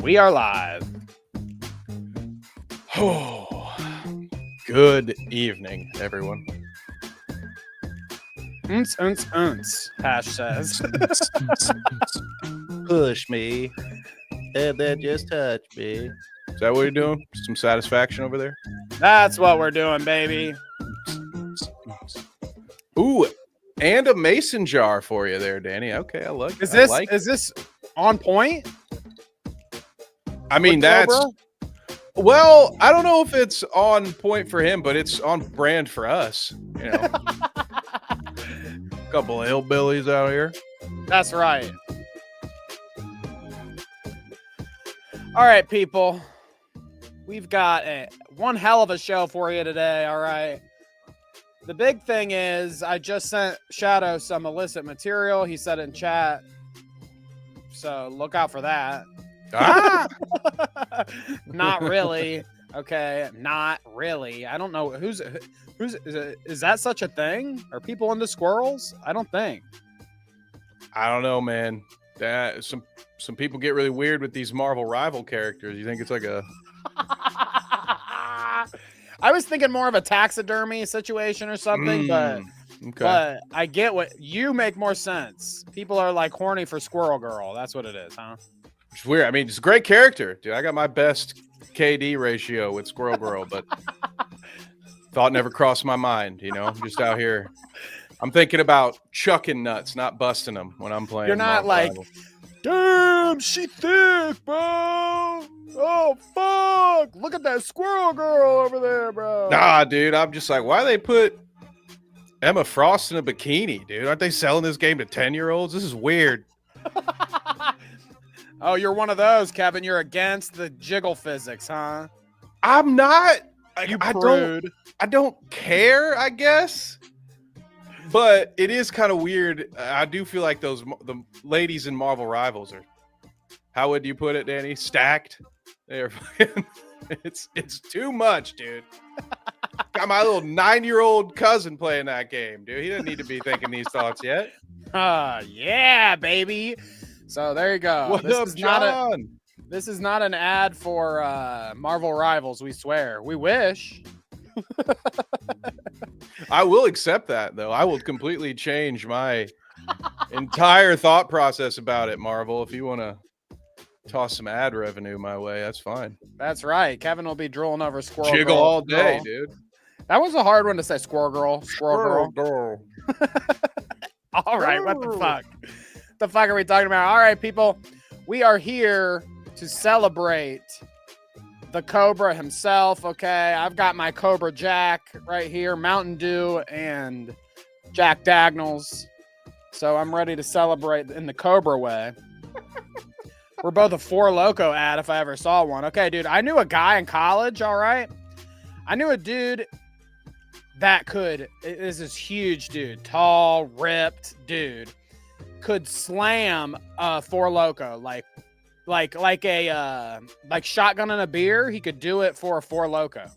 We are live. Oh, good evening, everyone. Hash says. Push me, and then just touch me. Is that what you're doing? Some satisfaction over there? That's what we're doing, baby. Ooh, and a mason jar for you there, Danny. Okay, I like. Is this on point? I mean, with that's. Cobra? Well, I don't know if it's on point for him, but it's on brand for us. You know, couple of hillbillies out here. That's right. All right, people. We've got one hell of a show for you today, all right? The big thing is I just sent Shadow some illicit material. He said in chat. So look out for that. Ah! Not really. Okay, not really. I don't know who's is that such a thing? Are people into squirrels? I don't think. I don't know, man. That some people get really weird with these Marvel rival characters. You think it's like a I was thinking more of a taxidermy situation or something, but I get what you make more sense. People are like horny for Squirrel Girl. That's what it is, huh? It's weird. I mean, it's a great character, dude. I got my best KD ratio with Squirrel Girl, but thought never crossed my mind. You know, I'm just out here. I'm thinking about chucking nuts, not busting them when I'm playing. You're not Marvel like, rival. damn, she thick, bro. Oh, fuck. Look at that Squirrel Girl over there, bro. Nah, dude. I'm just like, why they put Emma Frost in a bikini, dude? Aren't they selling this game to 10-year-olds? This is weird. Oh, you're one of those, Kevin. You're against the jiggle physics, huh? I'm not. You I prude. don't care, I guess. But it is kind of weird. I do feel like the ladies in Marvel Rivals are, how would you put it, Danny? Stacked. They're it's too much, dude. Got my little 9-year-old cousin playing that game, dude. He doesn't need to be thinking these thoughts yet. Yeah, baby. So there you go. What up, John? This is not an ad for Marvel Rivals, we swear. We wish. I will accept that, though. I will completely change my entire thought process about it, Marvel. If you want to toss some ad revenue my way, that's fine. That's right. Kevin will be drooling over Squirrel Jiggle Girl. all day, dude. That was a hard one to say, Squirrel Girl. Squirrel Girl. All right, what the fuck? The fuck are we talking about? All right, people. We are here to celebrate the Cobra himself, okay? I've got my Cobra Jack right here, Mountain Dew and Jack Dagnalls. So I'm ready to celebrate in the Cobra way. We're both a Four Loko ad if I ever saw one. Okay, dude, I knew a guy in college, all right? I knew a dude that this is huge dude, tall, ripped dude, could slam a Four Loko, like shotgun in a beer. He could do it for a Four Loko.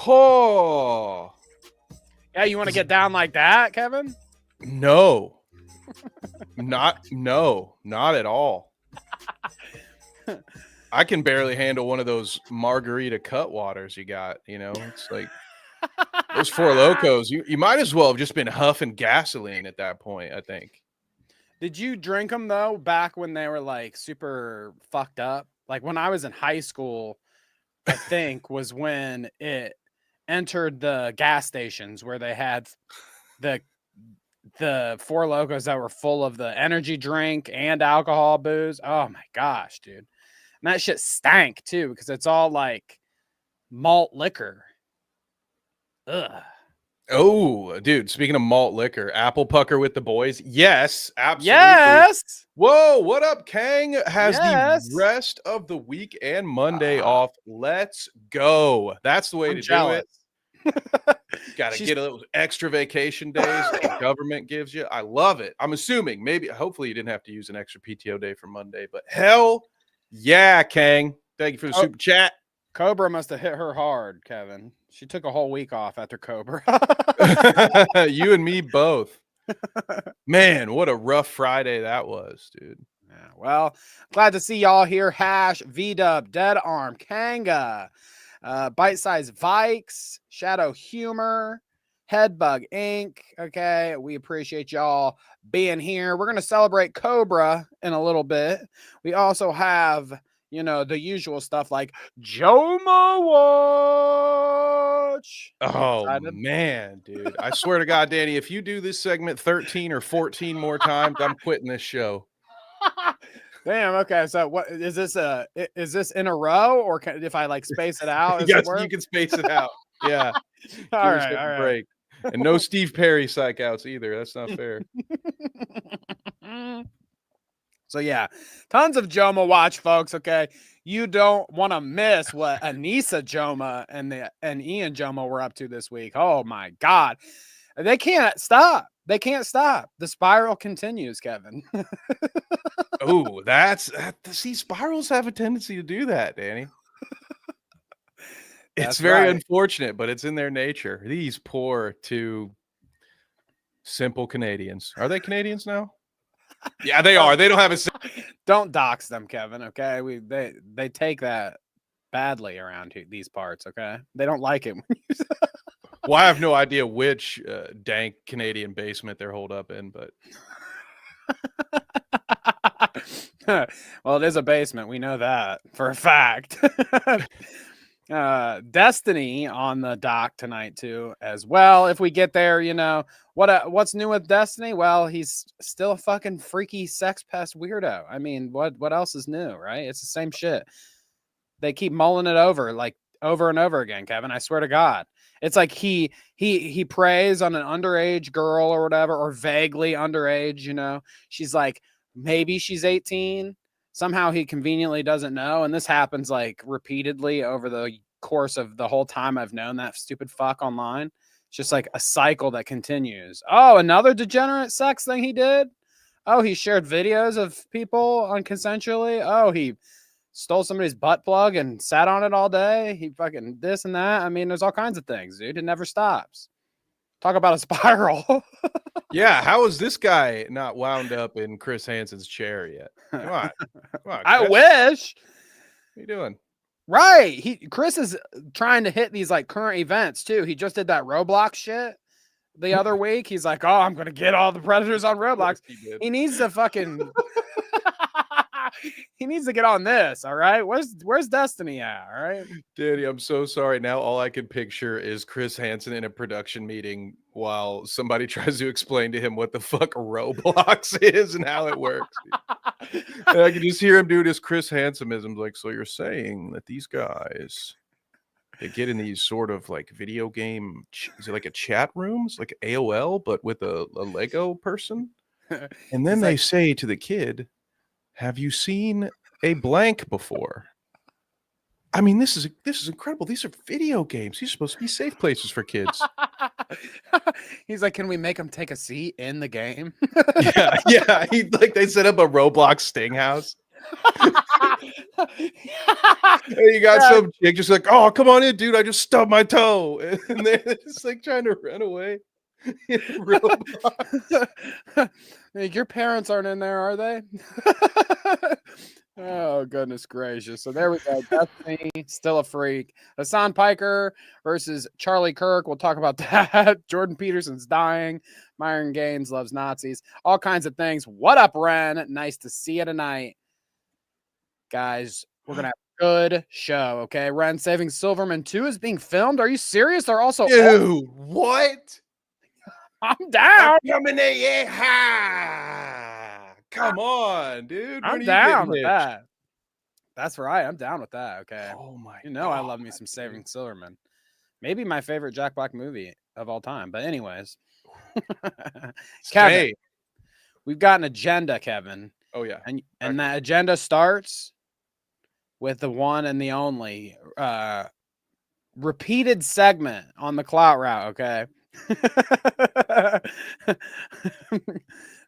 Oh, Yeah, you want to get down like that, Kevin? no, not at all. I can barely handle one of those margarita cut waters you got. You know, it's like those Four Locos. You might as well have just been huffing gasoline at that point, I think. Did you drink them though back when they were like super fucked up? Like when I was in high school, I think was when it entered the gas stations where they had the Four Locos that were full of the energy drink and alcohol booze. Oh my gosh, dude. And that shit stank too because it's all like malt liquor. Ugh. Oh, dude, speaking of malt liquor, apple pucker with the boys. Yes, absolutely. Yes. Whoa, what up? Kang has Yes. the rest of the week and Monday off. Let's go. That's the way to jealous. do it. Got to get a little extra vacation days that the government gives you. I love it. I'm assuming hopefully you didn't have to use an extra PTO day for Monday, but hell yeah, Kang. Thank you for the super chat. Cobra must have hit her hard, Kevin. She took a whole week off after Cobra. You and me both. Man, what a rough Friday that was, dude. Yeah, well, glad to see y'all here. Hash, V-Dub, Dead Arm, Kanga, Bite Size Vikes, Shadow Humor, Headbug Inc. Okay, we appreciate y'all being here. We're going to celebrate Cobra in a little bit. We also have, you know, the usual stuff like Jomawatch. Oh, man, dude. I swear to God, Danny, if you do this segment 13 or 14 more times, I'm quitting this show. Damn. Okay. So what is this? Is this in a row, or if I like space it out? Yes, you can space it out. Yeah. All right. All right. Break. And no Steve Perry psych outs either. That's not fair. So yeah, tons of Jomawatch, folks. Okay, you don't want to miss what Anisa Johma and Ian Jomha were up to this week. Oh my God, they can't stop. They can't stop. The spiral continues, Kevin. Oh, see, spirals have a tendency to do that, Danny. It's very unfortunate, but it's in their nature. These poor two simple Canadians. Are they Canadians now? Yeah, they are. They don't have a. Don't dox them, Kevin. Okay, they take that badly around these parts. Okay, they don't like it. Well, I have no idea which dank Canadian basement they're holed up in, but. Well, it is a basement. We know that for a fact. Destiny on the dock tonight too, as well. If we get there, you know what's new with Destiny? Well, he's still a fucking freaky sex pest weirdo. I mean, what else is new, right? It's the same shit. They keep mulling it over, like over and over again, Kevin. I swear to God, it's like he preys on an underage girl or whatever, or vaguely underage. You know, she's like maybe she's 18. Somehow he conveniently doesn't know. And this happens like repeatedly over the course of the whole time I've known that stupid fuck online. It's just like a cycle that continues. Oh, another degenerate sex thing he did. Oh, he shared videos of people unconsensually. Oh, he stole somebody's butt plug and sat on it all day. He fucking this and that. I mean, there's all kinds of things, dude. It never stops. Talk about a spiral. Yeah, how is this guy not wound up in Chris Hansen's chair yet? Come on, I wish. What are you doing? Right, Chris is trying to hit these like current events too. He just did that Roblox shit the other week. He's like, "Oh, I'm gonna get all the predators on Roblox." He needs to fucking. He needs to get on this. All right, where's Destiny at? All right, Danny, I'm so sorry. Now all I can picture is Chris Hansen in a production meeting while somebody tries to explain to him what the fuck Roblox is and how it works. And I can just hear him doing his Chris Hansenisms, like, so you're saying that these guys, they get in these sort of like video game, is it like a chat rooms, like AOL, but with a Lego person? And then they say to the kid, have you seen a blank before? I mean, this is incredible. These are video games. These are supposed to be safe places for kids. He's like, can we make them take a seat in the game? Yeah. They set up a Roblox sting house. You got some chick just like, oh, come on in, dude. I just stubbed my toe. And they're just like trying to run away. Like, your parents aren't in there, are they? Oh, goodness gracious. So there we go. Destiny, still a freak. Hassan Piker versus Charlie Kirk. We'll talk about that. Jordan Peterson's dying. Myron Gaines loves Nazis. All kinds of things. What up, Ren? Nice to see you tonight. Guys, we're going to have a good show, okay? Ren, Saving Silverman 2 is being filmed. Are you serious? They're also... Dude, what? I'm down. Come on, dude. I'm down with that. That's right. I'm down with that. Okay. Oh my! You know, I love me some Saving Silverman. Maybe my favorite Jack Black movie of all time. But anyways, Kevin, we've got an agenda, Kevin. Oh yeah, and that agenda starts with the one and the only repeated segment on the Clout route. Okay.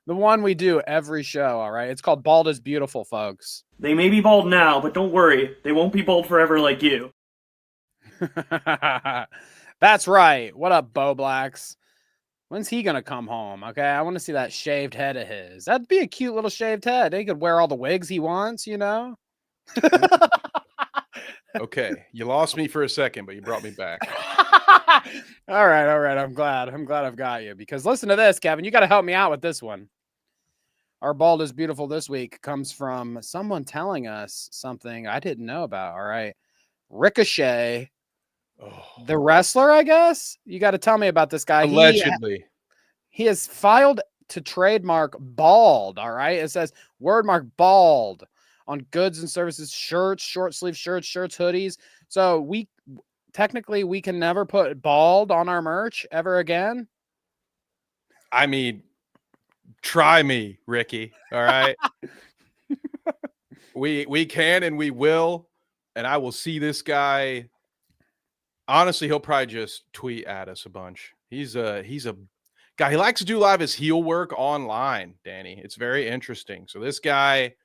The one we do every show, all right? It's called Bald is Beautiful, folks. They may be bald now, but don't worry. They won't be bald forever like you. That's right. What up, Bo Blacks? When's he gonna come home? Okay, I want to see that shaved head of his. That'd be a cute little shaved head. He could wear all the wigs he wants, you know. Okay, you lost me for a second, but you brought me back. All right. I'm glad I've got you, because listen to this, Kevin. You got to help me out with this one. Our Bald is Beautiful this week comes from someone telling us something I didn't know about. All right, Ricochet, the wrestler, I guess. You got to tell me about this guy. Allegedly. He has filed to trademark bald. All right. It says wordmark bald on goods and services, shirts, short sleeve shirts, hoodies. So we can never put bald on our merch ever again. I mean, try me, Ricky. All right. we can and we will. And I will see this guy. Honestly, he'll probably just tweet at us a bunch. He's a guy. He likes to do a lot of his heel work online, Danny. It's very interesting. So this guy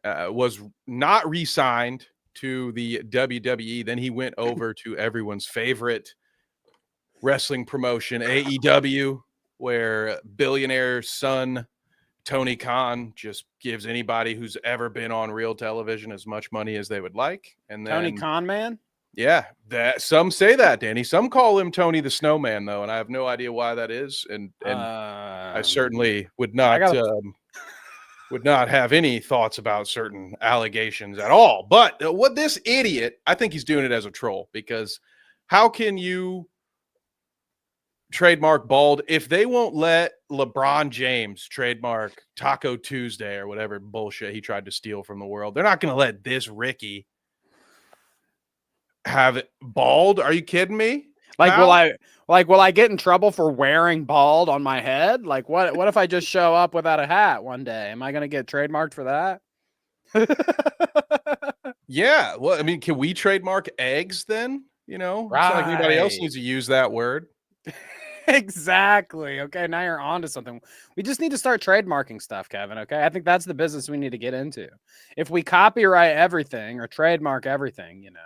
was not re-signed to the WWE. Then he went over to everyone's favorite wrestling promotion, AEW, where billionaire son Tony Khan just gives anybody who's ever been on real television as much money as they would like. And then Tony Khan, man. Yeah, that some say that, Danny. Some call him Tony the Snowman, though, and I have no idea why that is. And I certainly would not have any thoughts about certain allegations at all. But what this idiot, I think he's doing it as a troll, because how can you trademark bald if they won't let LeBron James trademark Taco Tuesday or whatever bullshit he tried to steal from the world? They're not going to let this Ricky have it bald. Are you kidding me? Will I get in trouble for wearing bald on my head? Like, what if I just show up without a hat one day? Am I going to get trademarked for that? Yeah. Well, I mean, can we trademark eggs then? You know, right. It's not like anybody else needs to use that word. Exactly. Okay. Now you're on to something. We just need to start trademarking stuff, Kevin. Okay. I think that's the business we need to get into. If we copyright everything or trademark everything, you know.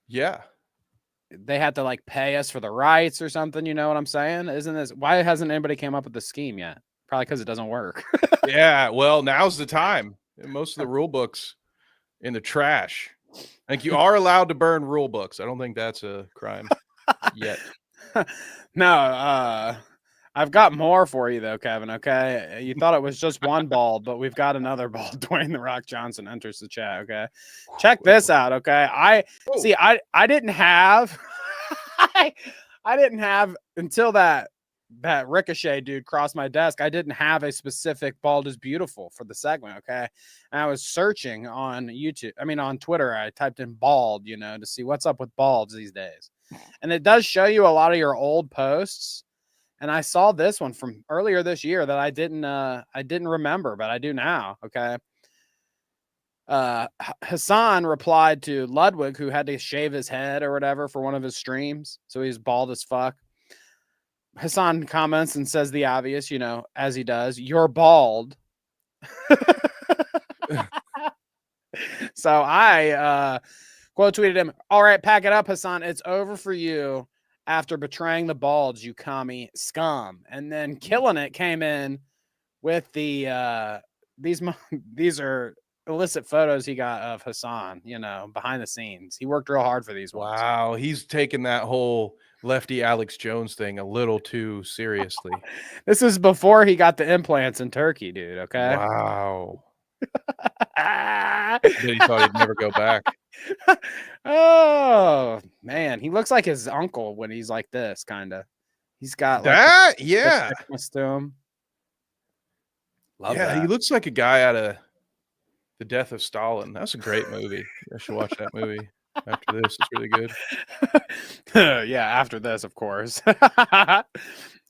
Yeah. They had to like pay us for the rights or something. You know what I'm saying? Why hasn't anybody came up with the scheme yet? Probably because it doesn't work. Yeah. Well, now's the time. Most of the rule books in the trash. I think you are allowed to burn rule books. I don't think that's a crime yet. No, I've got more for you though, Kevin. Okay. You thought it was just one bald, but we've got another bald. Dwayne The Rock Johnson enters the chat. Okay. Check this out. Okay. I didn't have, I didn't have until that Ricochet dude crossed my desk. I didn't have a specific bald is beautiful for the segment. Okay. And I was searching on on Twitter. I typed in bald, to see what's up with balds these days. And it does show you a lot of your old posts. And I saw this one from earlier this year that I didn't remember, but I do now. Okay. Hassan replied to Ludwig, who had to shave his head or whatever for one of his streams. So he's bald as fuck. Hassan comments and says the obvious, as he does, "You're bald." So I quote tweeted him, "All right, pack it up, Hassan. It's over for you after betraying the balds, you commie scum." And then Killing It came in with the these are illicit photos he got of Hassan, behind the scenes. He worked real hard for these ones. Wow, he's taking that whole lefty Alex Jones thing a little too seriously. This is before he got the implants in Turkey, dude. Okay. Wow. He thought he'd never go back. Oh man, he looks like his uncle when he's like this, kind of. He's got that, yeah. To him. Love that. He looks like a guy out of The Death of Stalin. That's a great movie. I should watch that movie after this. It's really good. Yeah, after this, of course.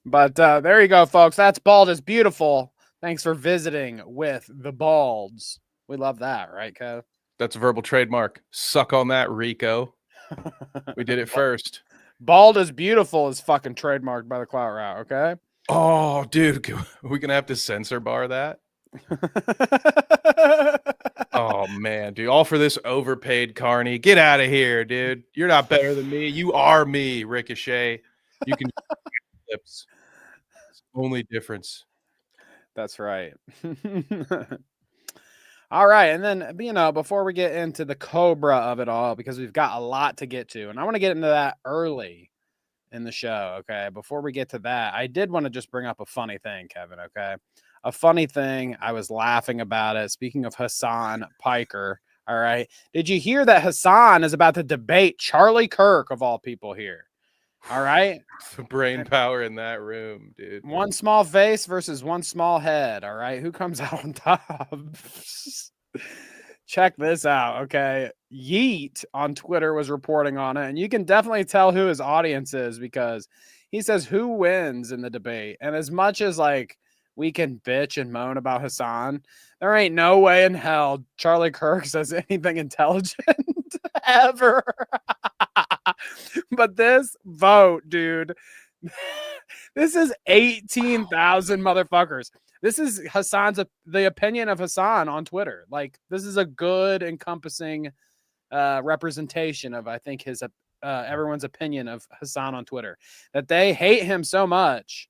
But there you go, folks. That's Bald is Beautiful. Thanks for visiting with the Balds. We love that, right, Kev? That's a verbal trademark. Suck on that, Rico. We did it first. Bald is Beautiful is fucking trademarked by the Clout Route, okay? Oh, dude. Are we going to have to censor bar that? Oh, man, dude. All for this overpaid carny. Get out of here, dude. You're not better than me. You are me, Ricochet. You can lips. only difference. That's right. All right. And then, before we get into the Cobra of it all, because we've got a lot to get to, and I want to get into that early in the show. Okay. Before we get to that, I did want to just bring up a funny thing, Kevin. Okay. A funny thing. I was laughing about it. Speaking of Hassan Piker. All right. Did you hear that Hassan is about to debate Charlie Kirk, of all people here? All right. The brain power in that room, dude. One small face versus one small head. All right. Who comes out on top? Check this out. Okay. Yeet on Twitter was reporting on it. And you can definitely tell who his audience is because he says who wins in the debate. And as much as like we can bitch and moan about Hassan, there ain't no way in hell Charlie Kirk says anything intelligent ever. But this vote, dude, this is 18,000 motherfuckers. This is the opinion of Hassan on Twitter. Like, this is a good encompassing representation of, I think, his everyone's opinion of Hassan on Twitter, that they hate him so much.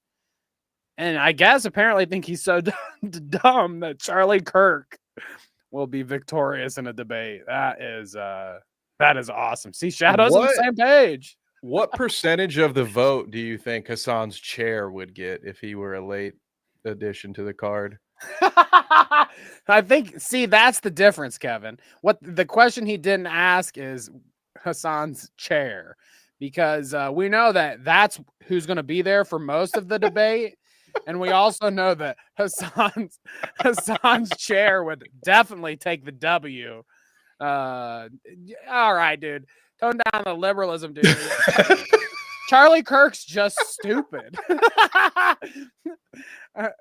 And I guess apparently think he's so dumb that Charlie Kirk will be victorious in a debate. That is awesome. See, Shadow's on the same page. What percentage of the vote do you think Hassan's chair would get if he were a late addition to the card? I think, see, that's the difference, Kevin. What the question he didn't ask is Hassan's chair, because we know that that's who's going to be there for most of the debate. And we also know that Hassan's chair would definitely take the W. All right, dude. Tone down the liberalism, dude. Charlie Kirk's just stupid. Have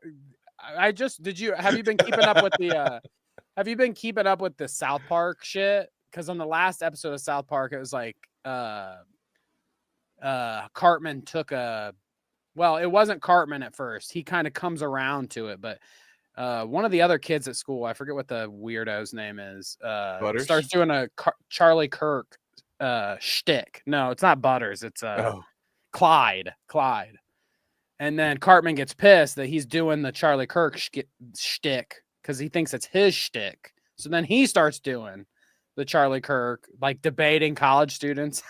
you been keeping up with the South Park shit? Because on the last episode of South Park, it was like Cartman took it wasn't Cartman at first. He kind of comes around to it, but one of the other kids at school, I forget what the weirdo's name is, starts doing a Charlie Kirk shtick. No, it's not Butters. It's Clyde. And then Cartman gets pissed that he's doing the Charlie Kirk shtick because he thinks it's his shtick. So then he starts doing the Charlie Kirk, like debating college students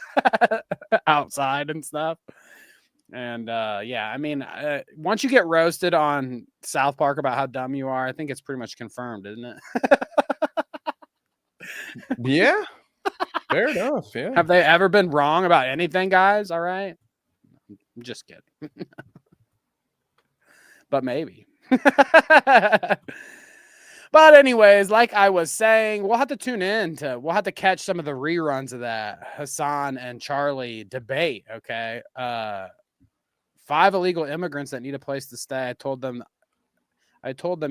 outside and stuff. And once you get roasted on South Park about how dumb you are, I think it's pretty much confirmed, isn't it? Yeah. Fair enough. Yeah. Have they ever been wrong about anything, guys? All right. I'm just kidding. But maybe. But anyways, like I was saying, we'll have to tune in we'll have to catch some of the reruns of that Hassan and Charlie debate. Okay. 5 illegal immigrants that need a place to stay. I told them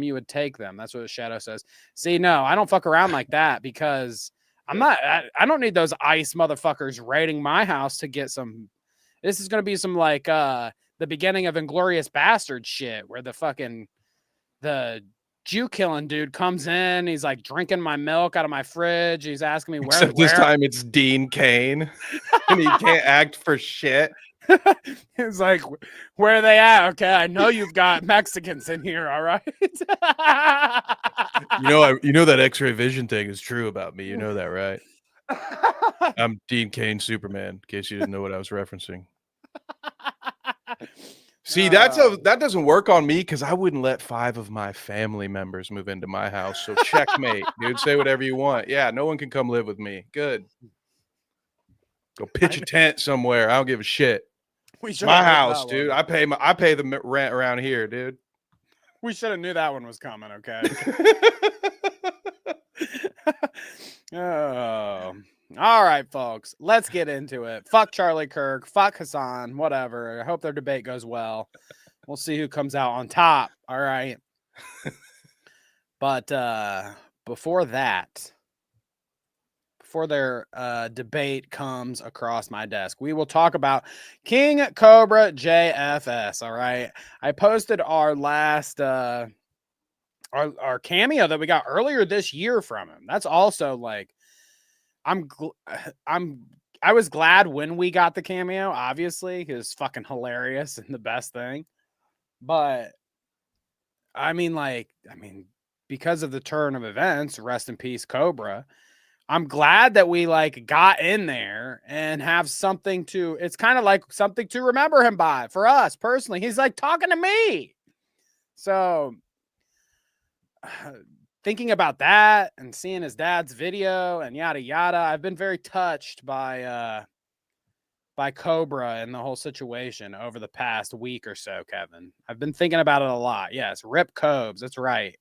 you would take them. That's what the Shadow says. See, no, I don't fuck around like that because I don't need those ICE motherfuckers raiding my house to get some. This is going to be some like the beginning of Inglourious Bastard shit where the Jew killing dude comes in. He's like drinking my milk out of my fridge. He's asking me where. Except this time it's Dean Cain and he can't act for shit. It's like, where are they at? Okay, I know you've got Mexicans in here. All right. You know that X-ray vision thing is true about me. You know that, right? I'm Dean Cain Superman, in case you didn't know what I was referencing. See, that doesn't work on me because I wouldn't let 5 of my family members move into my house. So checkmate, dude. Say whatever you want. Yeah, no one can come live with me. Good. Go pitch a tent somewhere. I don't give a shit. My house, dude. I pay the rent around here, dude. We should have knew that one was coming. Okay. Oh. All right, folks. Let's get into it. Fuck Charlie Kirk. Fuck Hassan. Whatever. I hope their debate goes well. We'll see who comes out on top. All right. But before their debate comes across my desk, we will talk about KingCobraJFS. All right. I posted our last our cameo that we got earlier this year from him. That's also like, I was glad when we got the cameo, obviously, because fucking hilarious and the best thing. But because of the turn of events, rest in peace, Cobra. I'm glad that we like got in there and have something to, it's kind of like something to remember him by for us personally. He's like talking to me. So thinking about that and seeing his dad's video and yada, yada, I've been very touched by Cobra and the whole situation over the past week or so, Kevin. I've been thinking about it a lot. Yes. Rip Cobes. That's right.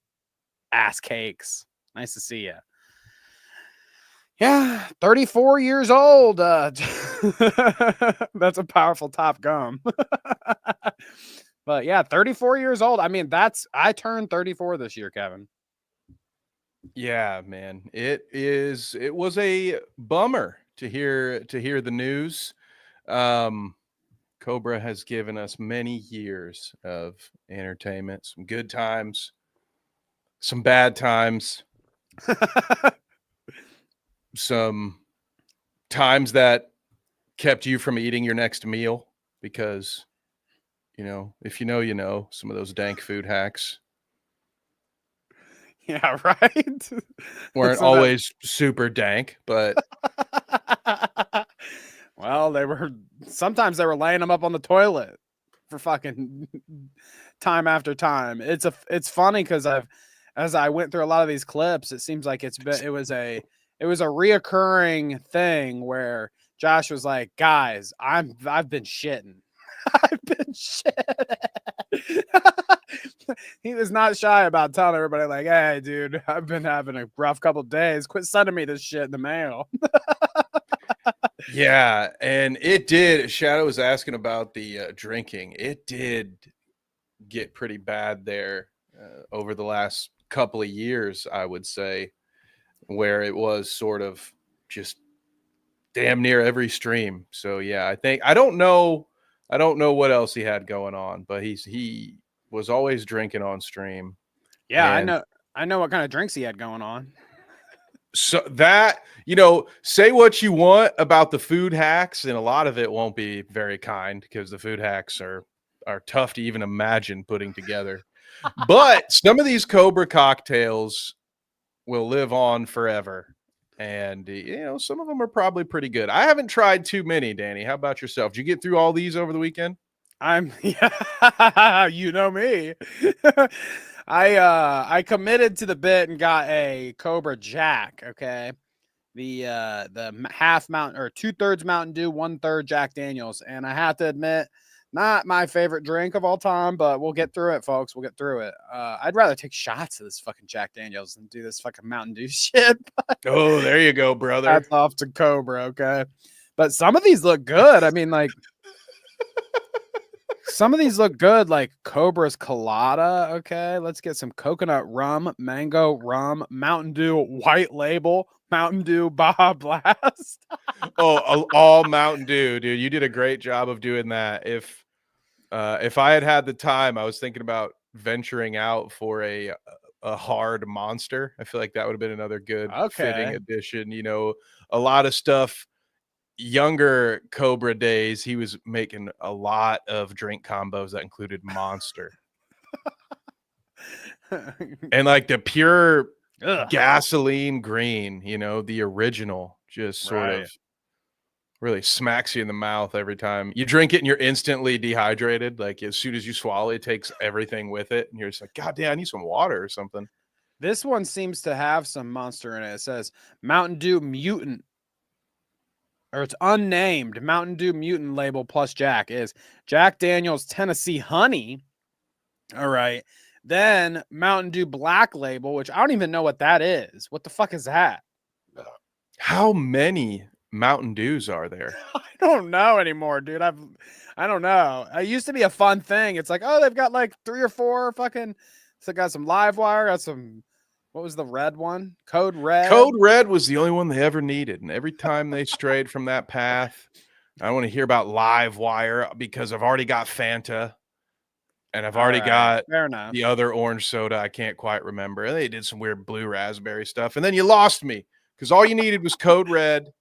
Ass cakes. Nice to see you. Yeah, 34 years old. That's a powerful top gum. But yeah, 34 years old. I mean, I turned 34 this year, Kevin. Yeah, man. It was a bummer to hear the news. Cobra has given us many years of entertainment, some good times, some bad times. Some times that kept you from eating your next meal because, if you know, some of those dank food hacks Yeah, right. weren't always super dank, but well, sometimes they were laying them up on the toilet for fucking time after time. It's funny because as I went through a lot of these clips, it seems like it was a reoccurring thing where Josh was like, guys, I've been shitting. I've been shitting. He was not shy about telling everybody like, hey, dude, I've been having a rough couple of days. Quit sending me this shit in the mail. yeah. And it did. Shadow was asking about the drinking. It did get pretty bad there over the last couple of years, I would say, where it was sort of just damn near every stream. So yeah, I don't know what else he had going on, but he was always drinking on stream. Yeah, I know what kind of drinks he had going on. So that, say what you want about the food hacks, and a lot of it won't be very kind because the food hacks are tough to even imagine putting together. But some of these Cobra cocktails will live on forever. And, some of them are probably pretty good. I haven't tried too many, Danny. How about yourself? Did you get through all these over the weekend? You know me. I committed to the bit and got a Cobra Jack. Okay. The half Mountain or 2/3 Mountain Dew, 1/3 Jack Daniels. And I have to admit, not my favorite drink of all time, but we'll get through it, folks. We'll get through it. I'd rather take shots of this fucking Jack Daniels than do this fucking Mountain Dew shit. Oh, there you go, brother. That's off to Cobra, okay? But some of these look good. I mean, like, some of these look good, like Cobra's Colada, okay? Let's get some coconut rum, mango rum, Mountain Dew white label, Mountain Dew Baja Blast. all Mountain Dew, dude. You did a great job of doing that. If I had the time, I was thinking about venturing out for a hard Monster. I feel like that would have been another good fitting addition. A lot of stuff. Younger Cobra days, he was making a lot of drink combos that included Monster. And like the pure gasoline green, the original, just sort of really smacks you in the mouth every time you drink it, and you're instantly dehydrated. Like as soon as you swallow it, takes everything with it, and you're just like, God damn, I need some water or something. This one seems to have some Monster in it. It says Mountain Dew Mutant, or it's unnamed. Mountain Dew Mutant label plus Jack is Jack Daniels Tennessee Honey. All right. Then Mountain Dew Black label, which I don't even know what that is. What the fuck is that? How many Mountain Dews are there? I don't know anymore, dude. I don't know. It used to be a fun thing. It's like, oh, they've got like 3 or 4 fucking. So got some Livewire, got some. What was the red one? Code Red. Code Red was the only one they ever needed. And every time they strayed from that path, I want to hear about Livewire because I've already got Fanta and I've already got the other orange soda. I can't quite remember. They did some weird blue raspberry stuff. And then you lost me because all you needed was Code Red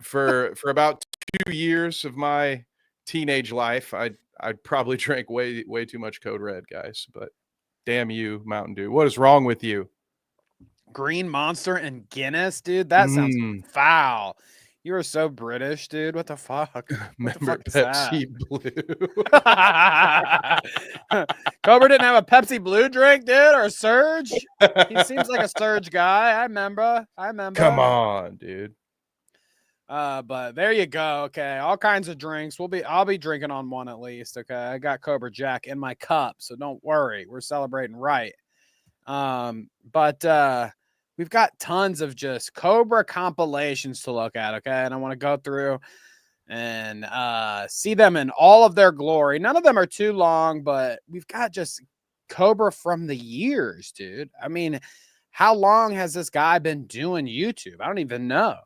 for about 2 years of my teenage life. I I probably drank way too much Code Red, guys. But damn you, Mountain Dew. What is wrong with you? Green Monster and Guinness, dude. That sounds foul. You are so British, dude. What the fuck? Remember Pepsi Blue? Cobra didn't have a Pepsi Blue drink, dude, or a Surge. He seems like a Surge guy. I remember. Come on, dude. But there you go. Okay, all kinds of drinks. I'll be drinking on one at least. Okay, I got Cobra Jack in my cup, so don't worry. We're celebrating right. But we've got tons of just Cobra compilations to look at. Okay, and I want to go through and see them in all of their glory. None of them are too long, but we've got just Cobra from the years, dude. I mean, how long has this guy been doing YouTube? I don't even know.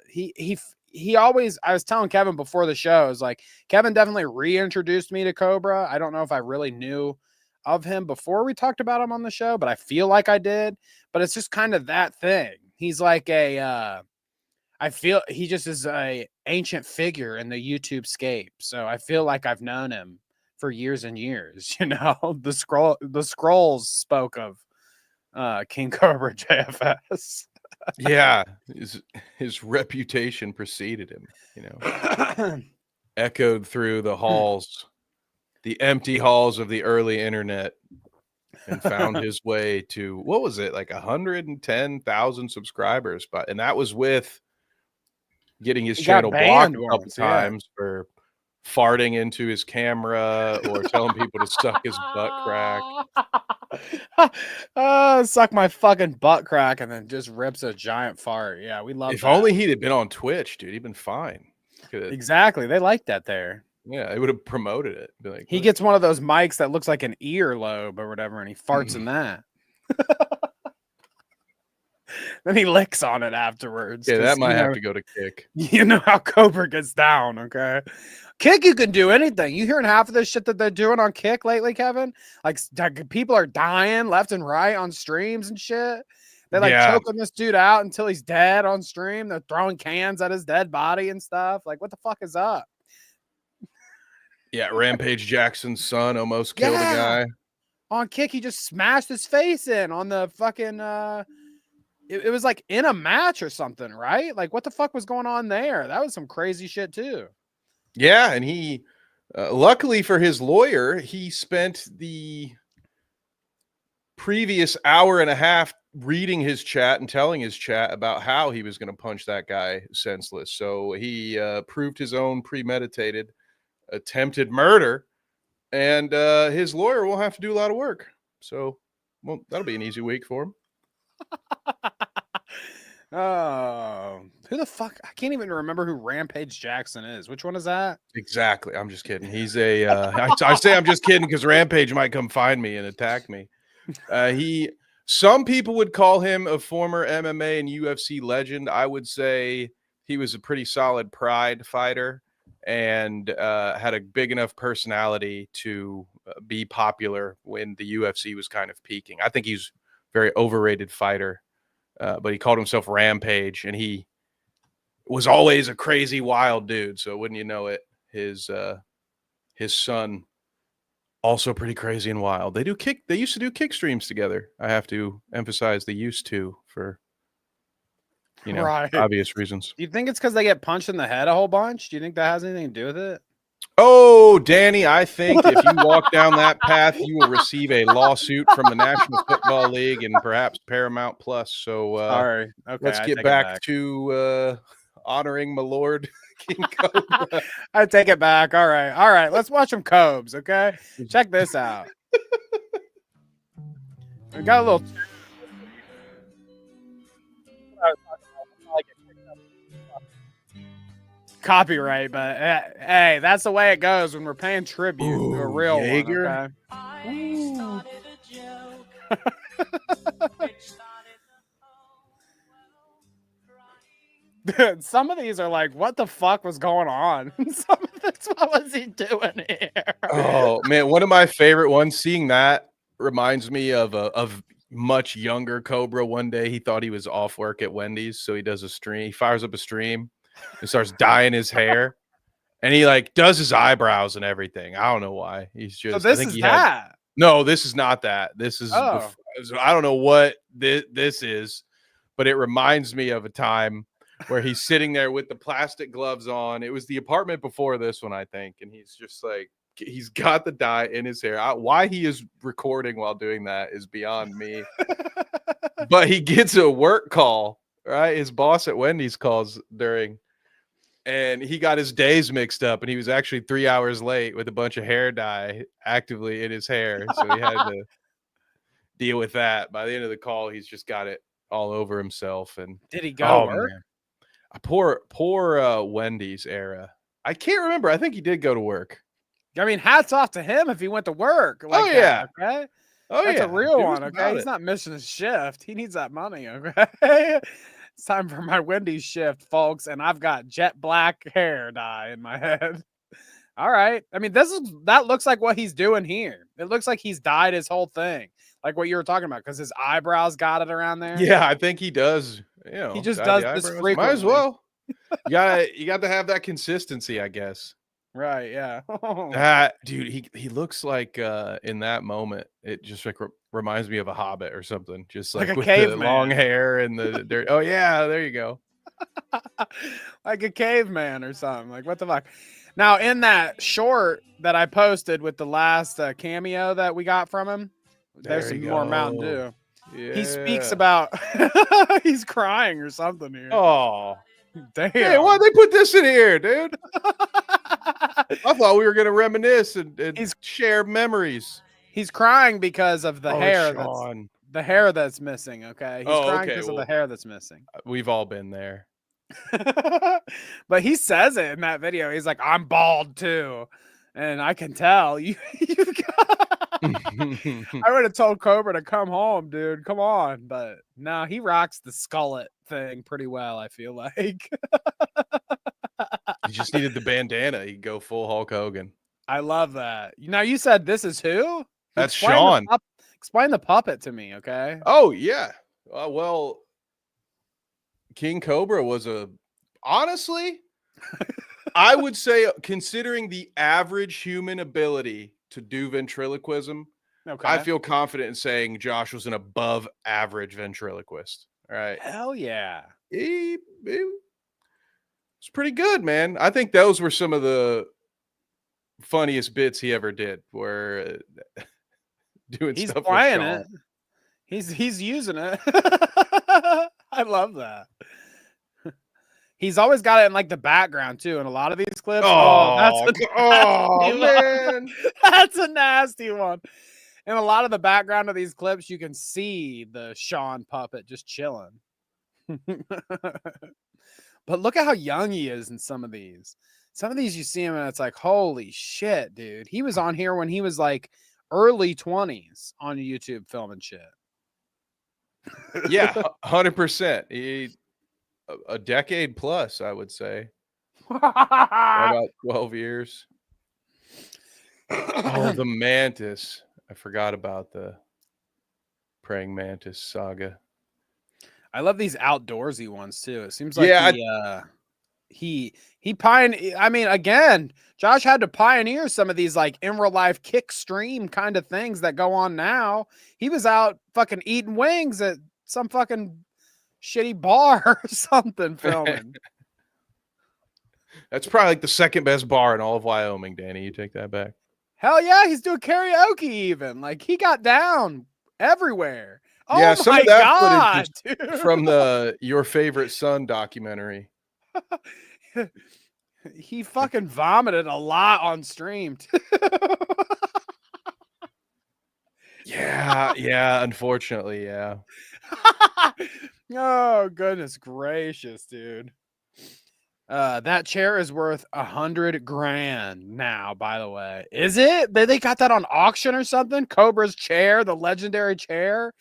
He always, I was telling Kevin before the show, is like, Kevin definitely reintroduced me to Cobra. I don't know if I really knew of him before we talked about him on the show, but I feel like I did. But it's just kind of that thing. He's like I feel he just is a ancient figure in the YouTube scape. So I feel like I've known him for years and years. You know, the scrolls spoke of KingCobraJFS. Yeah, his reputation preceded him, you know, echoed through the halls, the empty halls of the early internet, and found his way to, what was it, like 110,000 subscribers. And that was with getting his channel blocked a couple times for farting into his camera or telling people to suck his butt crack. Suck my fucking butt crack, and then just rips a giant fart. Yeah, we love If that. only he'd have been on Twitch, dude, he'd been fine. Exactly. They like that there. Yeah, they would have promoted it. Be like, he gets one of those mics that looks like an earlobe or whatever, and he farts in that. Then he licks on it afterwards. Yeah, that might have to go to Kick. You know how Cobra gets down, okay? Kick, you can do anything. You hearing half of this shit that they're doing on Kick lately, Kevin? Like, people are dying left and right on streams and shit. They're like choking this dude out until he's dead on stream. They're throwing cans at his dead body and stuff. Like, what the fuck is up? Yeah, Rampage Jackson's son almost killed a guy. On Kick, he just smashed his face in on the fucking it was like in a match or something, right? Like, what the fuck was going on there? That was some crazy shit too. Yeah, and he luckily for his lawyer, he spent the previous hour and a half reading his chat and telling his chat about how he was going to punch that guy senseless. So he proved his own premeditated attempted murder, and his lawyer will have to do a lot of work. So, well, that'll be an easy week for him. Oh, who the fuck? I can't even remember who Rampage Jackson is. Which one is that? Exactly. I'm just kidding. He's a I say I'm just kidding because Rampage might come find me and attack me. Some people would call him a former MMA and UFC legend. I would say he was a pretty solid Pride fighter and had a big enough personality to be popular when the UFC was kind of peaking. I think he's a very overrated fighter, but he called himself Rampage, and he was always a crazy, wild dude. So wouldn't you know it, his son also pretty crazy and wild. They used to do Kick streams together. I have to emphasize they used to for obvious reasons. Do you think it's because they get punched in the head a whole bunch? Do you think that has anything to do with it? Oh, Danny, I think if you walk down that path, you will receive a lawsuit from the National Football League and perhaps Paramount Plus. So sorry. Okay, let's get back to honoring my lord King Cobra. I take it back. All right. Let's watch some Cobes. Okay, check this out. We got a little. Copyright, but hey, that's the way it goes when we're paying tribute to a real Jaeger. One. Okay? Some of these are like, what the fuck was going on? Some of this, what was he doing here? Oh man, one of my favorite ones. Seeing that reminds me of much younger Cobra. One day he thought he was off work at Wendy's, so he does a stream. He fires up a stream and starts dyeing his hair. And he like does his eyebrows and everything. I don't know why. He's just. So this is that. No, this is not that. This is. Oh. I don't know what this is, but it reminds me of a time where he's sitting there with the plastic gloves on. It was the apartment before this one, I think, and he's just like he's got the dye in his hair. Why he is recording while doing that is beyond me. But he gets a work call, right? His boss at Wendy's calls during. And he got his days mixed up, and he was actually 3 hours late with a bunch of hair dye actively in his hair. So he had to deal with that. By the end of the call, he's just got it all over himself. And did he go to work? Man. Poor Wendy's era. I can't remember. I think he did go to work. I mean, hats off to him if he went to work. Like that, okay? That's a real one, okay? He's not missing his shift. He needs that money, okay? It's time for my Wendy's shift, folks, and I've got jet black hair dye in my head. All right. I mean, that looks like what he's doing here. It looks like he's dyed his whole thing, like what you were talking about, because his eyebrows got it around there. Yeah, I think he does. You know, he just does this frequently. Might as well. You got to have that consistency, I guess. Right? Yeah. Dude, he looks like in that moment, it just like reminds me of a hobbit or something, just like a with caveman. the long hair and the dirt. Oh yeah, there you go. Like a caveman or something. Like what the fuck? Now in that short that I posted with the last cameo that we got from him, there's some more Mountain Dew. Yeah. He speaks about he's crying or something here. Oh damn! Hey, why'd they put this in here, dude? I thought we were gonna reminisce and share memories. He's crying because of the hair. Sean. The hair that's missing. Okay, he's crying because of the hair that's missing. We've all been there. But he says it in that video. He's like, "I'm bald too," and I can tell you. I would have told Cobra to come home, dude. Come on, but no, he rocks the skullet thing pretty well. I feel like. He just needed the bandana. He'd go full Hulk Hogan. I love that. Now you said this is who? That's Sean. Explain the puppet to me, okay? Oh yeah. Well, King Cobra was honestly, I would say, considering the average human ability to do ventriloquism, okay, I feel confident in saying Josh was an above average ventriloquist. All right. Hell yeah. It's pretty good, man. I think those were some of the funniest bits he ever did, were doing he's stuff playing with it. He's using it. I love that. He's always got it in like the background too in a lot of these clips. Man. That's a nasty one. In a lot of the background of these clips, you can see the Sean puppet just chilling. But look at how young he is in some of these. Some of these you see him and it's like, holy shit, dude. He was on here when he was like early 20s on YouTube filming shit. Yeah, 100%. A decade plus, I would say. About 12 years. Oh, the mantis. I forgot about the praying mantis saga. I love these outdoorsy ones too. It seems like he pioneered. I mean, again, Josh had to pioneer some of these like in real life kick stream kind of things that go on now. He was out fucking eating wings at some fucking shitty bar or something filming. That's probably like the second best bar in all of Wyoming, Danny. You take that back. Hell yeah, he's doing karaoke even. Like he got down everywhere. Oh yeah, some of that God, footage from the Your Favorite Son documentary. He fucking vomited a lot on stream. Yeah, unfortunately, yeah. Oh, goodness gracious, dude. That chair is worth $100,000 now, by the way. Is it? They got that on auction or something? Cobra's chair, the legendary chair.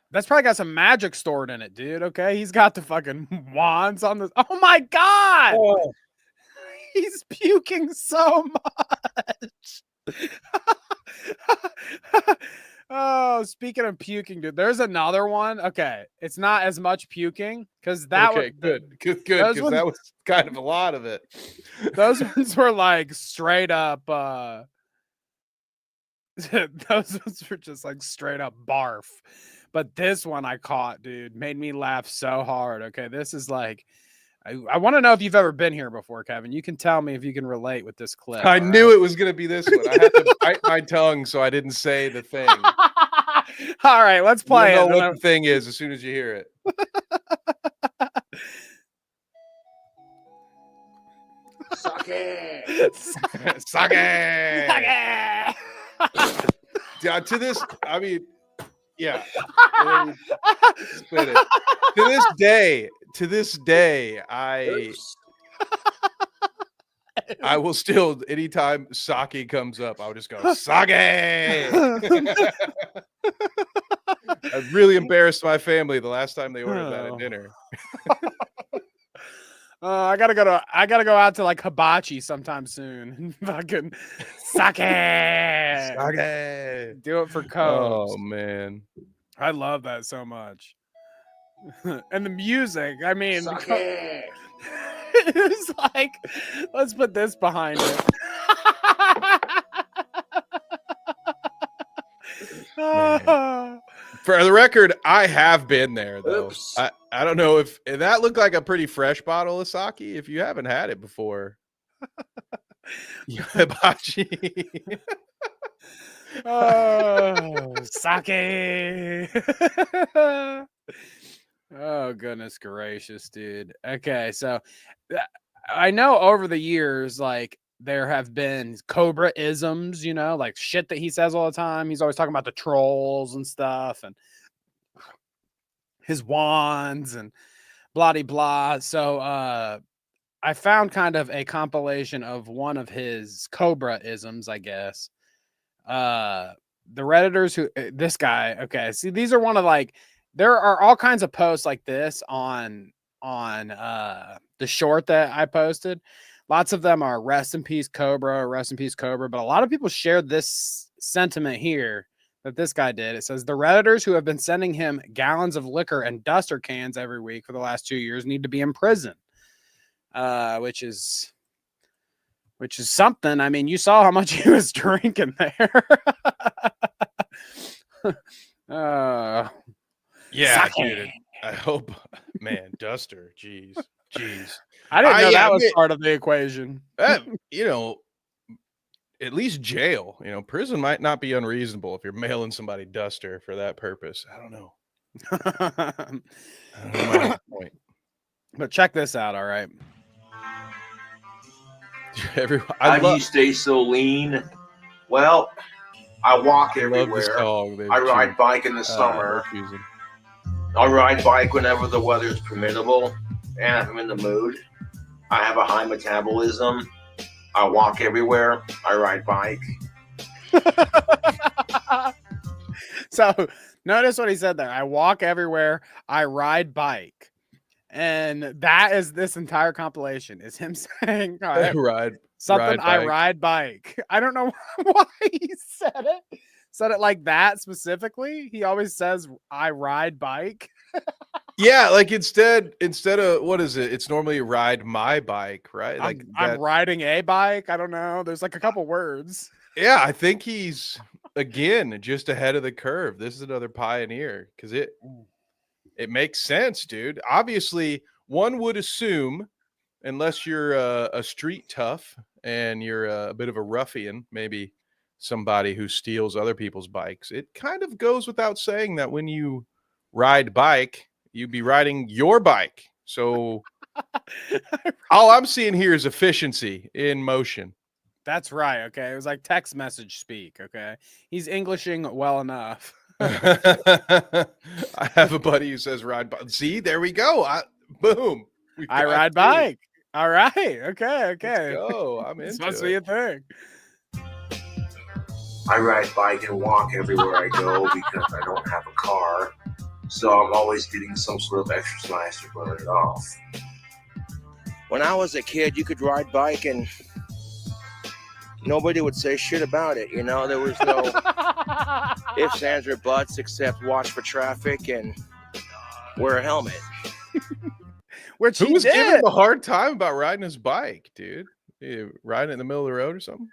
That's probably got some magic stored in it, dude. Okay, he's got the fucking wands on the. Oh my God! Oh. He's puking so much. Oh, speaking of puking, dude, there's another one. Okay, it's not as much puking because that Okay, one, good, because that was kind of a lot of it. those ones were like straight up. Those ones were just like straight up barf. But this one I caught, dude, made me laugh so hard. Okay, this is like, I want to know if you've ever been here before, Kevin. You can tell me if you can relate with this clip. I knew it was going to be this one. I had to bite my tongue so I didn't say the thing. All right, let's play You'll it. know what the thing is as soon as you hear it. Suck it. Suck it. Yeah, to this, I mean, yeah. Spit it. To this day, I will still, anytime sake comes up, I'll just go, sake! I really embarrassed my family the last time they ordered that at dinner. I gotta go out to like hibachi sometime soon. Fucking sake. Sake. Do it for Cobes. Oh man, I love that so much. And the music, I mean, it's like, let's put this behind it. For the record, I have been there though. I don't know if that looked like a pretty fresh bottle of sake. If you haven't had it before, hibachi. Oh, sake. Oh, goodness gracious, dude. Okay, so I know over the years, like, there have been Cobra isms, you know, like shit that he says all the time. He's always talking about the trolls and stuff and his wands and blah de blah. So I found kind of a compilation of one of his Cobra isms, I guess. The Redditors who this guy, okay, see, these are one of like, there are all kinds of posts like this on the short that I posted. Lots of them are rest in peace Cobra, but a lot of people shared this sentiment here that this guy did. It says the Redditors who have been sending him gallons of liquor and duster cans every week for the last 2 years need to be in prison. Which is something. I mean, you saw how much he was drinking there. Yeah, dude. I hope, man, duster. Jeez. I didn't know that was part of the equation. You know, at least jail. You know, prison might not be unreasonable if you're mailing somebody duster for that purpose. I don't know. Point. But check this out. All right. How do you stay so lean? Well, I walk everywhere. I ride bike in the summer. I ride bike whenever the weather's permittable and if I'm in the mood. I have a high metabolism. I walk everywhere. I ride bike. So notice what he said there. I walk everywhere. I ride bike. And that is this entire compilation is him saying, I ride bike. I don't know why he said it. Said it like that specifically. He always says, I ride bike. Yeah, like instead of what is it? It's normally ride my bike, right? Like I'm riding a bike. I don't know. There's like a couple words. Yeah, I think he's again just ahead of the curve. This is another pioneer because it makes sense, dude. Obviously, one would assume, unless you're a street tough and you're a bit of a ruffian, maybe somebody who steals other people's bikes, it kind of goes without saying that when you ride bike, you'd be riding your bike. So all I'm seeing here is efficiency in motion. That's right. Okay. It was like text message speak. Okay. He's Englishing well enough. I have a buddy who says ride bike. See, there we go. Boom. I ride bike. All right. Okay. Let's go. I'm into this must be a thing. I ride bike and walk everywhere I go because I don't have a car. So I'm always getting some sort of exercise to burn it off. When I was a kid, you could ride bike and nobody would say shit about it. You know, there was no ifs, ands, or buts except watch for traffic and wear a helmet. Which Who he was did. giving him a hard time about riding his bike, dude? Riding in the middle of the road or something?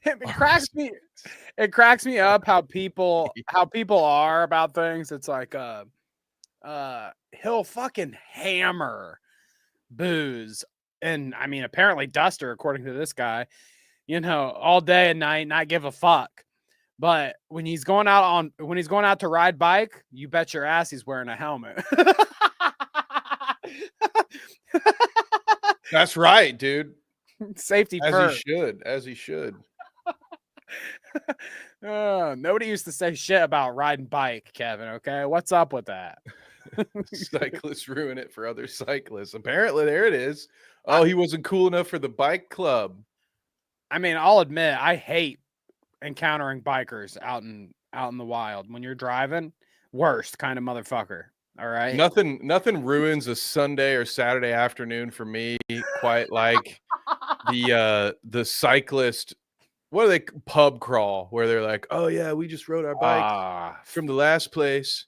It cracks me up how people are about things. It's like he'll fucking hammer booze, and I mean apparently Duster, according to this guy, you know, all day and night, not give a fuck. But when he's going out to ride bike, you bet your ass he's wearing a helmet. That's right, dude. Safety first. As he should. Nobody used to say shit about riding bike, Kevin. Okay, what's up with that? Cyclists ruin it for other cyclists. Apparently, there it is. Oh, he wasn't cool enough for the bike club. I mean, I'll admit, I hate encountering bikers out in the wild when you're driving. Worst kind of motherfucker. All right. Nothing ruins a Sunday or Saturday afternoon for me quite like the cyclist. What are they, pub crawl, where they're like, oh yeah, we just rode our bike from the last place.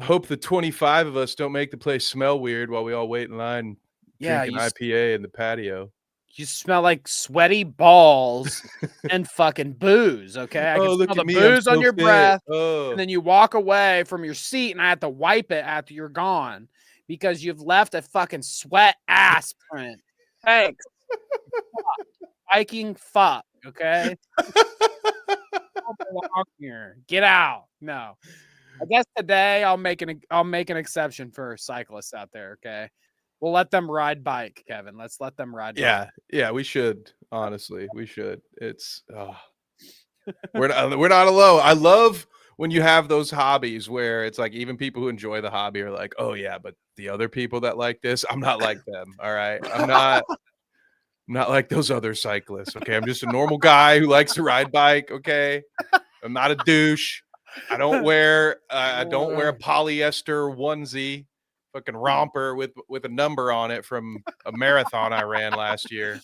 Hope the 25 of us don't make the place smell weird while we all wait in line drinking IPA in the patio. You smell like sweaty balls and fucking booze, okay? I can smell the booze on your breath, and then you walk away from your seat, and I have to wipe it after you're gone because you've left a fucking sweat ass print. Thanks. Viking fuck, okay? Don't belong here. Get out. No. I guess today I'll make an exception for cyclists out there, okay? We'll let them ride bike, Kevin. Let's let them ride bike. Yeah, we should. Honestly, we should. It's we're not alone. I love when you have those hobbies where it's like even people who enjoy the hobby are like, oh yeah, but the other people that like this, I'm not like them. All right. I'm not like those other cyclists. Okay. I'm just a normal guy who likes to ride bike. Okay. I'm not a douche. I don't wear a polyester onesie. Fucking romper with a number on it from a marathon I ran last year.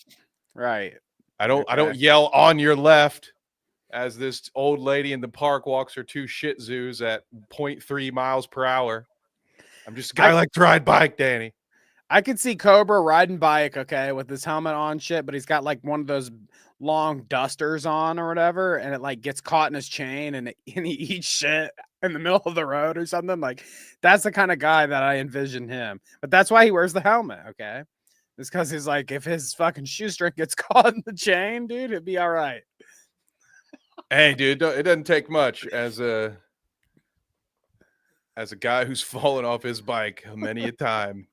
Right. I don't yell on your left as this old lady in the park walks her 2 Shih Tzus at 0.3 miles per hour. I'm just a guy like to ride bike, Danny. I could see Cobra riding bike, okay, with his helmet on shit, but he's got like one of those long dusters on or whatever, and it like gets caught in his chain and he eats shit in the middle of the road or something. Like that's the kind of guy that I envision him. But that's why he wears the helmet, okay? It's because he's like, if his fucking shoestring gets caught in the chain, dude, it'd be all right. Hey, dude, it doesn't take much as a guy who's fallen off his bike many a time.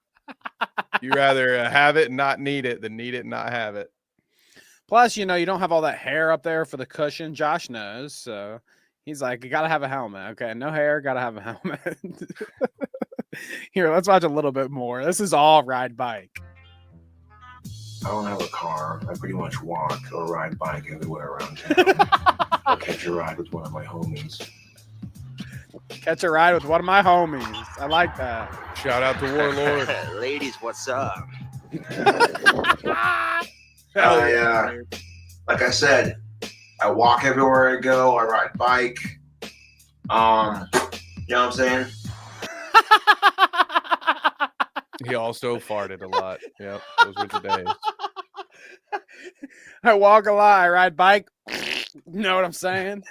You rather have it and not need it than need it and not have it. Plus, you know, you don't have all that hair up there for the cushion. Josh knows, so he's like, you gotta have a helmet. Okay, no hair, gotta have a helmet. Here, let's watch a little bit more. This is all ride bike. I don't have a car. I pretty much walk or ride bike everywhere around town. I'll catch a ride with one of my homies. Catch a ride with one of my homies. I like that. Shout out to Warlord. Ladies, what's up? Like I said, I walk everywhere I go. I ride bike. You know what I'm saying? He also farted a lot. Yep, those were the days. I walk a lot. I ride bike. You know what I'm saying?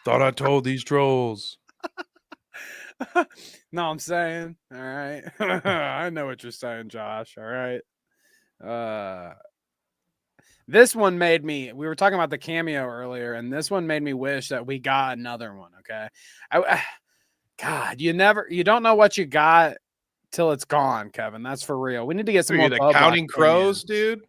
Thought I told these trolls. No, I'm saying. All right. I know what you're saying, Josh. All right. This one made me, we were talking about the cameo earlier, and this one made me wish that we got another one. Okay. God, you don't know what you got till it's gone, Kevin. That's for real. We need to get some more Counting Crows, dude.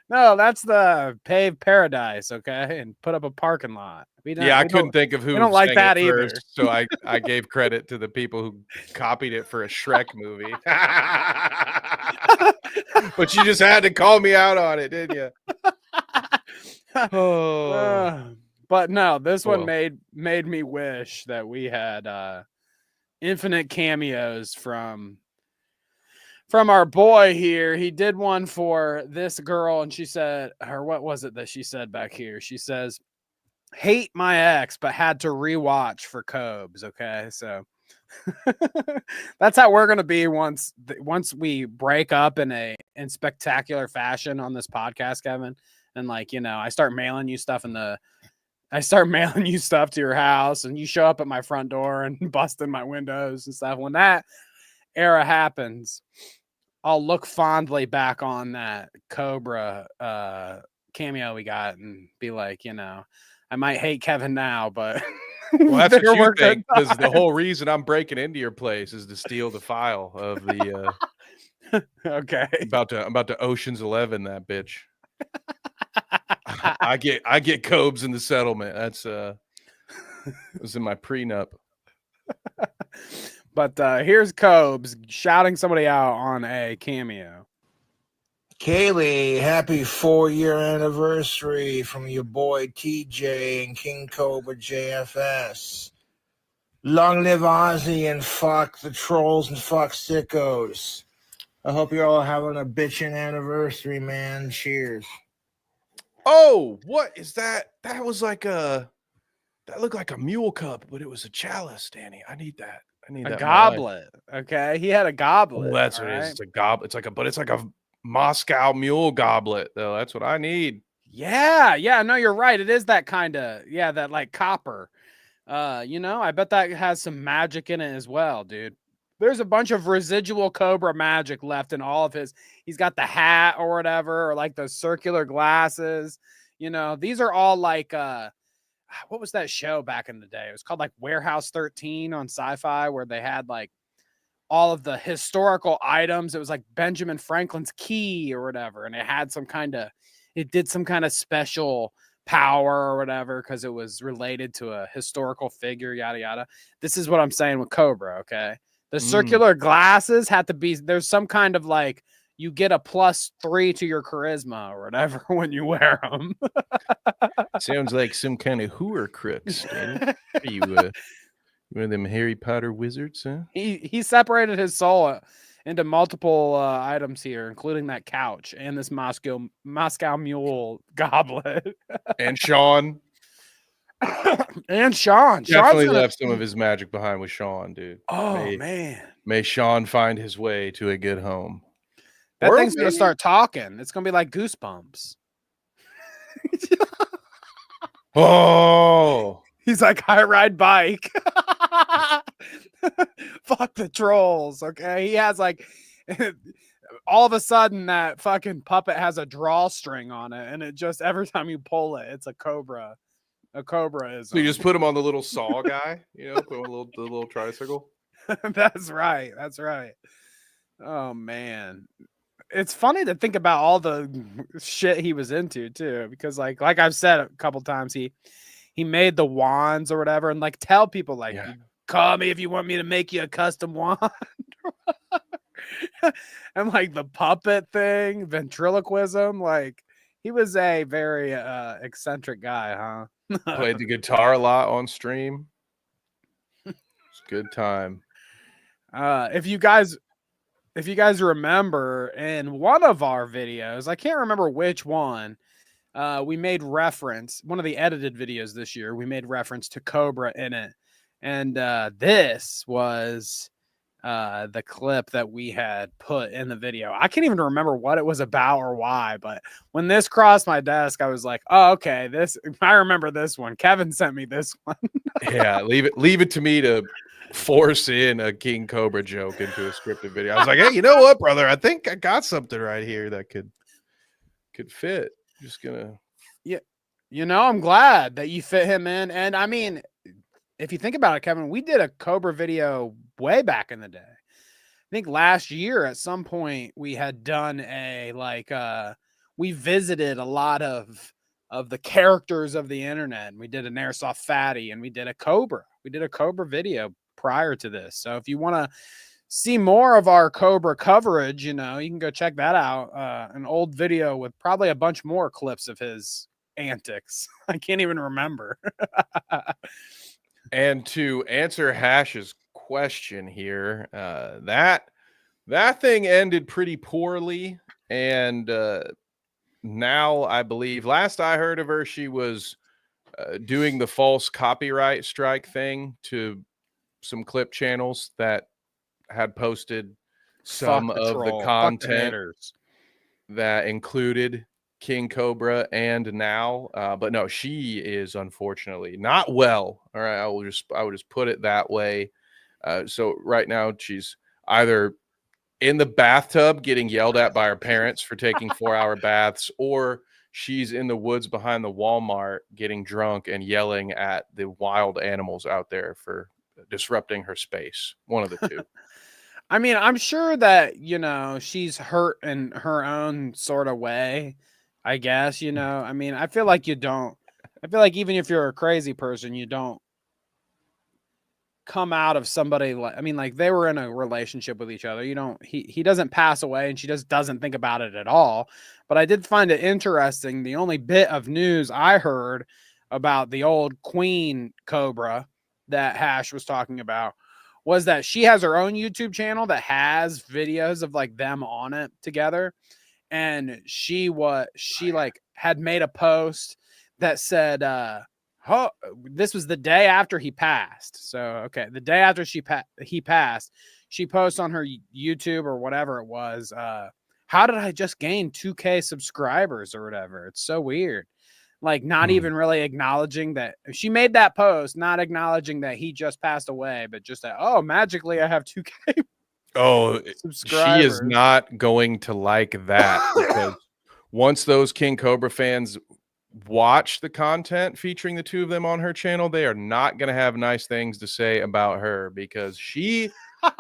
No, that's the paved paradise, okay, and put up a parking lot. I couldn't think of who. We don't like that either. First, so I gave credit to the people who copied it for a Shrek movie. But you just had to call me out on it, didn't you? But no, this one made me wish that we had infinite cameos from from our boy here. He did one for this girl, and she said, or what was it that she said back here? She says, hate my ex, but had to rewatch for Cobes. Okay, so that's how we're gonna be once we break up in spectacular fashion on this podcast, Kevin. And like, you know, I start mailing you stuff to your house, and you show up at my front door and bust in my windows and stuff. When that era happens, I'll look fondly back on that Cobra cameo we got and be like, you know, I might hate Kevin now, but well, that's what you think, because the whole reason I'm breaking into your place is to steal the file of the okay. I'm about to Ocean's 11 that bitch. I get Cobes in the settlement. That's was in my prenup. But here's Cobes shouting somebody out on a cameo. Kaylee, happy 4-year anniversary from your boy TJ and KingCobraJFS. Long live Ozzy and fuck the trolls and fuck sickos. I hope you're all having a bitchin' anniversary, man. Cheers. Oh, what is that? That looked like a mule cup, but it was a chalice, Danny. I need that. A goblet. Okay, he had a goblet. Oh, that's what it is. It's a goblet. It's like a Moscow mule goblet, though. That's what I need. Yeah. No, you're right. It is that kind of that like copper. You know, I bet that has some magic in it as well, dude. There's a bunch of residual Cobra magic left in all of his. He's got the hat or whatever, or like those circular glasses. You know, these are all like what was that show back in the day? It was called like Warehouse 13 on Sci-Fi, where they had like all of the historical items. It was like Benjamin Franklin's key or whatever, and it did some kind of special power or whatever because it was related to a historical figure, yada yada. This is what I'm saying with Cobra. Okay, the circular glasses had to be. There's some kind of like, you get a +3 to your charisma or whatever when you wear them. Sounds like some kind of hooer crooks. Are you one of them Harry Potter wizards, huh? He separated his soul into multiple items here, including that couch and this Moscow Mule goblet. And Sean. And Sean. Definitely left some of his magic behind with Sean, dude. Oh, man. May Sean find his way to a good home. That thing's going to start talking. It's going to be like Goosebumps. Oh. He's like, I ride bike. Fuck the trolls, okay? He has like, all of a sudden that fucking puppet has a drawstring on it, and it just, every time you pull it, it's a cobra. A cobra is. So you just put him on the little saw guy, you know, put him on the little tricycle. That's right. Oh, man. It's funny to think about all the shit he was into too, because like I've said a couple times, he made the wands or whatever, and like tell people like, call me if you want me to make you a custom wand. And like the puppet thing, ventriloquism, like he was a very eccentric guy, huh? Played the guitar a lot on stream. It's a good time. If you guys remember, in one of our videos, I can't remember which one, we made reference, one of the edited videos this year, we made reference to Cobra in it. And this was the clip that we had put in the video. I can't even remember what it was about or why, but when this crossed my desk, I was like, oh, okay, I remember this one. Kevin sent me this one. Yeah, leave it to me to force in a King Cobra joke into a scripted video. I was like, hey, you know what, brother? I think I got something right here that could fit. Just gonna. Yeah, you know, I'm glad that you fit him in. And I mean, if you think about it, Kevin, we did a Cobra video way back in the day. I think last year at some point we had done we visited a lot of the characters of the internet, and we did an Airsoft Fatty, and we did a Cobra video prior to this. So if you want to see more of our Cobra coverage, you know, you can go check that out. An old video with probably a bunch more clips of his antics. I can't even remember. And to answer Hash's question here, that That thing ended pretty poorly, and now I believe, last I heard of her, she was doing the false copyright strike thing to some clip channels that had posted some of the content that included King Cobra and Now, but no, she is unfortunately not well. All right, I will just put it that way. So right now she's either in the bathtub getting yelled at by her parents for taking 4-hour baths, or she's in the woods behind the Walmart getting drunk and yelling at the wild animals out there for disrupting her space. One of the two. I mean, I'm sure that, she's hurt in her own sort of way, I guess, I mean, I feel like even if you're a crazy person, you don't come out of somebody like they were in a relationship with each other. He doesn't pass away and she just doesn't think about it at all. But I did find it interesting. The only bit of news I heard about the old Queen Cobra that Hash was talking about was that she has her own YouTube channel that has videos of like them on it together. And she had made a post that said, this was the day after he passed. So, okay. The day after he passed, she posts on her YouTube or whatever it was. How did I just gain 2K subscribers or whatever? It's so weird. Like not even really acknowledging that she made that post, not acknowledging that he just passed away, but just that, oh, magically I have 2K. She is not going to like that because once those King Cobra fans watch the content featuring the two of them on her channel, they are not going to have nice things to say about her because she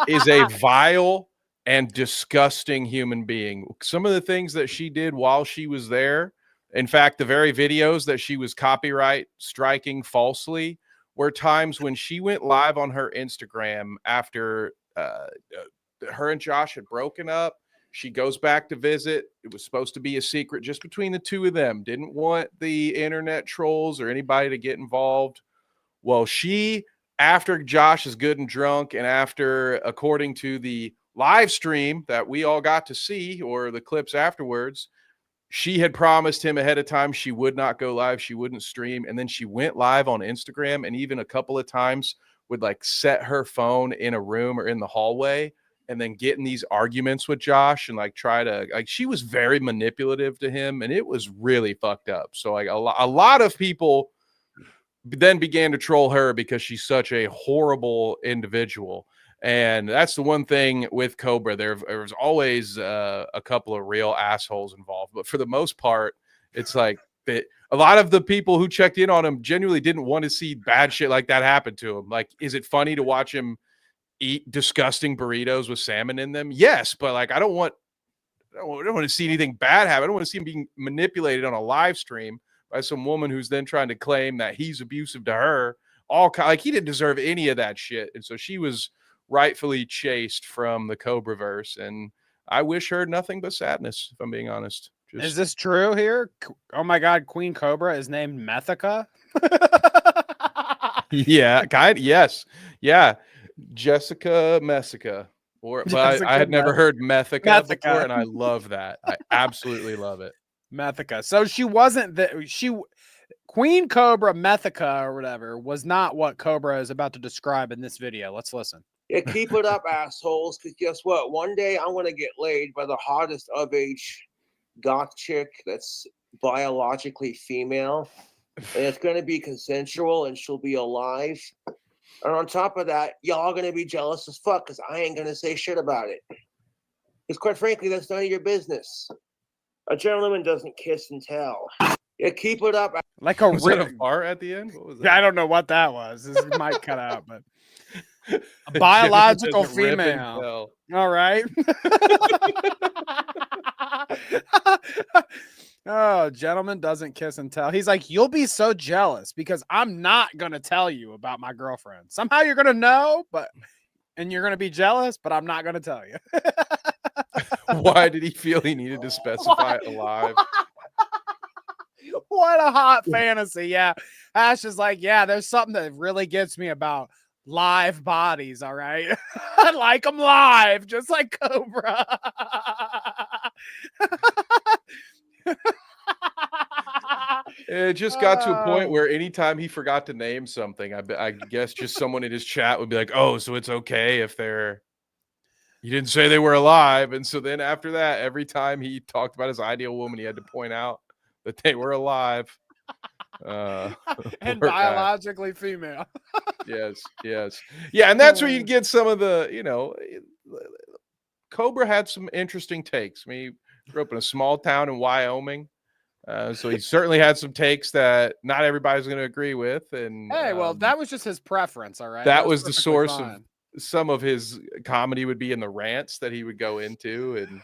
is a vile and disgusting human being. Some of the things that she did while she was there, in fact, the very videos that she was copyright striking falsely, were times when she went live on her Instagram after her and Josh had broken up. She goes back to visit. It was supposed to be a secret just between the two of them. Didn't want the internet trolls or anybody to get involved. Well, after Josh is good and drunk, and after, according to the live stream that we all got to see, or the clips afterwards, she had promised him ahead of time she would not go live, she wouldn't stream, and then she went live on Instagram, and even a couple of times would like set her phone in a room or in the hallway and then get in these arguments with Josh and like try to, like, she was very manipulative to him, and it was really fucked up. So like a lot of people then began to troll her because she's such a horrible individual. And that's the one thing with Cobra. There's always a couple of real assholes involved, but for the most part, it's like a lot of the people who checked in on him genuinely didn't want to see bad shit like that happen to him. Like, is it funny to watch him eat disgusting burritos with salmon in them? Yes, but like I don't want to see anything bad happen. I don't want to see him being manipulated on a live stream by some woman who's then trying to claim that he's abusive to her. Like he didn't deserve any of that shit, and so she was rightfully chased from the Cobraverse, and I wish her nothing but sadness, if I'm being honest. Is this true here? Oh my God, Queen Cobra is named Methica? Yeah, yes. Yeah. Jessica Messica. But I had never heard Methica before, and I love that. I absolutely love it. Methica. So she wasn't Queen Cobra Methica or whatever was not what Cobra is about to describe in this video. Let's listen. Yeah, keep it up, assholes, because guess what? One day I'm going to get laid by the hottest of age goth chick that's biologically female, and it's going to be consensual, and she'll be alive. And on top of that, y'all going to be jealous as fuck because I ain't going to say shit about it. Because quite frankly, that's none of your business. A gentleman doesn't kiss and tell. Yeah, keep it up. Like a bar at the end? What was that? I don't know what that was. This might cut out, but a biological female. All right. Oh, gentleman doesn't kiss and tell. He's like, you'll be so jealous because I'm not going to tell you about my girlfriend. Somehow you're going to know, and you're going to be jealous, but I'm not going to tell you. Why did he feel he needed to specify it alive? What a hot fantasy. Yeah. Ash is like, yeah, there's something that really gets me about live bodies, all right? I like them live, just like Cobra. It just got to a point where anytime he forgot to name something, I guess just someone in his chat would be like, "Oh, so it's okay if they're you didn't say they were alive." And so then after that, every time he talked about his ideal woman, he had to point out that they were alive. And biologically female. Yes. Yeah, and that's where you get some of the, Cobra had some interesting takes. I mean, he grew up in a small town in Wyoming. So he certainly had some takes that not everybody's going to agree with. And hey, well, that was just his preference, all right? That was the source of some of his comedy would be in the rants that he would go into. And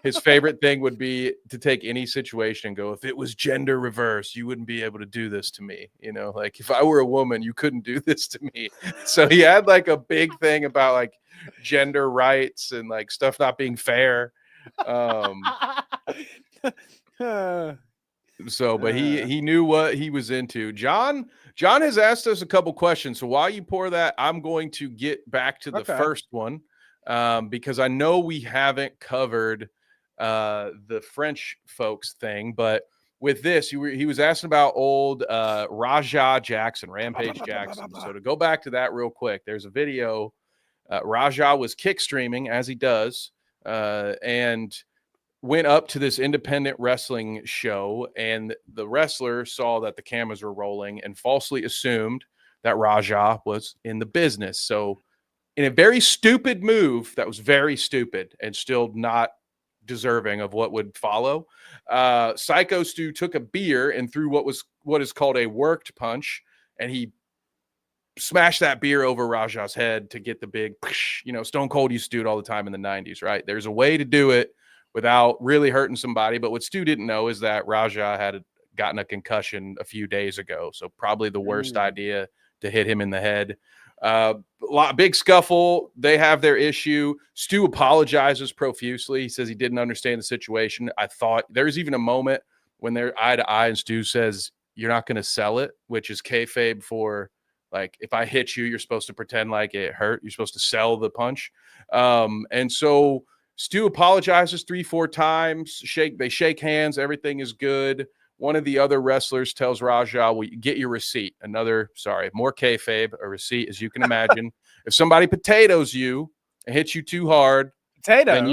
his favorite thing would be to take any situation and go, if it was gender reverse, you wouldn't be able to do this to me. Like if I were a woman, you couldn't do this to me. So he had like a big thing about like gender rights and like stuff not being fair. But he knew what he was into. John has asked us a couple questions. So while you pour that, I'm going to get back to the first one because I know we haven't covered the French folks thing. But with this, he was asking about old Raja Jackson, Rampage Jackson. So to go back to that real quick, there's a video. Raja was kick streaming as he does, and went up to this independent wrestling show, and the wrestler saw that the cameras were rolling and falsely assumed that Raja was in the business. So in a very stupid move, that was very stupid and still not deserving of what would follow, Psycho Stu took a beer and threw what is called a worked punch, and he smashed that beer over Raja's head to get the big, Stone Cold used to do it all the time in the 90s, right? There's a way to do it without really hurting somebody. But what Stu didn't know is that Raja had gotten a concussion a few days ago. So probably the worst idea to hit him in the head. Big scuffle. They have their issue. Stu apologizes profusely. He says he didn't understand the situation. I thought there's even a moment when they're eye to eye and Stu says, "You're not going to sell it," which is kayfabe for like, if I hit you, you're supposed to pretend like it hurt. You're supposed to sell the punch. And so Stu apologizes 3-4 times. They shake hands. Everything is good. One of the other wrestlers tells Raja, "Well, get your receipt." More kayfabe. A receipt, as you can imagine. If somebody potatoes you and hits you too hard, then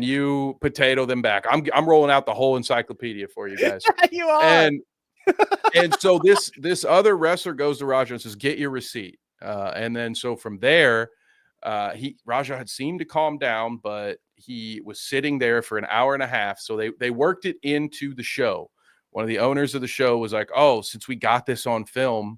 you potato them back. I'm rolling out the whole encyclopedia for you guys. You are. And so this other wrestler goes to Raja and says, "Get your receipt." And then so from there, Raja had seemed to calm down, but he was sitting there for an hour and a half. So they worked it into the show. One of the owners of the show was like, "Oh, since we got this on film,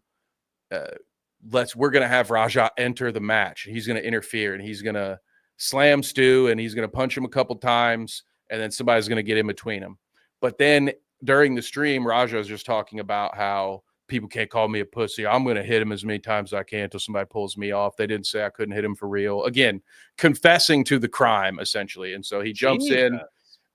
we're going to have Raja enter the match. He's going to interfere and he's going to slam Stu and he's going to punch him a couple times. And then somebody's going to get in between them." But then during the stream, Raja is just talking about how people can't call me a pussy. I'm going to hit him as many times as I can until somebody pulls me off. They didn't say I couldn't hit him for real. Again, confessing to the crime, essentially. And so he jumps in,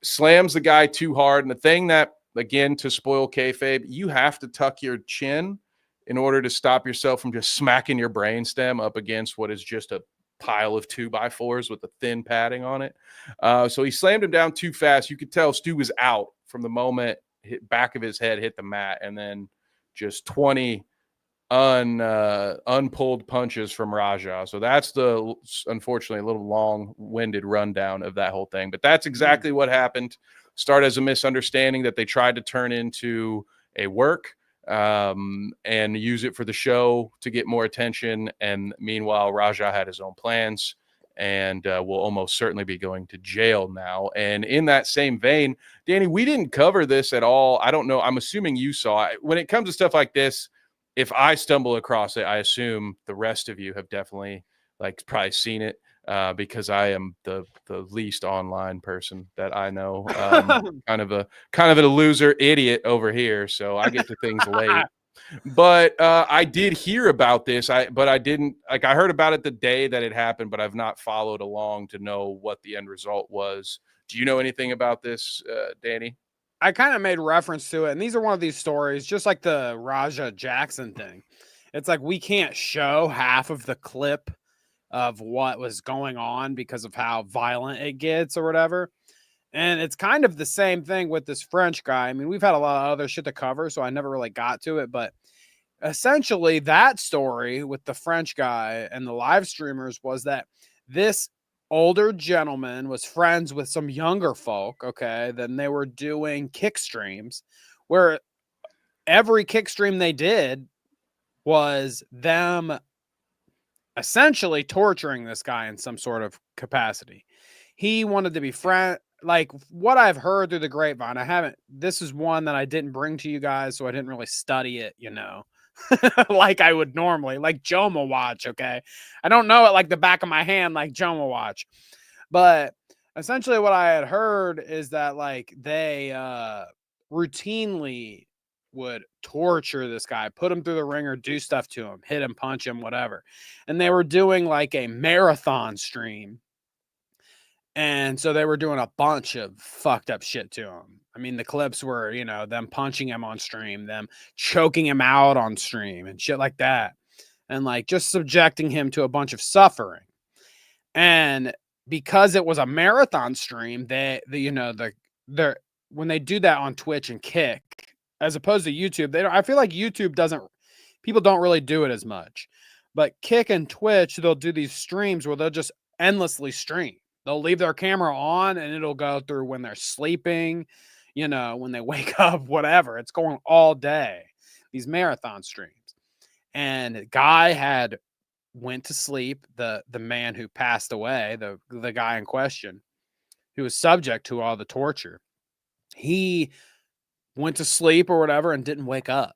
slams the guy too hard. And the thing that, again, to spoil kayfabe, you have to tuck your chin in order to stop yourself from just smacking your brainstem up against what is just a pile of 2x4s with a thin padding on it. So he slammed him down too fast. You could tell Stu was out from the moment back of his head hit the mat, and then just 20 unpulled punches from Raja. So that's unfortunately a little long-winded rundown of that whole thing. But that's exactly what happened. Started as a misunderstanding that they tried to turn into a work and use it for the show to get more attention. And meanwhile, Raja had his own plans and will almost certainly be going to jail now. And in that same vein, Danny, we didn't cover this at all. I don't know. I'm assuming you saw it. When it comes to stuff like this, if I stumble across it, I assume the rest of you have definitely probably seen it because I am the least online person that I know. kind of a loser idiot over here. So I get to things late. But I did hear about this. I didn't I heard about it the day that it happened, but I've not followed along to know what the end result was. Do you know anything about this, Danny? I kind of made reference to it, and these are one of these stories, just like the Raja Jackson thing. it's like we can't show half of the clip of what was going on because of how violent it gets or whatever. And it's kind of the same thing with this French guy. I mean, we've had a lot of other shit to cover, so I never really got to it. But essentially, that story with the French guy and the live streamers was that this older gentleman was friends with some younger folk. Okay. Then they were doing kick streams where every kick stream they did was them essentially torturing this guy in some sort of capacity. He wanted to be friend. Like what I've heard through the grapevine, this is one that I didn't bring to you guys, so I didn't really study it, like I would normally, like Jomawatch, okay? I don't know it like the back of my hand, like Jomawatch. But essentially what I had heard is that like they routinely would torture this guy, put him through the ringer, do stuff to him, hit him, punch him, whatever. And they were doing like a marathon stream. And so they were doing a bunch of fucked up shit to him. I mean, the clips were, them punching him on stream, them choking him out on stream and shit like that. And like just subjecting him to a bunch of suffering. And because it was a marathon stream, when they do that on Twitch and Kick, as opposed to YouTube, I feel like YouTube people don't really do it as much. But Kick and Twitch, they'll do these streams where they'll just endlessly stream. They'll leave their camera on and it'll go through when they're sleeping, when they wake up, whatever. It's going all day, these marathon streams. And the guy went to sleep, the man who passed away, the guy in question, who was subject to all the torture. He went to sleep or whatever and didn't wake up.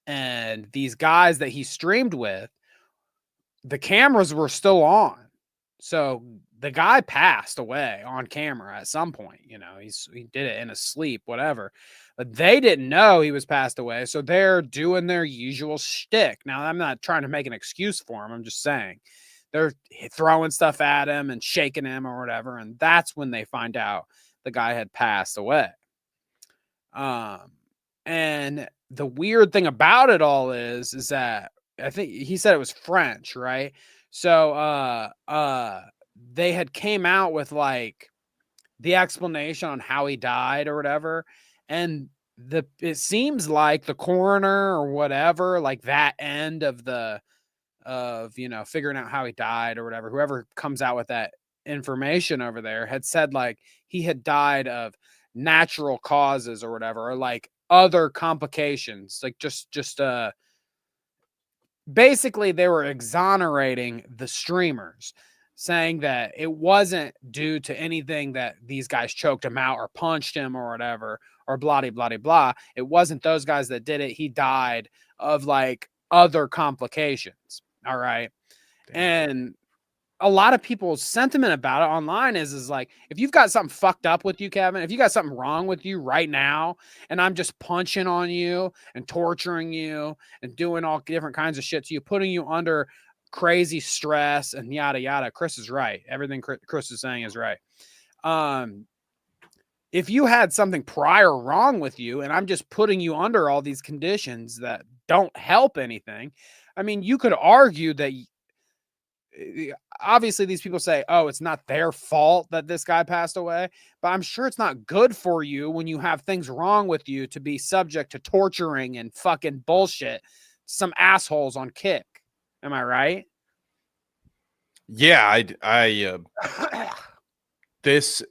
And these guys that he streamed with, the cameras were still on. So the guy passed away on camera at some point. He did it in his sleep, whatever. But they didn't know he was passed away. So they're doing their usual shtick. Now, I'm not trying to make an excuse for him. I'm just saying they're throwing stuff at him and shaking him or whatever. And that's when they find out the guy had passed away. And the weird thing about it all is that I think he said it was French, right? So, they had came out with like the explanation on how he died or whatever. And it seems like the coroner or whatever, like that end of figuring out how he died or whatever, whoever comes out with that information over there had said like he had died of natural causes or whatever, or like other complications, like just basically they were exonerating the streamers, saying that it wasn't due to anything that these guys choked him out or punched him or whatever, or blah, blah, blah, blah. It wasn't those guys that did it. He died of like other complications. All right. Damn. And a lot of people's sentiment about it online is like, if you've got something fucked up with you, Kevin, if you got something wrong with you right now, and I'm just punching on you and torturing you and doing all different kinds of shit to you, putting you under crazy stress and yada, yada. Chris is right. Everything Chris is saying is right. If you had something prior wrong with you and I'm just putting you under all these conditions that don't help anything, I mean, you could argue that obviously these people say, oh, it's not their fault that this guy passed away, but I'm sure it's not good for you when you have things wrong with you to be subject to torturing and fucking bullshit some assholes on Kick. Am I right? Yeah, this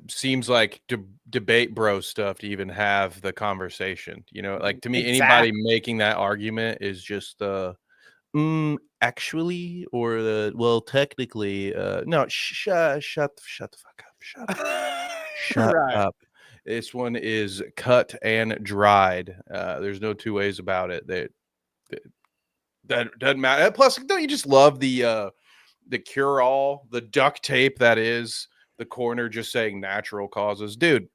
seems like debate bro stuff to even have the conversation. Like to me, anybody making that argument is just actually, or well, technically, no. Shut the fuck up. Shut up. This one is cut and dried. There's no two ways about it. That doesn't matter. Plus, don't you just love the cure-all, the duct tape that is the coroner just saying natural causes, dude?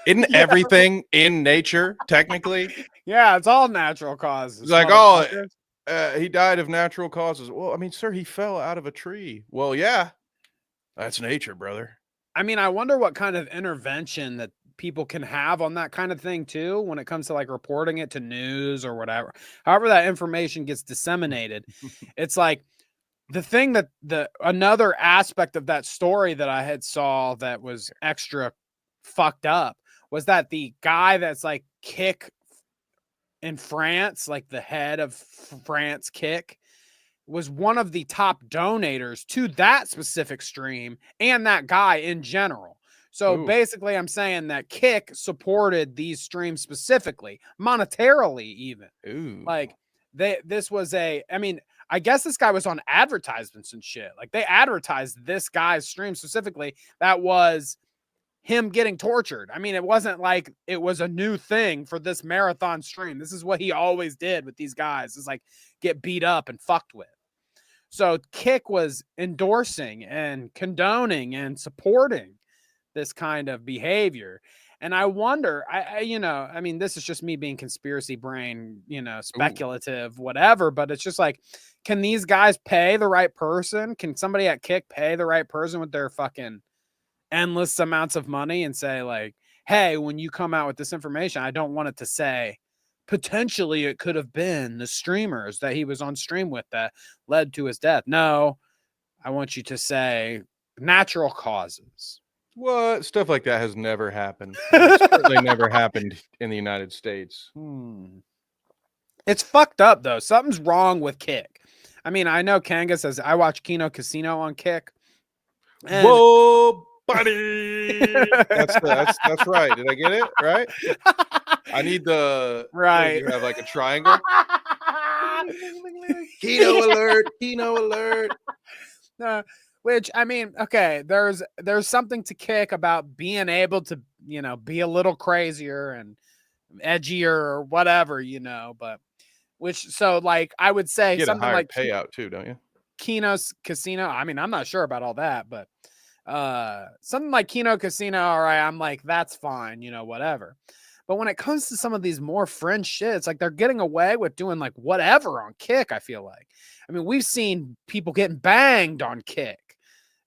Isn't everything in nature technically? Yeah, it's all natural causes. It's like, he died of natural causes. Well, I mean, sir, he fell out of a tree. Well, yeah, that's nature, brother. I mean, I wonder what kind of intervention that people can have on that kind of thing too, when it comes to like reporting it to news or whatever. However that information gets disseminated, it's like the thing that another aspect of that story that I had saw that was extra fucked up was that the guy that's like Kick in France, like the head of France Kick, was one of the top donators to that specific stream and that guy in general. So basically I'm saying that Kick supported these streams specifically, monetarily even. Like this was I mean, I guess this guy was on advertisements and shit. Like they advertised this guy's stream specifically. That was him getting tortured. I mean, it wasn't like it was a new thing for this marathon stream. This is what he always did with these guys, is like get beat up and fucked with. So Kick was endorsing and condoning and supporting this kind of behavior. And I wonder, I mean, this is just me being conspiracy brain, speculative, whatever, but it's just like, can these guys pay the right person? Can somebody at Kick pay the right person with their fucking endless amounts of money and say like, hey, when you come out with this information, I don't want it to say potentially it could have been the streamers that he was on stream with that led to his death. No, I want you to say natural causes. What? Stuff like that has never happened. It's certainly never happened in the United States. It's fucked up though. Something's wrong with Kick. I mean, I know Kanga says I watch Kino Casino on Kick. Whoa, buddy! That's right. Did I get it right? I need the right. You have like a triangle. Kino alert! Kino alert! Which, I mean, okay, there's something to Kick about being able to, be a little crazier and edgier or whatever, but so like I would say get something a higher like payout too, don't you? Kino's Casino. I mean, I'm not sure about all that, but something like Kino Casino, all right, I'm like, that's fine, whatever. But when it comes to some of these more fringe shit, it's like they're getting away with doing like whatever on Kick, I feel like. I mean, we've seen people getting banged on Kick.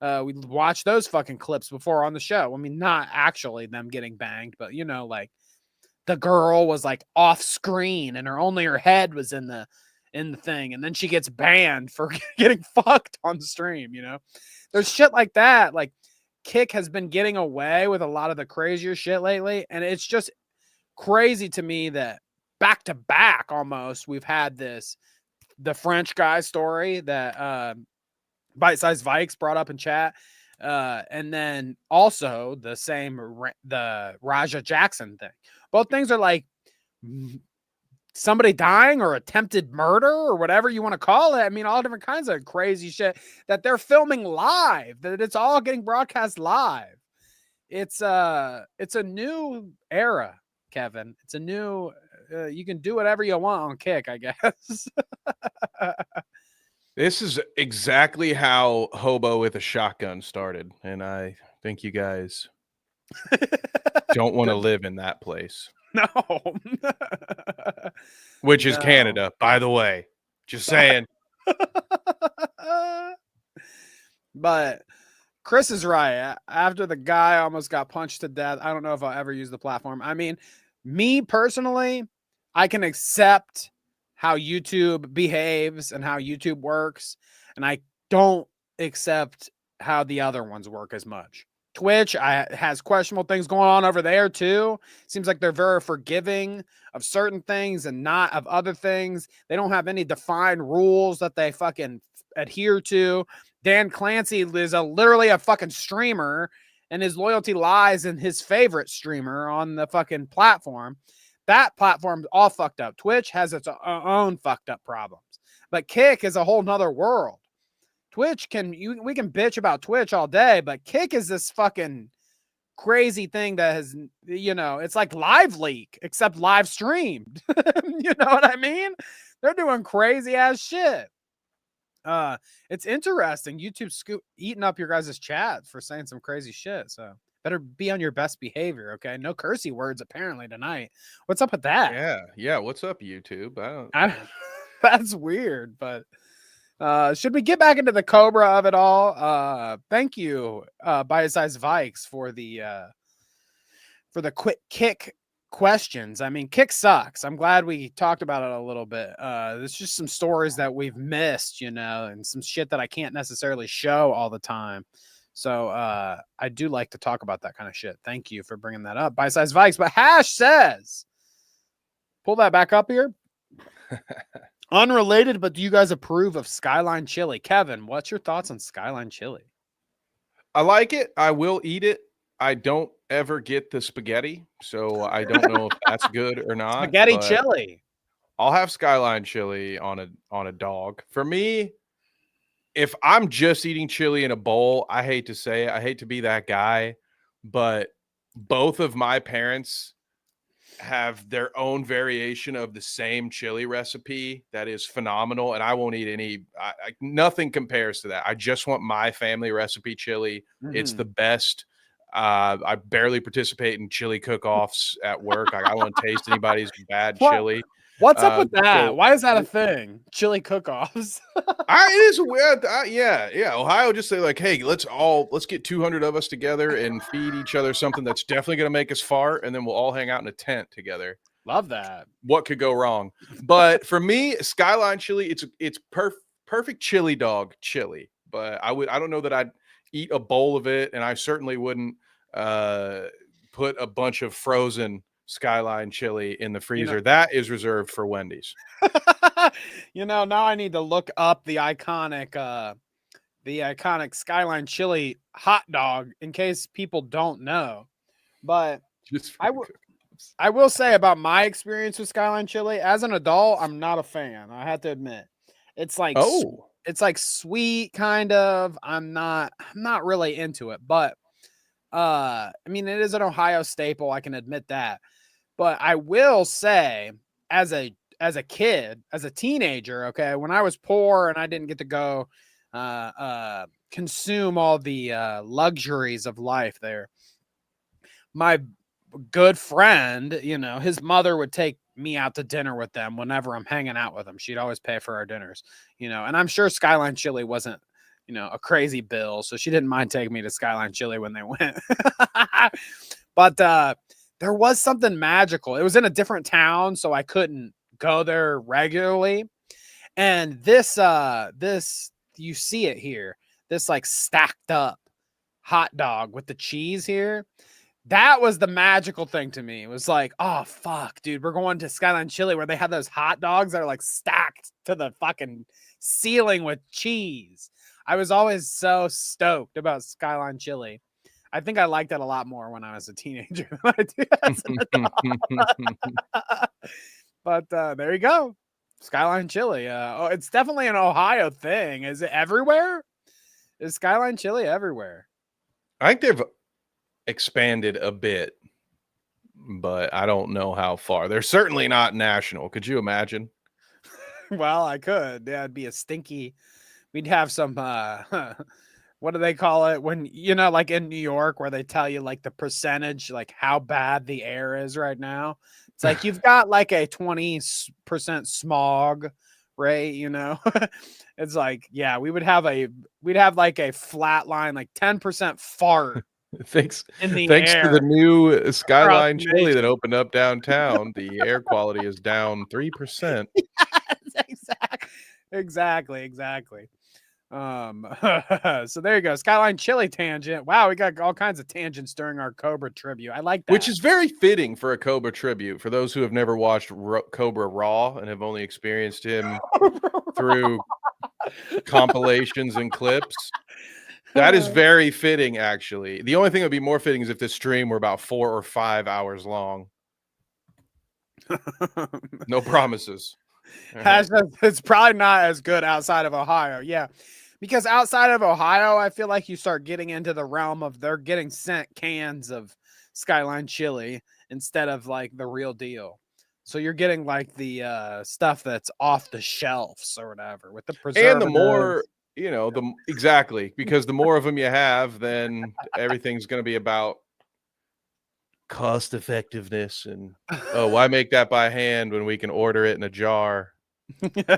We watched those fucking clips before on the show. I mean, not actually them getting banged, but like the girl was like off screen and her head was in the thing, and then she gets banned for getting fucked on stream. There's shit like that. Like Kick has been getting away with a lot of the crazier shit lately, and it's just crazy to me that back to back almost we've had the French guy story that Bite Size Vikes brought up in chat, and then also the Raja Jackson thing. Both things are like somebody dying or attempted murder or whatever you want to call it. I mean, all different kinds of crazy shit that they're filming live, that it's all getting broadcast live. It's a new era, Kevin. It's a new, you can do whatever you want on Kick, I guess. This is exactly how Hobo with a Shotgun started, and I think you guys don't want to live in that place. No. Which is Canada, by the way. Just saying. But Chris is right. After the guy almost got punched to death, I don't know if I'll ever use the platform. I mean, me personally, I can accept how YouTube behaves and how YouTube works, and I don't accept how the other ones work as much. Twitch has questionable things going on over there too. Seems like they're very forgiving of certain things and not of other things. They don't have any defined rules that they fucking adhere to. Dan Clancy is literally a fucking streamer, and his loyalty lies in his favorite streamer on the fucking platform. That platform's all fucked up. Twitch has its own fucked up problems. But Kick is a whole nother world. Twitch we can bitch about Twitch all day, but Kick is this fucking crazy thing that has, it's like Live Leak, except live streamed. You know what I mean? They're doing crazy ass shit. It's interesting. YouTube's eating up your guys' chat for saying some crazy shit. So better be on your best behavior, okay? No cursey words apparently tonight. What's up with that? Yeah. What's up, YouTube? That's weird, but should we get back into the Cobra of it all? Thank you, Bite Size Vikes, for quick kick questions. I mean, kick sucks. I'm glad we talked about it a little bit. There's just some stories that we've missed, you know, and some shit that I can't necessarily show all the time. So I do like to talk about that kind of shit. Thank you for bringing that up. Bite Size Vikes. But Hash says, pull that back up here. Unrelated, but do you guys approve of Skyline Chili? Kevin, what's your thoughts on Skyline Chili? I like it. I will eat it. I don't ever get the spaghetti, so I don't know if that's good or not. Spaghetti chili. I'll have Skyline Chili on a dog. For me, if I'm just eating chili in a bowl, I hate to say it, I hate to be that guy, but both of my parents have their own variation of the same chili recipe that is phenomenal, and I won't eat any. Nothing compares to that. I just want my family recipe chili. It's the best. I barely participate in chili cook-offs at work. I don't want to taste anybody's bad chili. What's up with that? Why is that a thing? Chili cook-offs. It is weird. Yeah. Ohio just say like, hey, let's get 200 of us together and feed each other something that's definitely going to make us fart, and then we'll all hang out in a tent together. Love that. What could go wrong? But for me, Skyline Chili, it's perfect chili dog chili. But I don't know that I'd eat a bowl of it, and I certainly wouldn't put a bunch of frozen Skyline Chili in the freezer. That is reserved for Wendy's. Now I need to look up the iconic Skyline Chili hot dog in case people don't know. But I will say about my experience with Skyline Chili as an adult, I'm not a fan. I have to admit, it's like it's like sweet kind of. I'm not really into it, but I mean, it is an Ohio staple. I can admit that. But I will say, as a kid, as a teenager, okay, when I was poor and I didn't get to go consume all the luxuries of life there, my good friend, his mother would take me out to dinner with them whenever I'm hanging out with them. She'd always pay for our dinners, and I'm sure Skyline Chili wasn't, a crazy bill. So she didn't mind taking me to Skyline Chili when they went. But there was something magical. It was in a different town, so I couldn't go there regularly. And this, you see it here, this like stacked up hot dog with the cheese here. That was the magical thing to me. It was like, oh, fuck, dude, we're going to Skyline Chili where they have those hot dogs that are like stacked to the fucking ceiling with cheese. I was always so stoked about Skyline Chili. I think I liked it a lot more when I was a teenager than I do as an adult. But there you go. Skyline Chili. It's definitely an Ohio thing. Is it everywhere? Is Skyline Chili everywhere? I think they've expanded a bit, but I don't know how far. They're certainly not national. Could you imagine? Well, I could. Yeah, it'd be a stinky. We'd have some what do they call it when like in New York where they tell you like the percentage, like how bad the air is right now? It's like you've got like a 20% smog rate, It's like, yeah, we'd have like a flat line, like 10% fart. Thanks to the new Skyline Chili that opened up downtown, the air quality is down 3%. Yes, exactly. So there you go, Skyline Chili tangent. Wow, we got all kinds of tangents during our Cobra tribute. I like that, which is very fitting for a Cobra tribute. For those who have never watched Cobra Raw and have only experienced him through compilations and clips, that is very fitting. Actually, the only thing that would be more fitting is if this stream were about 4 or 5 hours long. No promises. It's probably not as good outside of Ohio. Yeah. Because outside of Ohio, I feel like you start getting into the realm of they're getting sent cans of Skyline Chili instead of like the real deal. So you're getting like the stuff that's off the shelves or whatever with the preservatives. And the more, exactly, because the more of them you have, then everything's going to be about cost effectiveness and why make that by hand when we can order it in a jar? It's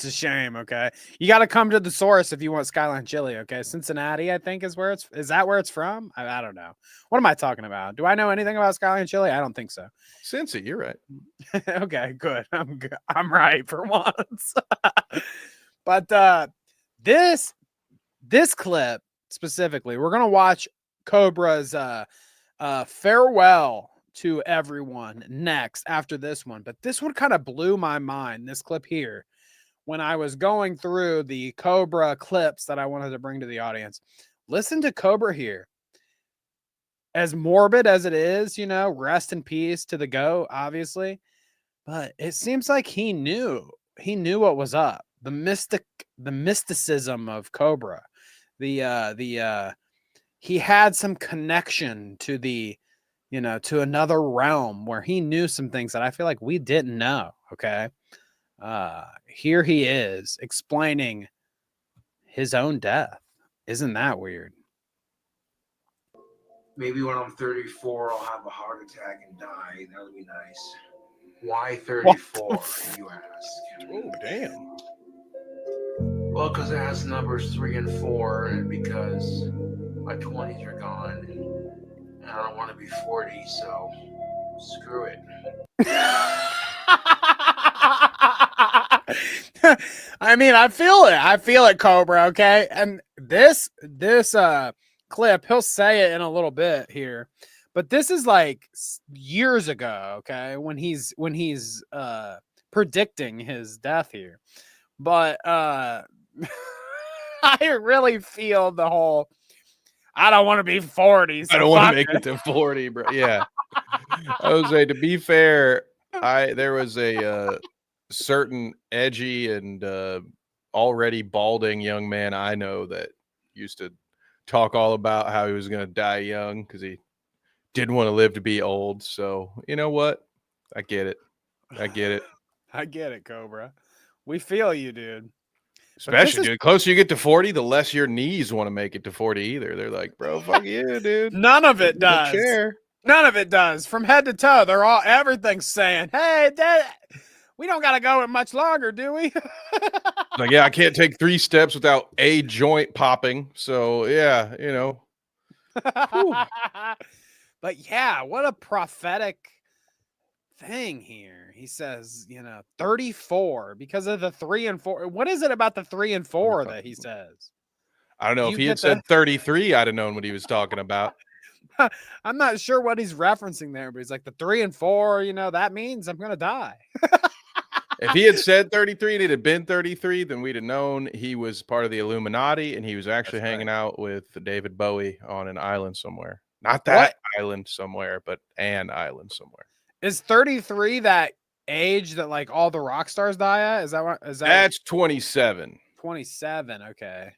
a shame. Okay, you got to come to the source if you want Skyline chili. Okay, Cincinnati, I think is that where it's from? I don't know. What am I talking about? Do I know anything about Skyline chili? I don't think so. Cincy, you're right. Okay, good. I'm right for once. But this clip specifically, we're gonna watch Cobra's farewell to everyone next after this one. But this one kind of blew my mind, this clip here, when I was going through the Cobra clips that I wanted to bring to the audience. Listen to Cobra here. As morbid as it is, rest in peace to the GOAT, obviously. But it seems like he knew what was up. The mysticism of Cobra. He had some connection to to another realm where he knew some things that I feel like we didn't know. Okay. Here he is explaining his own death. Isn't that weird? Maybe when I'm 34, I'll have a heart attack and die. That would be nice. Why 34, you ask? Oh, damn. Well, because it has numbers 3 and 4, and because my 20s are gone, and I don't want to be 40, so screw it. I mean, I feel it, Cobra. Okay, and this clip, he'll say it in a little bit here, but this is like years ago. Okay, when he's predicting his death here, but I really feel the whole. I don't want to be 40. So I don't want to make it to 40, bro. Yeah. Jose, to be fair, there was a certain edgy and already balding young man I know that used to talk all about how he was going to die young because he didn't want to live to be old. So, you know what? I get it. I get it, Cobra. We feel you, dude. Especially, dude, the closer you get to 40, the less your knees want to make it to 40 either. They're like, bro, fuck you, dude. None of it does. None of it does. From head to toe, everything's saying, hey, we don't got to go much longer, do we? Like, yeah, I can't take 3 steps without a joint popping. So, yeah, But yeah, what a prophetic thing here. He says, 34 because of the 3 and 4. What is it about the 3 and 4 that he says? I don't know. If he had said 33, I'd have known what he was talking about. I'm not sure what he's referencing there, but he's like the 3 and 4, that means I'm going to die. If he had said 33 and it had been 33, then we'd have known he was part of the Illuminati and he was actually hanging out with David Bowie on an island somewhere. Not that island somewhere, but an island somewhere. Is 33 that age that like all the rock stars die at? Is that That's 27. 27. Okay.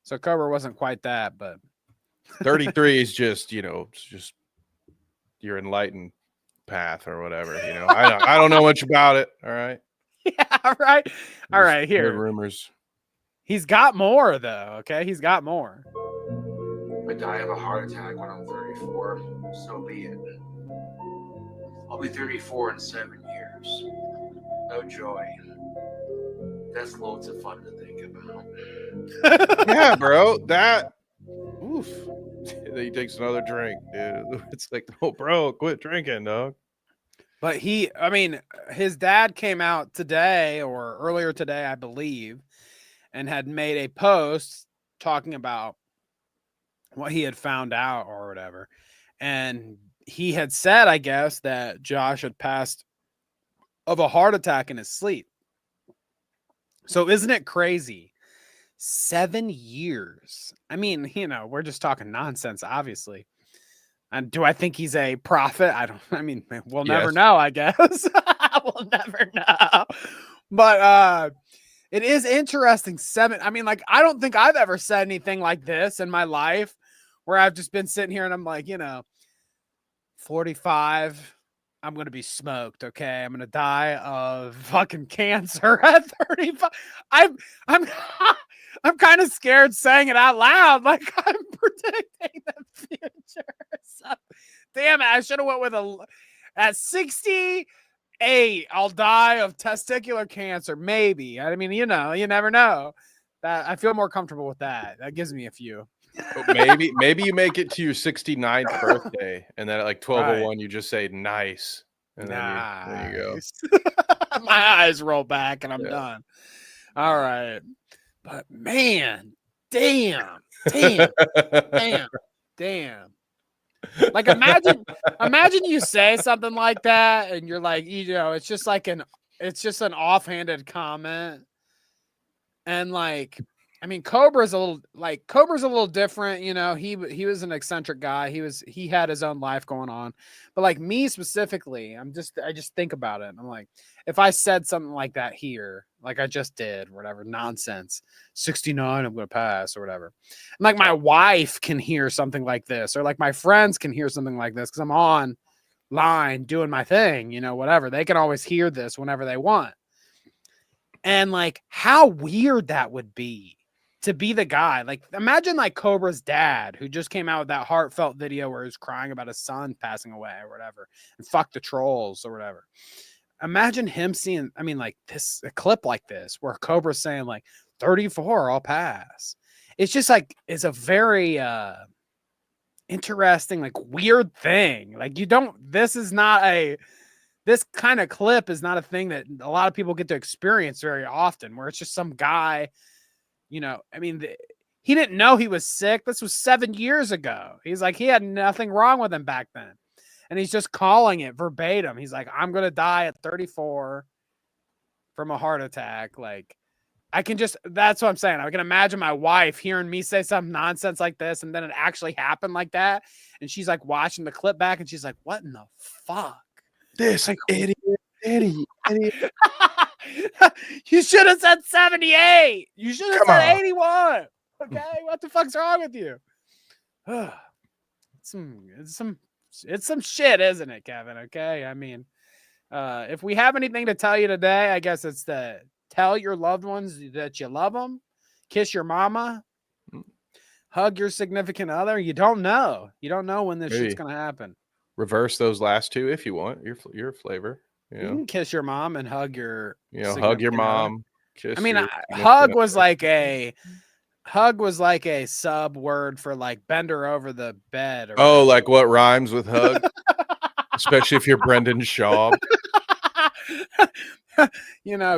So Cobra wasn't quite that, but 33 is just, it's just your enlightened path or whatever, I don't know much about it. All right. Yeah, right. All right, here. Rumors. He's got more though, okay? He's got more. If I die of a heart attack when I'm 34, so be it. I'll be 34 in 7 years. No joy. That's loads of fun to think about. Yeah, bro. Oof. Then he takes another drink, dude. It's like, oh, bro, quit drinking, dog. But his dad came out today or earlier today, I believe, and had made a post talking about what he had found out or whatever. And he had said, I guess, that Josh had passed of a heart attack in his sleep. So isn't it crazy? 7 yees. I mean, we're just talking nonsense, obviously. And do I think he's a prophet? We'll never know, I guess. We'll never know. But it is interesting. I don't think I've ever said anything like this in my life where I've just been sitting here and I'm like, 45, I'm going to be smoked. Okay. I'm going to die of fucking cancer at 35. I'm kind of scared saying it out loud. Like I'm predicting the future. So, damn it. I should have went with at 60 8, I'll die of testicular cancer. Maybe. I mean, you never know. That I feel more comfortable with that. That gives me a few. Maybe you make it to your 69th birthday, and then at like 12:01, you just say nice. And nice. Then you go. My eyes roll back and I'm done. All right. But man, damn. Like imagine you say something like that and you're like, it's just an offhanded comment. And like, I mean, Cobra's a little different, he was an eccentric guy. He had his own life going on. But like me specifically, I just think about it. And I'm like, if I said something like that here, like I just did, or whatever, nonsense, 69, I'm going to pass or whatever. And like my wife can hear something like this, or like my friends can hear something like this because I'm online doing my thing, whatever. They can always hear this whenever they want. And like how weird that would be to be the guy. Like imagine like Cobra's dad who just came out with that heartfelt video where he's crying about his son passing away or whatever, and fuck the trolls or whatever. Imagine him seeing, like a clip like this where Cobra's saying like 34, I'll pass. It's just like, it's a very interesting, like weird thing. Like this kind of clip is not a thing that a lot of people get to experience very often, where it's just some guy, he didn't know he was sick. This was 7 years ago. He's like, he had nothing wrong with him back then. And he's just calling it verbatim. He's like, I'm going to die at 34 from a heart attack. Like, that's what I'm saying. I can imagine my wife hearing me say some nonsense like this, and then it actually happened like that. And she's like watching the clip back, and she's like, what in the fuck? This like, idiot. You should have said 78. You should have said 81. Okay, what the fuck's wrong with you? It's some shit, isn't it, Kevin? Okay, I mean, if we have anything to tell you today, I guess it's to tell your loved ones that you love them, kiss your mama, hug your significant other. You don't know when this shit's gonna happen. Reverse those last two if you want your flavor. You can kiss your mom and hug your hug your mom. Kiss hug was like a sub word for like bend her over the bed. Or like what rhymes with hug? Especially if you're Brendan Shaw.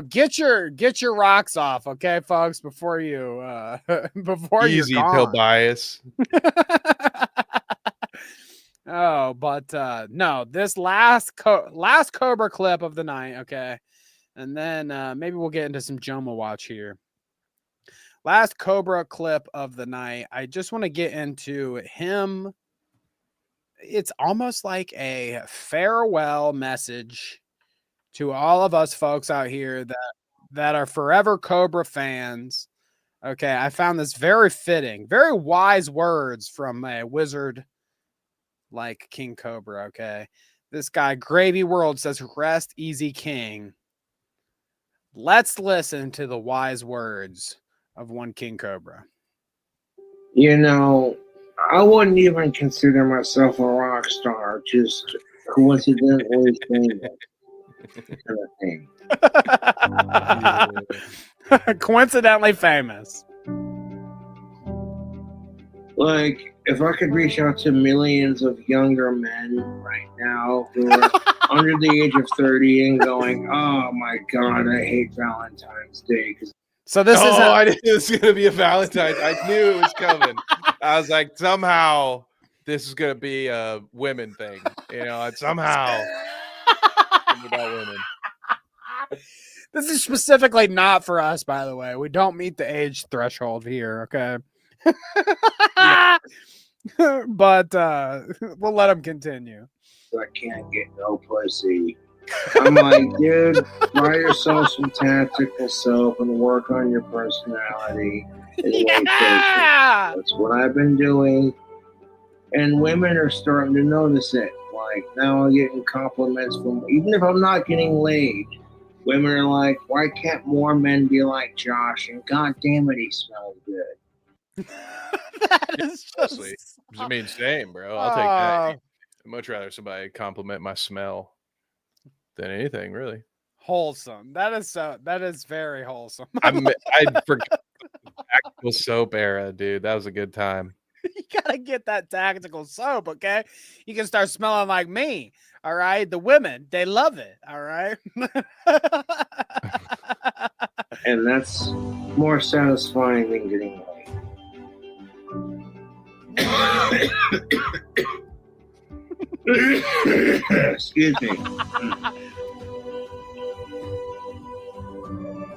Get your rocks off, okay, folks, before you easy Tobias. Oh, but no, this last Cobra clip of the night, okay, and then maybe we'll get into some Jomawatch here. Last Cobra clip of the night. I just want to get into him. It's almost like a farewell message to all of us folks out here that are forever Cobra fans. Okay, I found this very fitting, very wise words from a wizard like King Cobra. Okay, this guy Gravy World says, "Rest easy, King." Let's listen to the wise words of one King Cobra. I wouldn't even consider myself a rock star, just coincidentally famous. Coincidentally famous. Like, if I could reach out to millions of younger men right now who are under the age of 30 and going, oh my God, I hate Valentine's Day. So this is I knew this was going to be a Valentine's. I knew it was coming. I was like, somehow this is going to be a women thing. Somehow about women. This is specifically not for us, by the way. We don't meet the age threshold here, okay? But we'll let him continue. I can't get no pussy. I'm like, dude, buy yourself some tactical soap and work on your personality. Yeah! That's what I've been doing. And women are starting to notice it. Like, now I'm getting compliments from, even if I'm not getting laid, women are like, why can't more men be like Josh? And God damn it, he smells good. That is just... same, bro. I'll take that. I'd much rather somebody compliment my smell. than anything, really. Wholesome. That is very wholesome. I forgot the tactical soap era, dude. That was a good time. You gotta get that tactical soap, okay? You can start smelling like me. All right. The women, they love it. All right. And that's more satisfying than getting laid. Excuse me.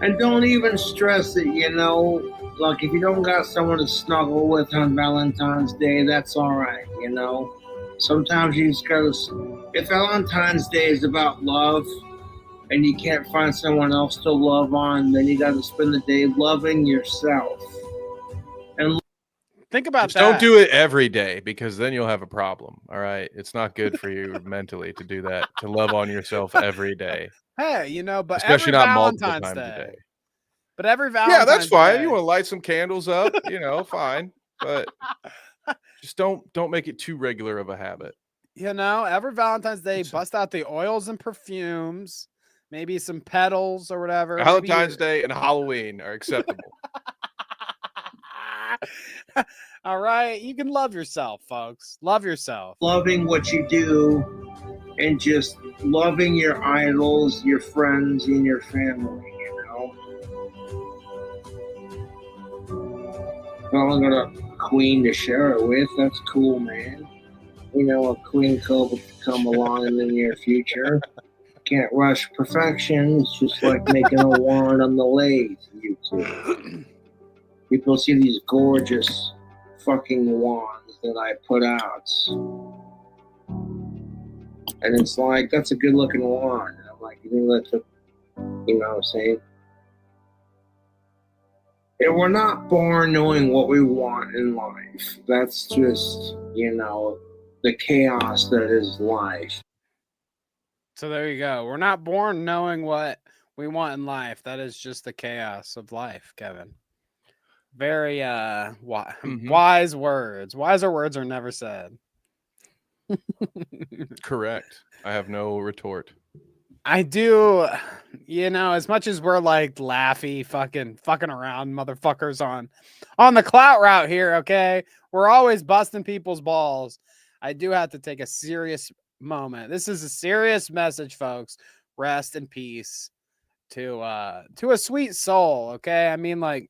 And don't even stress it, you know. Like, if you don't got someone to snuggle with on Valentine's Day, that's all right, you know. Sometimes you just gotta. If Valentine's Day is about love, and you can't find someone else to love on, then you gotta spend the day loving yourself. And think about just that. Don't do it every day, because then you'll have a problem. All right, it's not good for you mentally to do that. To love on yourself every day. Hey, you know, but especially every not multiple Valentine's times Day. a day. But every Valentine's yeah, that's fine. Day, You want to light some candles up, you know, fine. But just don't make it too regular of a habit. You know, every Valentine's Day, bust out the oils and perfumes, maybe some petals or whatever. Valentine's Day and Halloween are acceptable. All right, you can love yourself, folks. Love yourself. Loving what you do, and just loving your idols, your friends, and your family. Well, I got a queen to share it with. That's cool, man. You know, a queen cobra could come along in the near future. Can't rush perfection. It's just like making a wand on the lathe. YouTube. People see these gorgeous fucking wands that I put out, and it's like, that's a good looking wand. And I'm like, you think that's a, you know what I'm saying? And we're not born knowing what we want in life. That's just, you know, the chaos that is life. So there you go. We're not born knowing what we want in life. That is just the chaos of life, Kevin. Very wise words. Wiser words are never said. Correct. I have no retort. I do, you know, as much as we're like laughy, fucking around motherfuckers on the Clout route here, okay? We're always busting people's balls. I do have to take a serious moment. This is a serious message, folks. Rest in peace to a sweet soul, okay? I mean, like,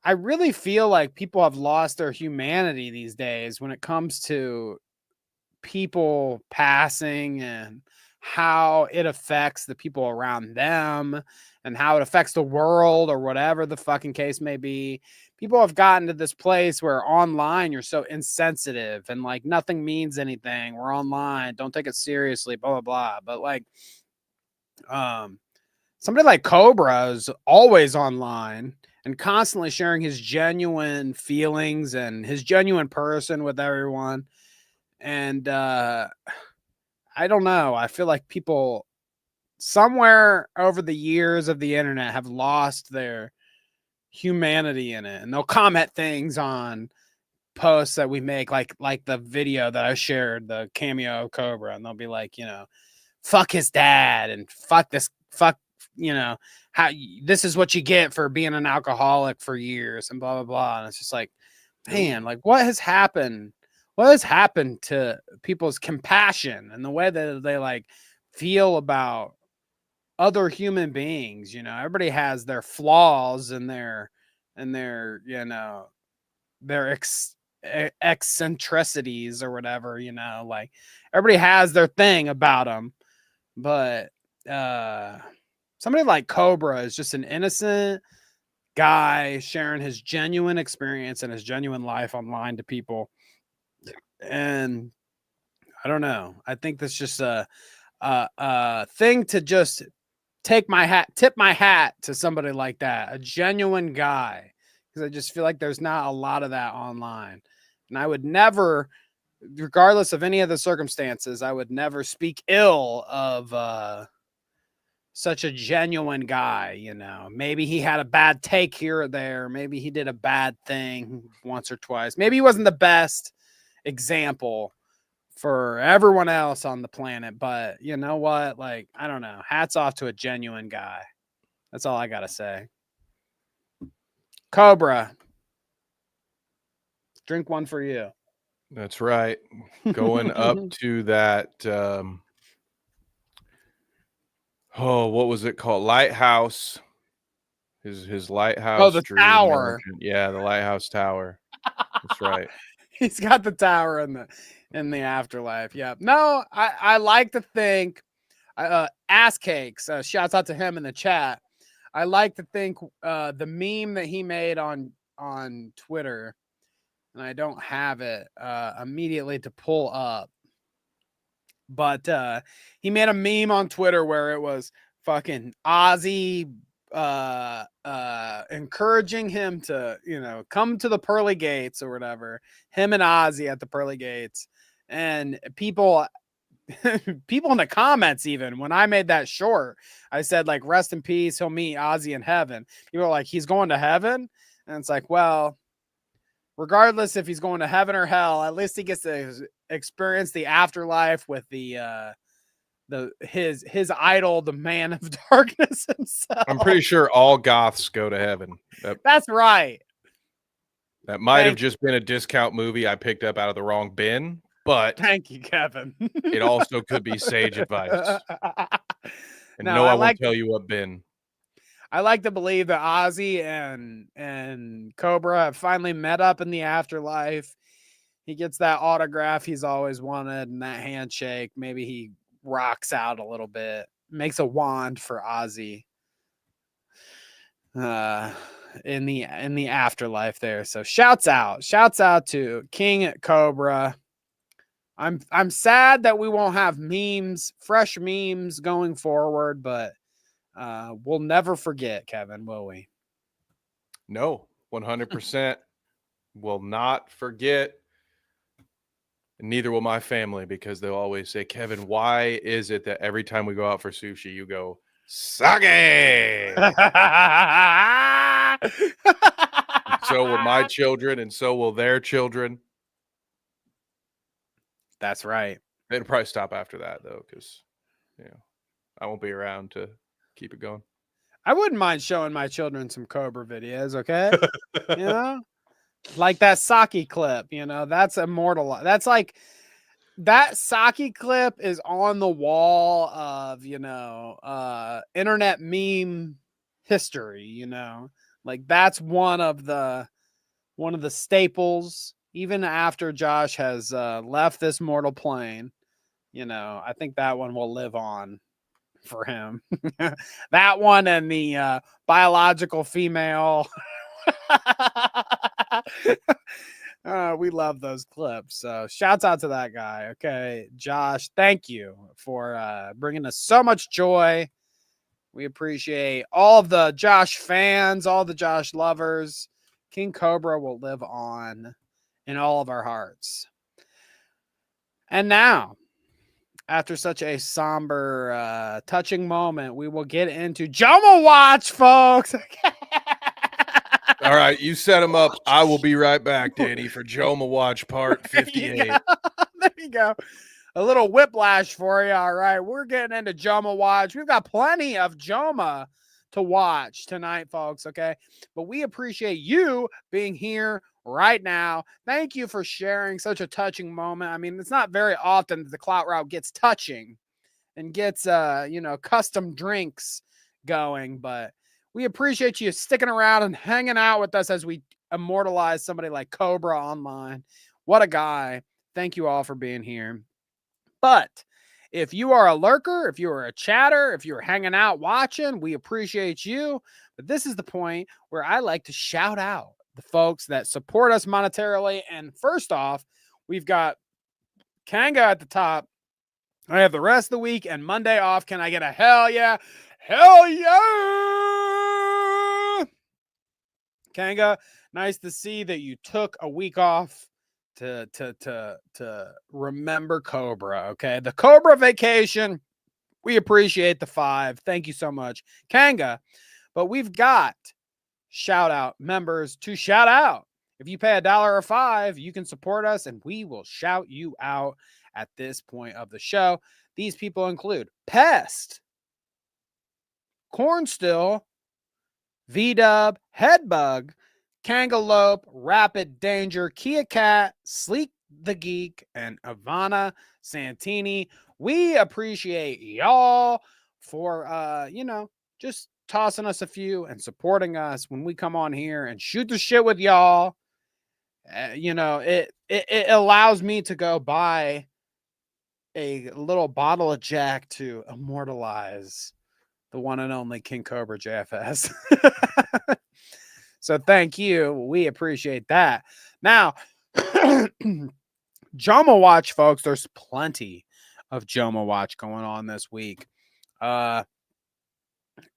I really feel like people have lost their humanity these days when it comes to people passing and how it affects the people around them and how it affects the world or whatever the fucking case may be. People have gotten to this place where online you're so insensitive and like nothing means anything. We're online. Don't take it seriously, blah, blah, blah. But like, somebody like Cobra is always online and constantly sharing his genuine feelings and his genuine person with everyone. And, I don't know. I feel like people somewhere over the years of the internet have lost their humanity in it, and they'll comment things on posts that we make, like the video that I shared, the cameo of Cobra, and they'll be like, you know, fuck his dad and fuck this, you know, how this is what you get for being an alcoholic for years and blah, blah, blah. And it's just like, man, like what has happened? What has happened to people's compassion and the way that they like feel about other human beings? You know, everybody has their flaws and their, you know, their eccentricities or whatever, you know, like everybody has their thing about them. But somebody like Cobra is just an innocent guy sharing his genuine experience and his genuine life online to people. And I don't know. I think that's just a thing to just tip my hat to somebody like that, a genuine guy, because I just feel like there's not a lot of that online. And I would never, regardless of any of the circumstances, I would never speak ill of such a genuine guy. You know, maybe he had a bad take here or there. Maybe he did a bad thing once or twice. Maybe he wasn't the best example for everyone else on the planet. But you know what? Like, I don't know. Hats off to a genuine guy. That's all I got to say. Cobra. Drink one for you. That's right. Going up to that, what was it called? Lighthouse. His lighthouse. Oh, the dream tower. mansion. Yeah, the lighthouse tower. That's right. He's got the tower in the afterlife. Yeah. No, I like to think, ass cakes. Shouts out to him in the chat. I like to think the meme that he made on Twitter, and I don't have it immediately to pull up, but he made a meme on Twitter where it was fucking Ozzy encouraging him to, come to the pearly gates or whatever, him and Ozzy at the pearly gates, and people in the comments, even when I made that short, I said, like, rest in peace, he'll meet Ozzy in heaven. People are like, he's going to heaven? And it's like, well, regardless if he's going to heaven or hell, at least he gets to experience the afterlife with his idol, the man of darkness himself. I'm pretty sure all goths go to heaven. That's right. That might have just been a discount movie I picked up out of the wrong bin, but thank you, Kevin. It also could be sage advice. And no, I won't tell you what bin. I like to believe that Ozzy and Cobra have finally met up in the afterlife. He gets that autograph he's always wanted and that handshake. Maybe he rocks out a little bit, makes a wand for Ozzy in the afterlife there. So shouts out to King Cobra. I'm sad that we won't have fresh memes going forward, but we'll never forget, Kevin, will we? No, 100% will not forget. And neither will my family, because they'll always say, Kevin, why is it that every time we go out for sushi, you go, sake? So will my children, and so will their children. That's right. They'll probably stop after that, though, because I won't be around to keep it going. I wouldn't mind showing my children some Cobra videos, okay? Like that sake clip, that's immortal. That's like, that sake clip is on the wall of, internet meme history, like that's one of the staples, even after Josh has left this mortal plane. I think that one will live on for him. That one and the biological female. We love those clips. So shouts out to that guy. Okay, Josh, thank you for bringing us so much joy. We appreciate all of the Josh fans, all the Josh lovers. King Cobra will live on in all of our hearts. And now, after such a somber, touching moment, we will get into Jomawatch, folks. All right, you set him up. I will be right back, Danny, for Jomawatch part 58. There you go. A little whiplash for you. All right, we're getting into Jomawatch. We've got plenty of Jomha to watch tonight, folks, okay? But we appreciate you being here right now. Thank you for sharing such a touching moment. I mean, it's not very often that the Clout Route gets touching and gets, custom drinks going, but we appreciate you sticking around and hanging out with us as we immortalize somebody like Cobra online. What a guy. Thank you all for being here. But if you are a lurker, if you are a chatter, if you're hanging out watching, we appreciate you. But this is the point where I like to shout out the folks that support us monetarily. And first off, we've got Kanga at the top. I have the rest of the week and Monday off. Can I get a hell yeah? Hell yeah! Kanga, nice to see that you took a week off to remember Cobra, okay? The Cobra vacation, we appreciate the 5. Thank you so much, Kanga. But we've got shout out members to shout out. If you pay $1 or $5, you can support us and we will shout you out at this point of the show. These people include Pest, Cornstill, V-Dub, Headbug, Kangalope, Rapid Danger, Kia Cat, Sleek the Geek, and Ivana Santini. We appreciate y'all for, just tossing us a few and supporting us when we come on here and shoot the shit with y'all. It allows me to go buy a little bottle of Jack to immortalize the one and only King Cobra JFS. So thank you. We appreciate that. Now, Jomawatch, folks, there's plenty of Jomawatch going on this week.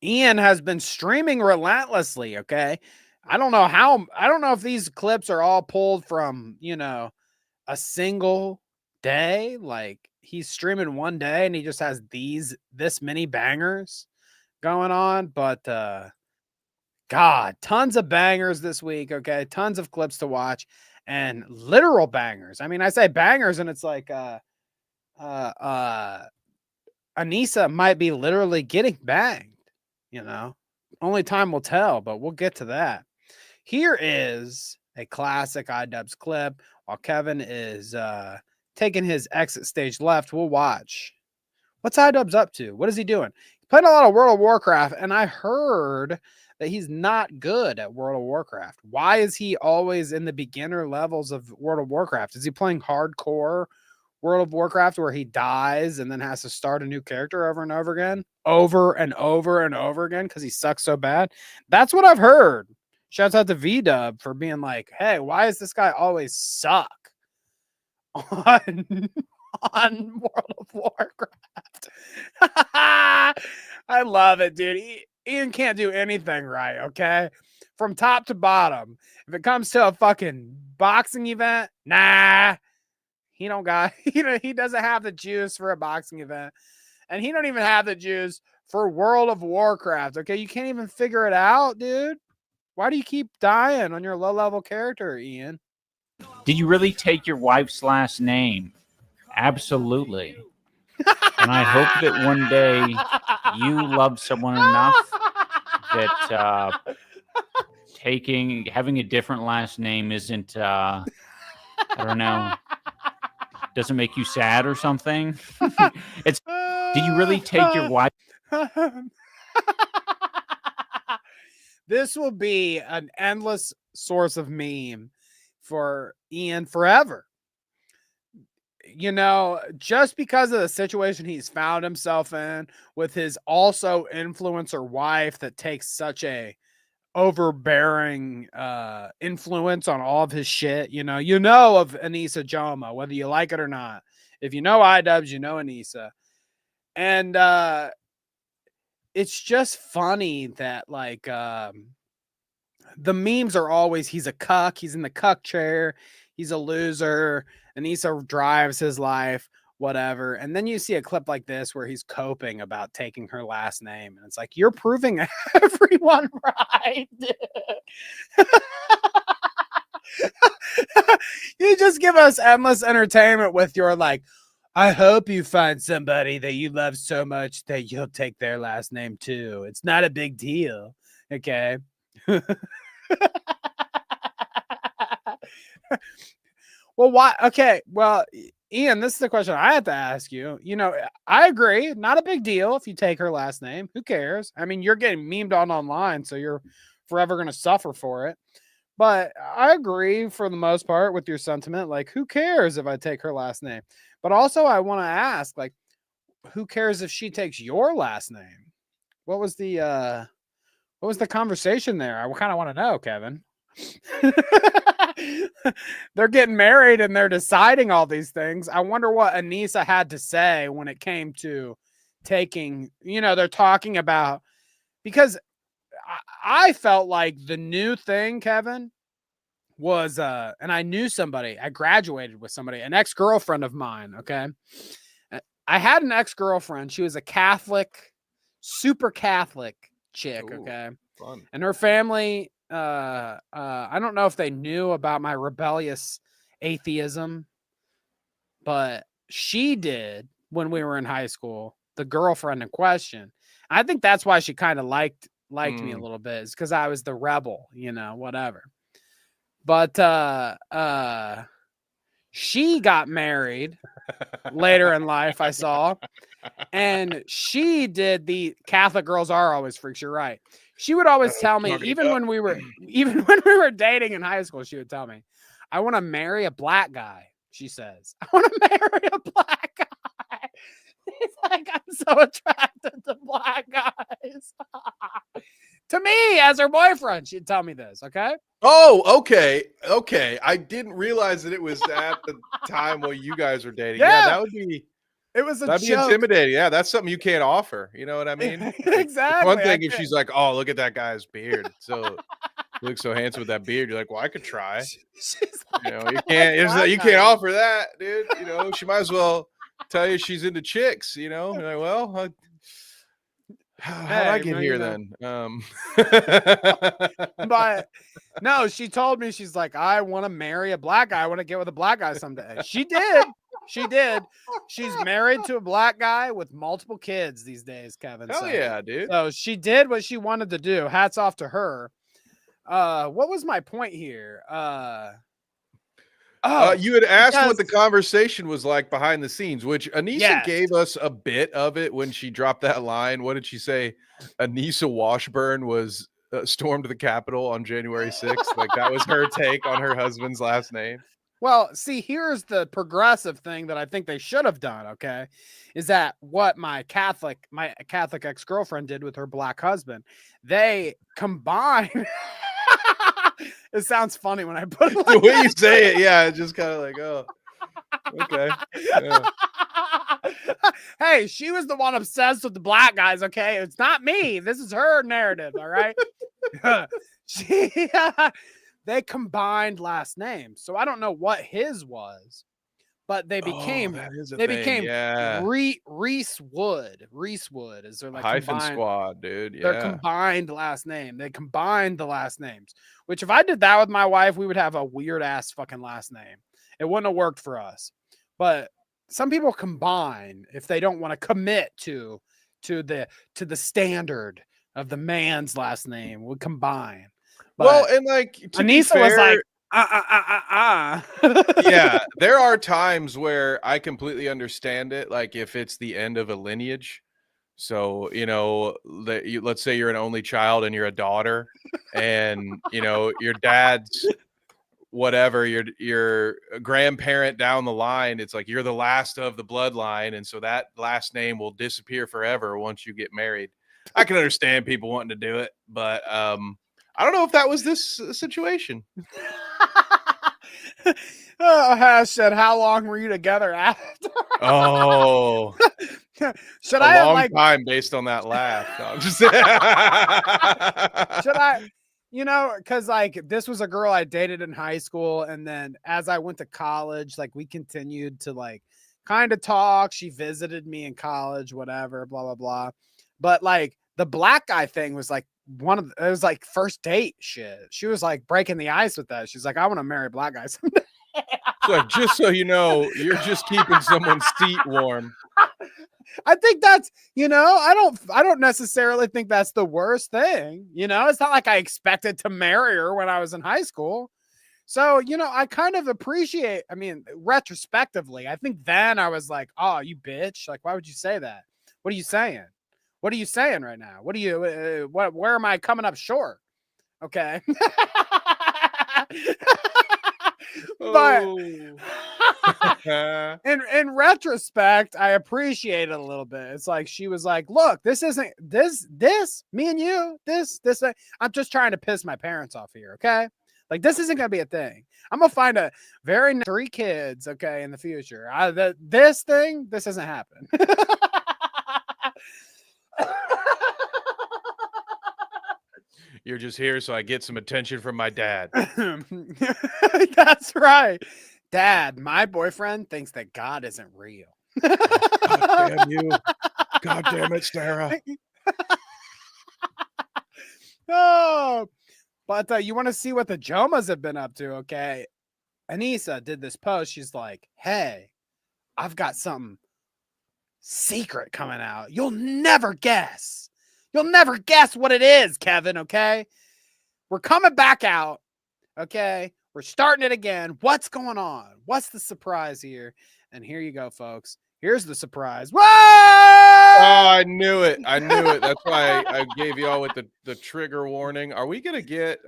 Ian has been streaming relentlessly, okay? I don't know if these clips are all pulled from, a single day. Like, he's streaming one day and he just has this many bangers going on, but God, tons of bangers this week, okay? Tons of clips to watch and literal bangers. I mean, I say bangers and it's like Anisa might be literally getting banged, Only time will tell, but we'll get to that. Here is a classic iDubbbz clip while Kevin is taking his exit stage left. We'll watch. What's iDubbbz up to? What is he doing? He's playing a lot of World of Warcraft, and I heard that he's not good at World of Warcraft. Why is he always in the beginner levels of World of Warcraft? Is he playing hardcore World of Warcraft where he dies and then has to start a new character over and over again? Over and over and over again because he sucks so bad? That's what I've heard. Shouts out to V-Dub for being like, hey, why does this guy always suck on World of Warcraft? I love it, dude. Ian can't do anything right, okay? From top to bottom. If it comes to a fucking boxing event, nah. He doesn't have the juice for a boxing event. And he don't even have the juice for World of Warcraft, okay? You can't even figure it out, dude. Why do you keep dying on your low-level character, Ian? Did you really take your wife's last name? Absolutely. And I hope that one day you love someone enough that having a different last name isn't, I don't know, doesn't make you sad or something. Did you really take your wife? This will be an endless source of meme for Ian forever. Just because of the situation he's found himself in with his also influencer wife that takes such a overbearing influence on all of his shit. Of Anisa Johma, whether you like it or not. If you know iDubbbz, you know Anisa. And it's just funny that the memes are always, he's a cuck, he's in the cuck chair, he's a loser, Anisa drives his life, whatever. And then you see a clip like this where he's coping about taking her last name. And it's like, you're proving everyone right, dude. You just give us endless entertainment with your I hope you find somebody that you love so much that you'll take their last name too. It's not a big deal. Okay. Well, why? Okay. Well, Ian, this is the question I have to ask you. I agree. Not a big deal if you take her last name. Who cares? I mean, you're getting memed on online, so you're forever going to suffer for it. But I agree for the most part with your sentiment. Who cares if I take her last name? But also I want to ask, who cares if she takes your last name? What was the conversation there? I kind of want to know, Kevin. They're getting married and they're deciding all these things. I wonder what Anisa had to say when it came to taking, they're talking about, because I felt like the new thing, Kevin, was and I knew somebody, I graduated with somebody, an ex-girlfriend of mine, okay? I had an ex-girlfriend. She was a Catholic, super Catholic chick, okay? Fun. And her family, I don't know if they knew about my rebellious atheism, but she did when we were in high school, the girlfriend in question. I think that's why she kind of liked me a little bit, is because I was the rebel, whatever. But she got married later in life, I saw, and she did the Catholic girls are always freaks. You're right. She would always tell me, even when we were dating in high school, she would tell me, I want to marry a black guy. She says, I want to marry a black guy. It's like, I'm so attracted to black guys. To me, as her boyfriend, she'd tell me this, okay? Oh, okay. I didn't realize that it was at the time while you guys were dating. Yeah, that would be... That'd be intimidating. Yeah, that's something you can't offer. You know what I mean? Exactly. One thing if she's like, "Oh, look at that guy's beard. So he looks so handsome with that beard." You're like, "Well, I could try." She's like, you can't. You can't offer that, dude. She might as well tell you she's into chicks. You're like, well, how did I get here then? But no, she told me, she's like, I want to marry a black guy. I want to get with a black guy someday. She did. She did. She's married to a black guy with multiple kids these days, Kevin. Hell yeah, dude. So she did what she wanted to do. Hats off to her. What was my point here? You had asked what the conversation was like behind the scenes, which Anisa gave us a bit of it when she dropped that line. What did she say? Anisa Washburn was stormed the Capitol on January 6th. Like, that was her take on her husband's last name. Well, see, here's the progressive thing that I think they should have done, okay? Is that what my Catholic ex-girlfriend did with her black husband? They combined. It sounds funny when I put it like the way you say it, yeah, it's just kind of like, oh, okay. Yeah. Hey, she was the one obsessed with the black guys, okay? It's not me. This is her narrative, all right? They combined last names. So I don't know what his was, but they became Reese Wood. Reese Wood is their like hyphen squad, dude. Yeah. Their combined last name. They combined the last names, which if I did that with my wife, we would have a weird ass fucking last name. It wouldn't have worked for us. But some people combine if they don't want to commit to the standard of the man's last name. Would combine. But well, and like Anisa was like, Yeah, there are times where I completely understand it. Like if it's the end of a lineage. So, let's say you're an only child and you're a daughter and, your dad's whatever, your grandparent down the line, it's like you're the last of the bloodline. And so that last name will disappear forever once you get married. I can understand people wanting to do it, but I don't know if that was this situation. I said, how long were you together after? Oh, should a I long like time based on that laugh? No, I'm just should I, because like this was a girl I dated in high school, and then as I went to college, like we continued to like kind of talk. She visited me in college, whatever, blah blah blah. But like the black guy thing was like it was like first date shit. She was like breaking the ice with that. She's like, I want to marry black guys someday. So just so you know, you're just keeping someone's seat warm. I think that's, I don't necessarily think that's the worst thing. It's not like I expected to marry her when I was in high school. So, I kind of appreciate, retrospectively, I think then I was like, oh, you bitch. Like, why would you say that? What are you saying? What are you saying right now? Where am I coming up short? Okay. But in retrospect, I appreciate it a little bit. It's like she was like, look, this isn't this me and you, this I'm just trying to piss my parents off here, okay? Like this isn't gonna be a thing. I'm gonna find a very 3 kids, okay, in the future. This isn't happening. You're just here so I get some attention from my dad. That's right. Dad, my boyfriend thinks that God isn't real. God damn you. God damn it, Sarah. Oh, but you want to see what the Jomas have been up to, okay? Anisa did this post. She's like, hey, I've got something secret coming out. You'll never guess. You'll never guess what it is, Kevin, okay? We're coming back out, okay? We're starting it again. What's going on? What's the surprise here? And here you go, folks. Here's the surprise. Whoa! Oh, I knew it. I knew it. That's why I gave you all with the trigger warning. Are we going to get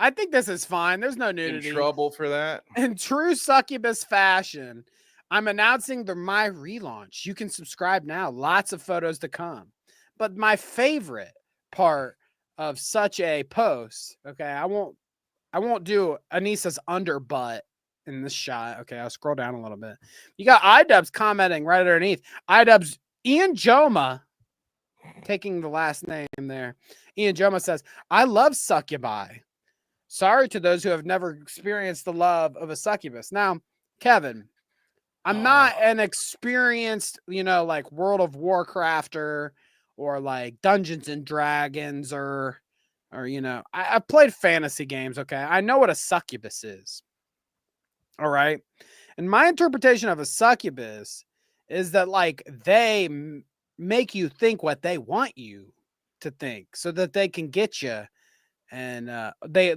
I think this is fine. There's no nudity. in trouble for that? In true succubus fashion, I'm announcing my relaunch. You can subscribe now. Lots of photos to come. But my favorite part of such a post, okay, I won't do Anisa's underbutt in this shot. Okay, I'll scroll down a little bit. You got iDubbbz commenting right underneath. iDubbbz Ian Joma, taking the last name there. Ian Joma says, I love succubi. Sorry to those who have never experienced the love of a succubus. Now, Kevin, I'm not an experienced, like World of Warcrafter or like Dungeons and Dragons or I've played fantasy games. Okay. I know what a succubus is. All right. And my interpretation of a succubus is that like they make you think what they want you to think so that they can get you. And they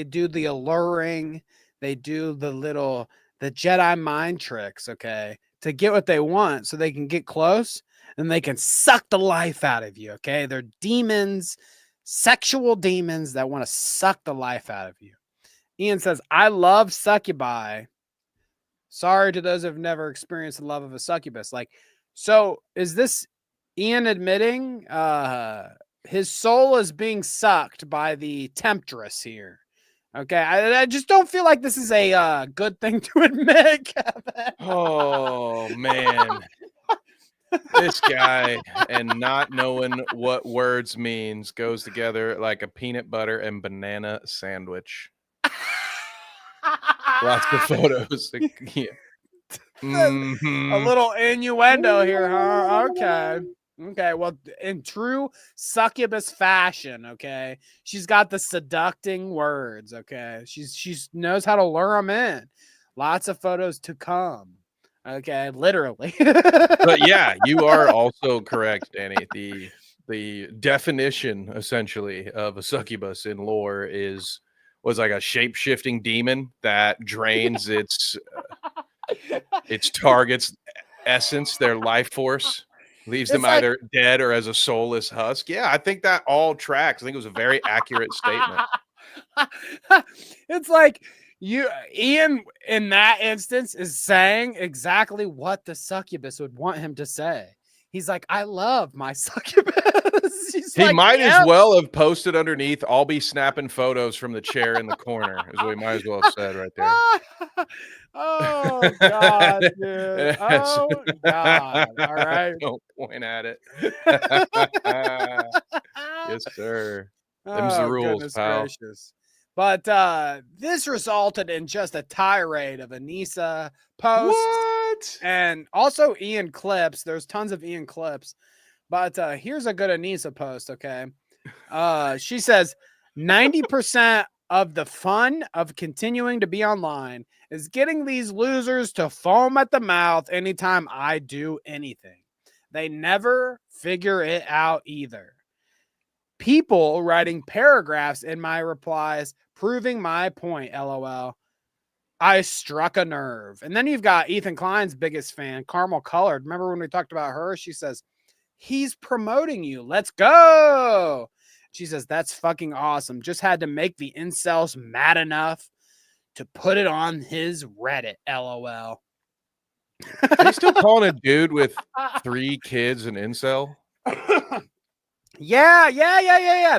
do the alluring. They do the Jedi mind tricks, okay, to get what they want so they can get close and they can suck the life out of you, okay? They're demons, sexual demons that want to suck the life out of you. Ian says, I love succubi. Sorry to those who have never experienced the love of a succubus. Like, so is this Ian admitting his soul is being sucked by the temptress here? Okay, I just don't feel like this is a good thing to admit, Kevin. Oh, man. This guy and not knowing what words means goes together like a peanut butter and banana sandwich. Lots of photos. Yeah. A little innuendo here, huh? Okay, well, in true succubus fashion, okay, she's got the seducting words, okay? She knows how to lure them in. Lots of photos to come, okay, literally. But yeah, you are also correct, Danny. The definition, essentially, of a succubus in lore was like a shape-shifting demon that drains its target's essence, their life force. Leaves them either dead or as a soulless husk. Yeah, I think that all tracks. I think it was a very accurate statement. It's like Ian, in that instance, is saying exactly what the succubus would want him to say. He's like, I love my succubus. He might as well have posted underneath, I'll be snapping photos from the chair in the corner, is what he might as well have said right there. Oh, God, dude. Oh, God. All right. Don't point at it. Yes, sir. Them's the rules, pal. Gracious. But this resulted in just a tirade of Anisa posts. What? And also Ian clips. There's tons of Ian clips. But here's a good Anisa post, okay? She says, 90% of the fun of continuing to be online is getting these losers to foam at the mouth anytime I do anything. They never figure it out either. People writing paragraphs in my replies proving my point, LOL. I struck a nerve. And then you've got Ethan Klein's biggest fan, Caramel Colored. Remember when we talked about her? She says, he's promoting you. Let's go. She says, that's fucking awesome. Just had to make the incels mad enough to put it on his Reddit, LOL. Are you still calling a dude with 3 kids an incel? Yeah.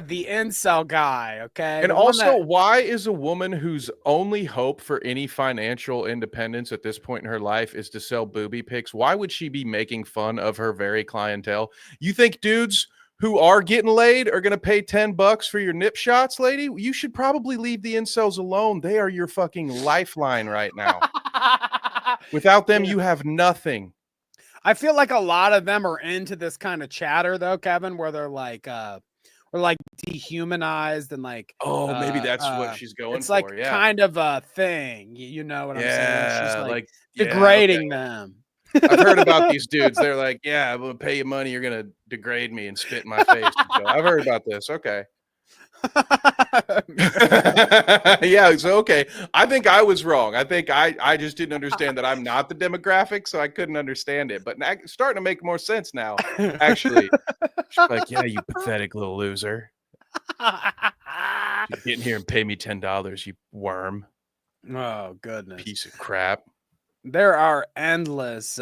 The incel guy, okay? And also, why is a woman whose only hope for any financial independence at this point in her life is to sell booby pics, why would she be making fun of her very clientele? You think dudes who are getting laid are going to pay $10 for your nip shots, lady? You should probably leave the incels alone. They are your fucking lifeline right now. Without them, you have nothing. I feel like a lot of them are into this kind of chatter, though, Kevin, where they're like, dehumanized and like, maybe that's what she's going for. It's like kind of a thing, you know what I'm saying? She's like degrading them. I've heard about these dudes. They're like, yeah, I'm gonna pay you money. You're gonna degrade me and spit in my face. So I've heard about this. Okay. Yeah. So okay. I think I was wrong. I think I just didn't understand that I'm not the demographic, so I couldn't understand it. But now it's starting to make more sense now. Actually, she's like, yeah, you pathetic little loser. You get in here and pay me $10, you worm. Oh goodness. Piece of crap. There are endless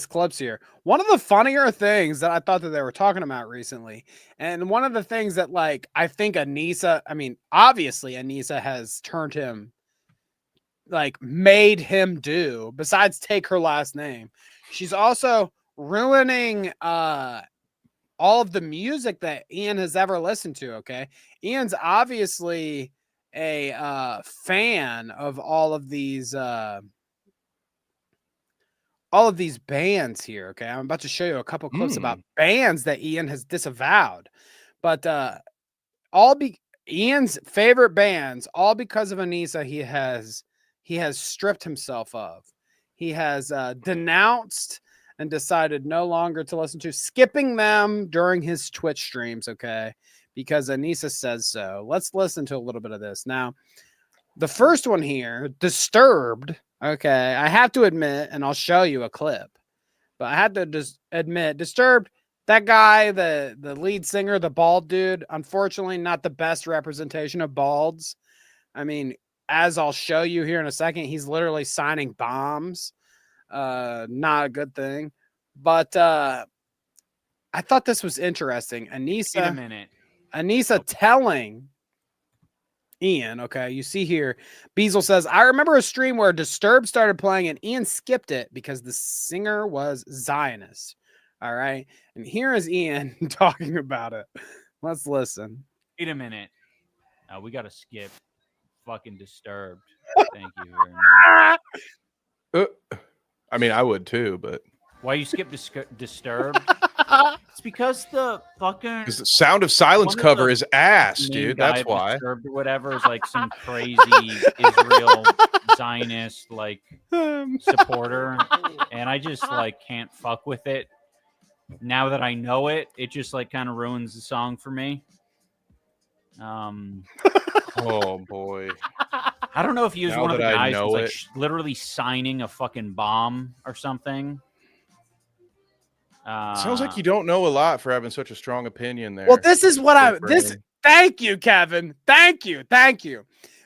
clips here. One of the funnier things that I thought that they were talking about recently, and one of the things that like I think Anisa, I mean, obviously Anisa has turned him, like made him do, besides take her last name. She's also ruining all of the music that Ian has ever listened to. Okay. Ian's obviously a fan of all of these bands here. Okay. I'm about to show you a couple clips about bands that Ian has disavowed, but Ian's favorite bands, all because of Anisa, he has stripped himself of. He has denounced and decided no longer to listen to, skipping them during his Twitch streams, okay? Because Anisa says so. Let's listen to a little bit of this. Now, the first one here, Disturbed, okay? I have to admit, and I'll show you a clip, but I had to admit, Disturbed, that guy, the lead singer, the bald dude, unfortunately not the best representation of balds. I mean, as I'll show you here in a second, he's literally signing bombs. Not a good thing, but I thought this was interesting. Anisa, wait a minute. Anisa telling Ian, okay, you see here, Beazle says, I remember a stream where Disturbed started playing and Ian skipped it because the singer was Zionist. All right, and here is Ian talking about it. Let's listen. Wait a minute. We got to skip fucking Disturbed. Thank you very much. I mean, I would too, but why you skip Disturbed? It's because the fucking Sound of Silence cover is ass, dude. That's why. Disturbed or whatever is like some crazy Israel Zionist like supporter, and I just like can't fuck with it. Now that I know it, it just like kind of ruins the song for me. Oh boy. I don't know if he was one of the guys who's like literally signing a fucking bomb or something. Sounds like you don't know a lot for having such a strong opinion there. Well, this is what thank you, Kevin. Thank you.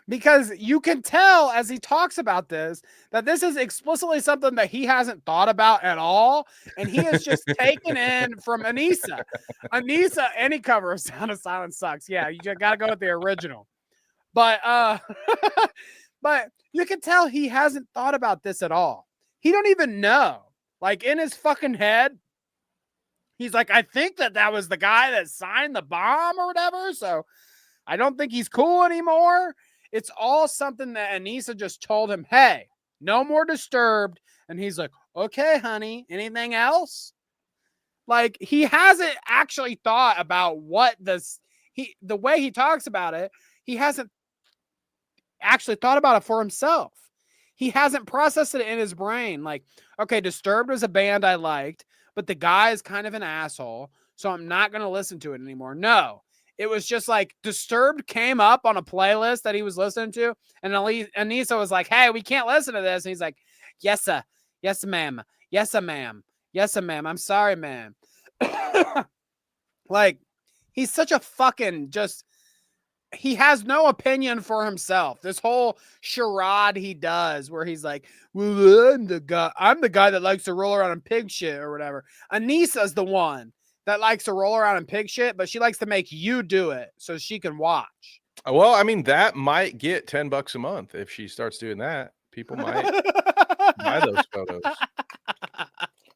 Because you can tell as he talks about this, that this is explicitly something that he hasn't thought about at all. And he has just taken in from Anisa. Anisa, any cover of Sound of Silence sucks. Yeah, you just got to go with the original. But but you can tell he hasn't thought about this at all. He don't even know. Like in his fucking head, he's like, I think that was the guy that signed the bomb or whatever. So I don't think he's cool anymore. It's all something that Anisa just told him, hey, no more Disturbed. And he's like, okay, honey, anything else? Like he hasn't actually thought about what the way he talks about it, he hasn't actually thought about it for himself. He hasn't processed it in his brain. Like, okay, Disturbed was a band I liked, but the guy is kind of an asshole, so I'm not going to listen to it anymore. No, it was just like Disturbed came up on a playlist that he was listening to, and Anisa was like, hey, we can't listen to this. And he's like, yes, sir. Yes, ma'am. Yes, sir, ma'am. Yes, sir, ma'am. I'm sorry, ma'am. Like, he's such a fucking he has no opinion for himself. This whole charade he does where he's like, well, I'm the guy that likes to roll around in pig shit or whatever. Anisa's the one that likes to roll around in pig shit, but she likes to make you do it so she can watch. Well, I mean, that might get $10 a month if she starts doing that. People might buy those photos.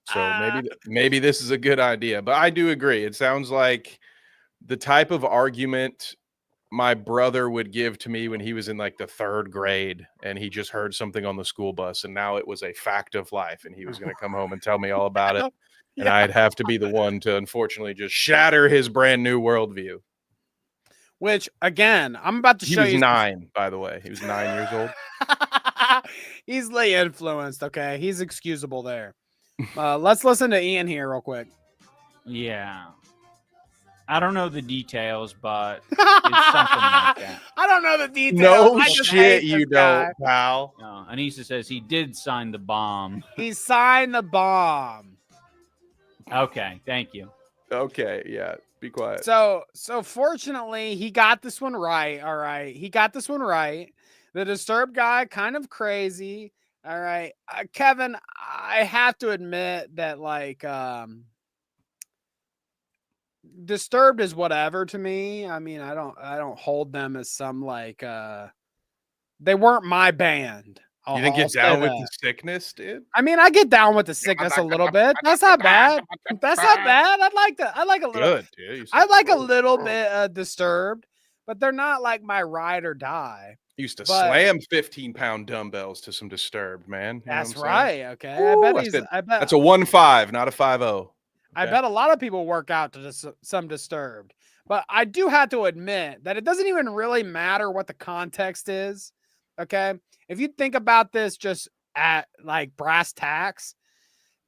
So maybe this is a good idea. But I do agree. It sounds like the type of argument my brother would give to me when he was in like the 3rd grade and he just heard something on the school bus and now it was a fact of life and he was going to come home and tell me all about it. And I'd have to be the one to unfortunately just shatter his brand new worldview. Which again, I'm about to show you. He was 9, by the way. He was 9 years old. easily influenced. Okay, he's excusable there. Let's listen to Ian here real quick. Yeah. I don't know the details, but it's something like that. I don't know the details. No I just shit, hate you this guy. don't, pal. No, Anisa says he did sign the bomb. He signed the bomb. Okay, thank you. Okay, yeah, be quiet. So fortunately, he got this one right. All right, he got this one right. The Disturbed guy, kind of crazy. All right, Kevin, I have to admit that like Disturbed is whatever to me. I mean, I don't hold them as some like they weren't my band. You didn't get down with the sickness, dude? I mean, I get down with the sickness a little bit. That's not bad. That's not bad. I like a little. Good, dude. I like a little bit Disturbed, but they're not like my ride or die. Used to slam 15-pound dumbbells to some Disturbed, man. You that's know what I'm saying? right. Okay, Woo, I bet that's a 1.5, not a 5.0. I bet a lot of people work out to some Disturbed, but I do have to admit that it doesn't even really matter what the context is. Okay, if you think about this just at like brass tacks,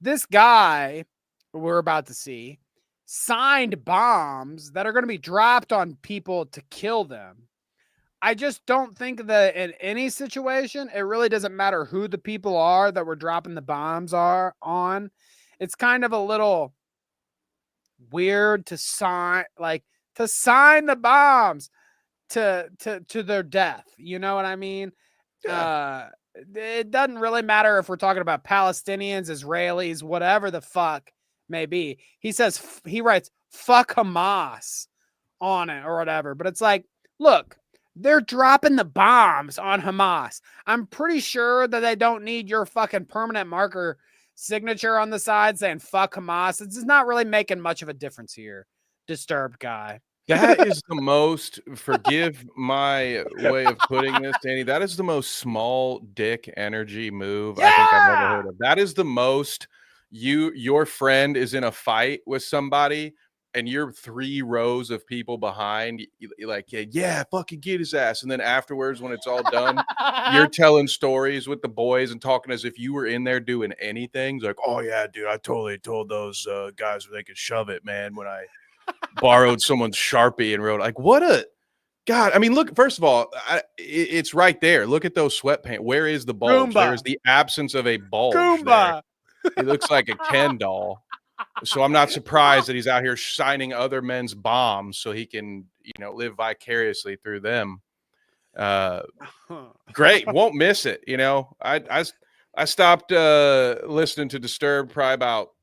this guy we're about to see signed bombs that are going to be dropped on people to kill them. I just don't think that in any situation, it really doesn't matter who the people are that we're dropping the bombs are on. It's kind of a little weird to sign the bombs to their death. You know what I mean? Yeah. It doesn't really matter if we're talking about Palestinians, Israelis, whatever the fuck may be. He writes fuck Hamas on it or whatever, but it's like, look, they're dropping the bombs on Hamas. I'm pretty sure that they don't need your fucking permanent marker signature on the side saying fuck Hamas. It's not really making much of a difference here. Disturbed guy. That is the most, forgive my way of putting this, Danny, that is the most small dick energy move I think I've ever heard of. That is the most your friend is in a fight with somebody and you're 3 rows of people behind, you're like, yeah, fucking get his ass. And then afterwards, when it's all done, you're telling stories with the boys and talking as if you were in there doing anything. It's like, oh yeah, dude, I totally told those guys where they could shove it, man, when I borrowed someone's Sharpie and wrote, like, what a God. I mean, look, first of all, it's right there. Look at those sweatpants. Where is the bulge? There is the absence of a bulge there. It looks like a Ken doll. So I'm not surprised that he's out here signing other men's bombs so he can, live vicariously through them. Great. Won't miss it. I stopped listening to Disturbed probably about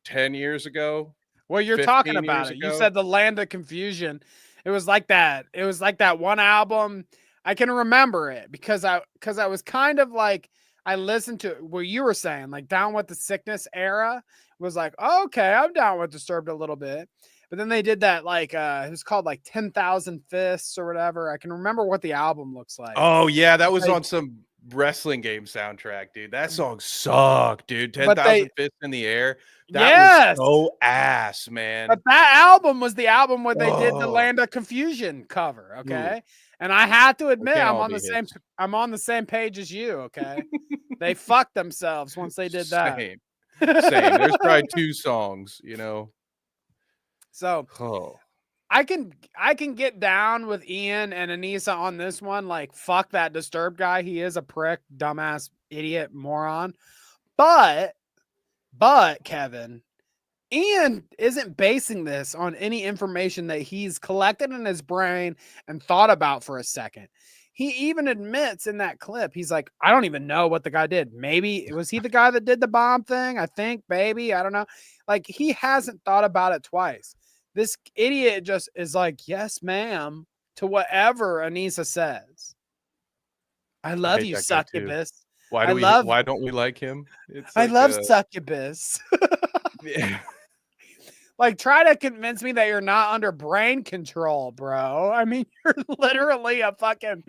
10 years ago. Well, you're talking about it. You said the Land of Confusion. It was like that. It was like that one album. I can remember it because I was kind of like, I listened to what you were saying, like Down with the Sickness era was like, oh, okay, I'm down with Disturbed a little bit. But then they did that, like, it was called like 10,000 Fists or whatever. I can remember what the album looks like. Oh, yeah. That was on some wrestling game soundtrack, dude. That song sucked, dude. 10,000 Fists in the Air. That was so ass, man. But that album was the album where they did the Land of Confusion cover. Okay. Ooh. And I have to admit, I'm on the same page as you. Okay. They fucked themselves once they did that. Same. There's probably 2 songs, So I can get down with Ian and Anisa on this one. Like, fuck that Disturbed guy. He is a prick, dumbass, idiot, moron. But Kevin, Ian isn't basing this on any information that he's collected in his brain and thought about for a second. He even admits in that clip, he's like, I don't even know what the guy did. Maybe was he the guy that did the bomb thing? I think, maybe, I don't know. Like, he hasn't thought about it twice. This idiot just is like, yes, ma'am, to whatever Anisa says. I love you, succubus. Why don't we like him? I love succubus. Yeah. Like, try to convince me that you're not under brain control, bro. I mean, you're literally a fucking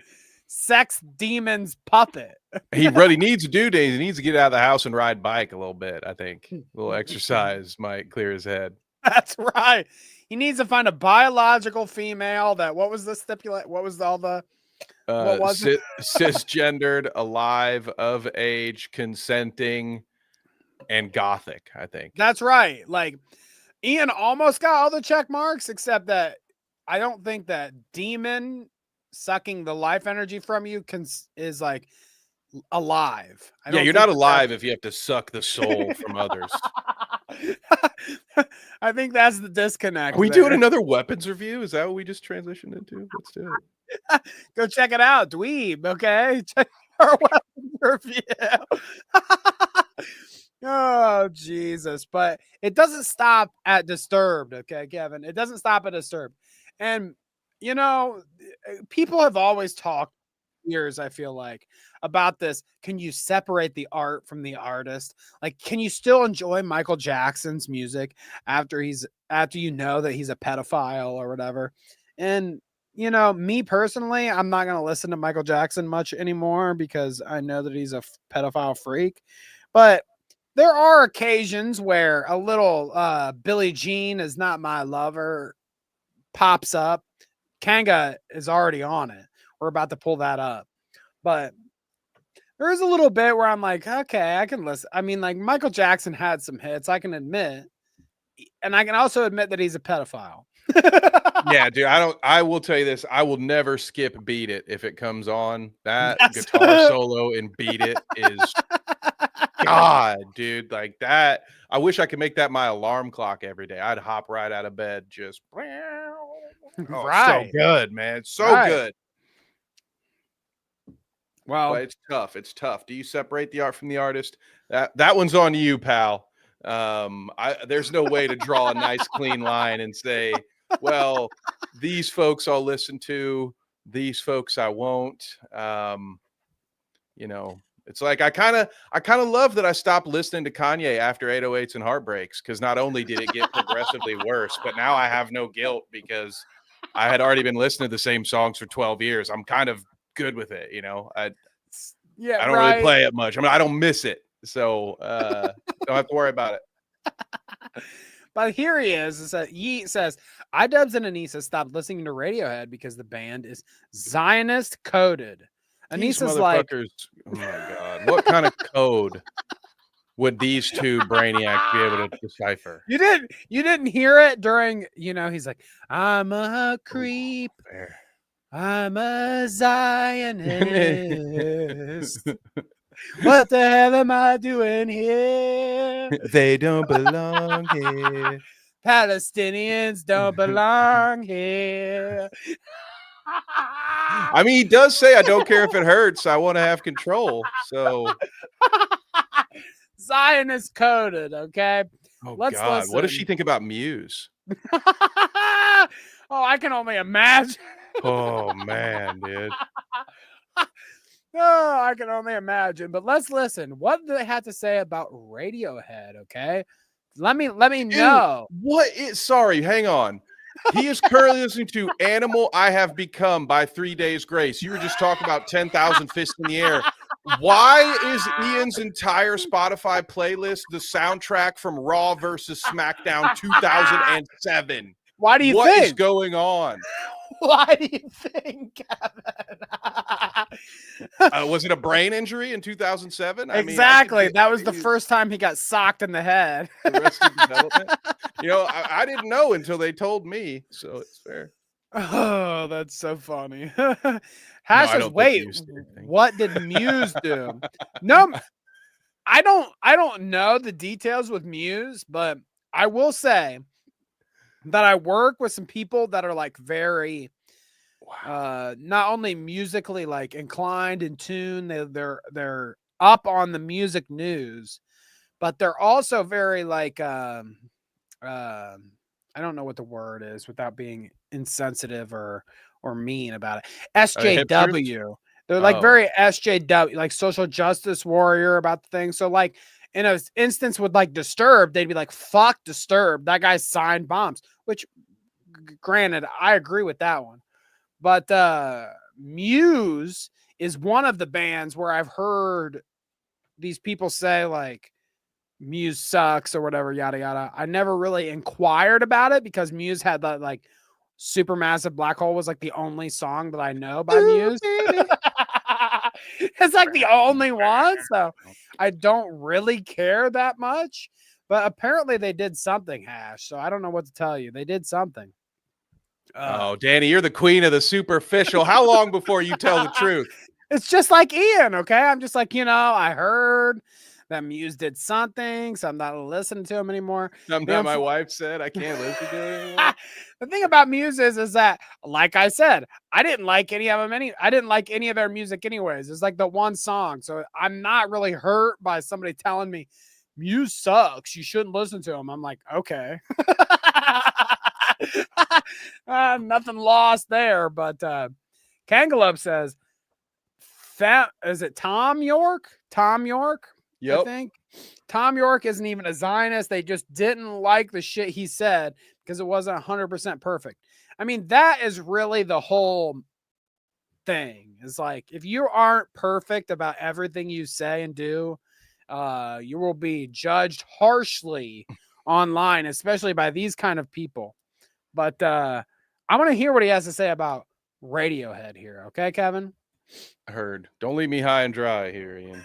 sex demon's puppet. What he needs to do, Dave, he needs to get out of the house and ride bike a little bit, I think. A little exercise might clear his head. That's right. He needs to find a biological female that, what was the stipulate? What was all the What was it? Cisgendered, alive, of age, consenting, and gothic, I think. That's right. Like Ian almost got all the check marks, except that I don't think that demon sucking the life energy from you is like alive. Yeah, you're not alive if you have to suck the soul from others. I think that's the disconnect. Are we doing another weapons review? Is that what we just transitioned into? Let's do it. Go check it out, dweeb. Okay, check our weapons review. Oh Jesus! But it doesn't stop at Disturbed. Okay, Kevin, it doesn't stop at Disturbed. And you know, people have always talked years, I feel like, about this. Can you separate the art from the artist? Like, can you still enjoy Michael Jackson's music after you know that he's a pedophile or whatever? And you know, me personally, I'm not going to listen to Michael Jackson much anymore because I know that he's a pedophile freak. But there are occasions where a little Billie Jean is not my lover pops up. Kanga is already on it. We're about to pull that up. But there is a little bit where I'm like, okay, I can listen. I mean, like Michael Jackson had some hits, I can admit. And I can also admit that he's a pedophile. Yeah, dude, I will tell you this. I will never skip Beat It if it comes on. That guitar solo in Beat It is God, dude. Like that. I wish I could make that my alarm clock every day. I'd hop right out of bed just right. So good, man. So good. Well, but it's tough. It's tough. Do you separate the art from the artist? That one's on you, pal. There's no way to draw a nice clean line and say, well, these folks I'll listen to, these folks I won't. You know, it's like I kind of love that I stopped listening to Kanye after 808s and Heartbreaks, because not only did it get progressively worse, but now I have no guilt because I had already been listening to the same songs for 12 years. I'm kind of good with it, you know. I don't really play it much. I mean, I don't miss it, so don't have to worry about it. But here he is. He says, iDubbbz and Anisa stopped listening to Radiohead because the band is Zionist coded. Anisa's like, oh my God, what kind of code would these two brainiacs be able to decipher? You didn't hear it during, you know, he's like, I'm a creep. I'm a Zionist. What the hell am I doing here? They don't belong here. Palestinians don't belong here. I mean, he does say, I don't care if it hurts. I want to have control. So Zionist coded, okay? Oh, Let's God. listen. What does she think about Muse? Oh, I can only imagine. Oh, man, dude. Oh, I can only imagine. But let's listen. What do they have to say about Radiohead? Okay, let me know. Sorry, hang on. He is currently listening to "Animal I Have Become" by 3 Days Grace. You were just talking about 10,000 Fists in the Air. Why is Ian's entire Spotify playlist the soundtrack from Raw versus SmackDown 2007? Why do you think? What is going on? Why do you think, Kevin? Was it a brain injury in 2007? Exactly. That was the first time he got socked in the head. Arrested Development. You know, I didn't know until they told me, so it's fair. Oh, that's so funny. Hash says, wait, what did Muse do? No, I don't know the details with Muse, but I will say that I work with some people that are like very not only musically like inclined, in tune, they're up on the music news, but they're also very like I don't know what the word is without being insensitive or mean about it. SJW. They're like very SJW, like social justice warrior about the thing. So like in an instance with like Disturbed, they'd be like, fuck Disturbed. That guy signed bombs, which granted, I agree with that one. But Muse is one of the bands where I've heard these people say like Muse sucks or whatever, yada, yada. I never really inquired about it because Muse had that like Supermassive Black Hole was like the only song that I know by Muse. It's like the only one, so I don't really care that much. But apparently they did something, Hash. So I don't know what to tell you. They did something. Oh, Danny, you're the queen of the superficial. How long before you tell the truth? It's just like Ian, okay? I'm just like, I heard that Muse did something, so I'm not listening to him anymore. Something my wife said I can't listen to it anymore. The thing about Muse is that, like I said, I didn't like any of them. I didn't like any of their music anyways. It's like the one song, so I'm not really hurt by somebody telling me Muse sucks. You shouldn't listen to him. I'm like, okay. Nothing lost there, but Kangalub says, is it Tom York? Tom York? Yep. I think Tom York isn't even a Zionist. They just didn't like the shit he said because it wasn't 100% perfect. I mean, that is really the whole thing. It's like, if you aren't perfect about everything you say and do, you will be judged harshly online, especially by these kind of people. But I want to hear what he has to say about Radiohead here. Okay, Kevin? Heard. Don't leave me high and dry here, Ian.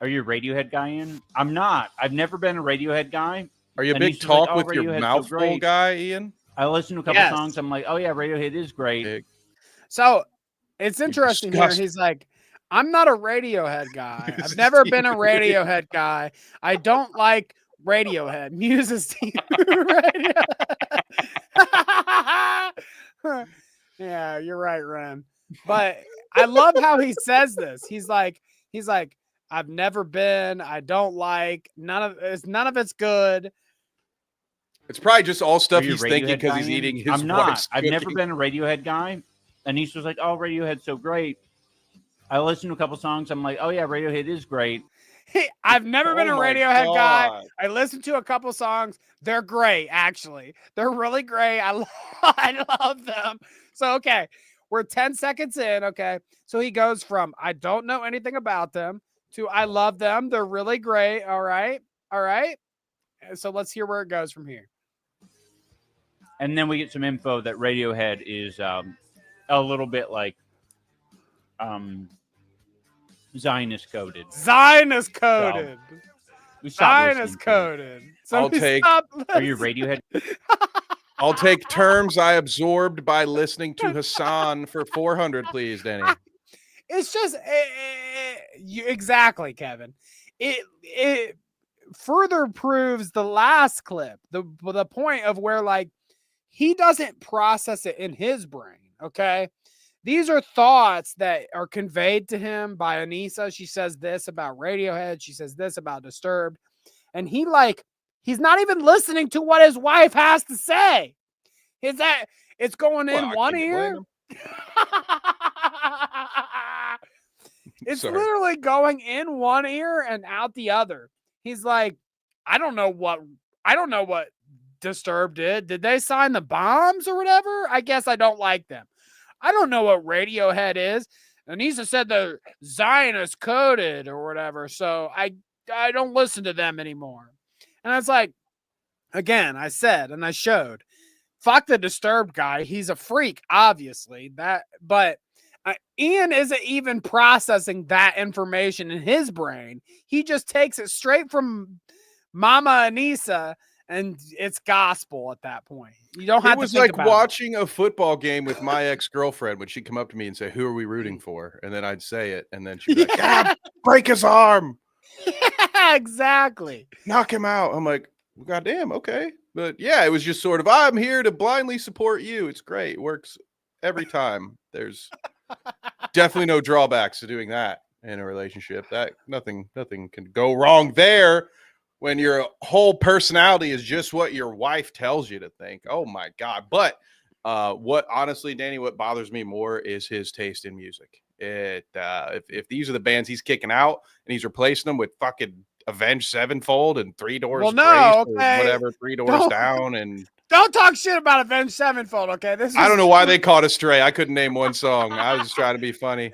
Are you a Radiohead guy, Ian? I'm not. I've never been a Radiohead guy. Are you a big talk with your mouth full guy, Ian? I listen to a couple songs. I'm like, oh yeah, Radiohead is great. Big. So it's interesting here. He's like, I'm not a Radiohead guy. I've never been a Radiohead guy. I don't like Radiohead. Muse's team. Yeah, you're right, Ren. But I love how he says this. He's like, I've never been. I don't like none of it's good. It's probably just all stuff he's thinking because he's eating his I'm not. wife's I've cooking. never been a Radiohead guy. Anisa was like, oh, Radiohead's so great. I listened to a couple songs. I'm like, oh yeah, Radiohead is great. Hey, I've never been a Radiohead guy. I listened to a couple songs. They're great, actually. They're really great. I love them. So, okay, we're 10 seconds in, okay? So he goes from, I don't know anything about them, to I love them. They're really great. All right. So let's hear where it goes from here. And then we get some info that Radiohead is a little bit like Zionist coded. Zionist coded. Zionist coded. So I'll take. Are you Radiohead? I'll take terms I absorbed by listening to Hassan for 400, please, Danny. It's just exactly, Kevin. It further proves the last clip, the point of where like he doesn't process it in his brain. Okay, these are thoughts that are conveyed to him by Anisa. She says this about Radiohead. She says this about Disturbed, and he's not even listening to what his wife has to say. It's going in one ear. It's literally going in one ear and out the other. He's like, I don't know what Disturbed did. Did they sign the bombs or whatever? I guess I don't like them. I don't know what Radiohead is. Anisa said the Zionist coded or whatever. So I don't listen to them anymore. And it's like, again, I said, and I showed, fuck the Disturbed guy. He's a freak, obviously. But Ian isn't even processing that information in his brain. He just takes it straight from Mama Anisa, and it's gospel at that point. You don't have to think about it. It was like watching a football game with my ex-girlfriend when she'd come up to me and say, who are we rooting for? And then I'd say it, and then she'd be like, God, break his arm. Yeah, exactly. Knock him out. I'm like, goddamn, okay. But yeah, it was just sort of, I'm here to blindly support you. It's great. It works every time. There's definitely no drawbacks to doing that in a relationship. That nothing can go wrong there when your whole personality is just what your wife tells you to think. Oh my God. But what honestly, Danny, what bothers me more is his taste in music. If these are the bands he's kicking out and he's replacing them with fucking Avenged Sevenfold and Three Doors Grace or whatever, Three Doors Down, and don't talk shit about Avenged Sevenfold, okay? I don't know why they caught us stray. I couldn't name one song. I was just trying to be funny.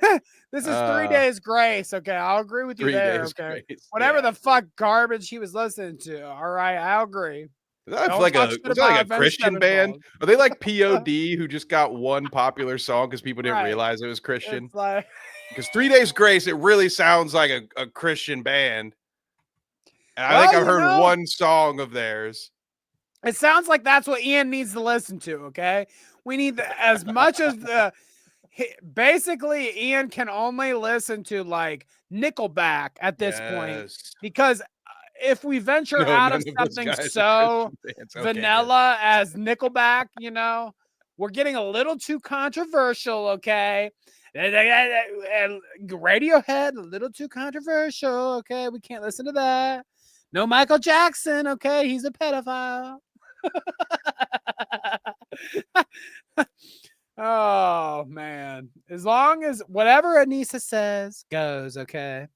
This is 3 Days Grace, okay? I'll agree with you there, okay? Grace. Whatever the fuck garbage he was listening to, all right? I'll agree. Like is that like a Christian band? Are they like POD who just got one popular song because people didn't realize it was Christian? It's like because 3 Days Grace, it really sounds like a Christian band. And I think I've heard one song of theirs. It sounds like that's what Ian needs to listen to. Okay, we need as much as the. Basically, Ian can only listen to like Nickelback at this point because if we venture out of something so vanilla as Nickelback, you know, we're getting a little too controversial. Okay, and Radiohead a little too controversial. Okay, we can't listen to that. No Michael Jackson. Okay, he's a pedophile. Oh man, as long as whatever Anisa says goes, okay.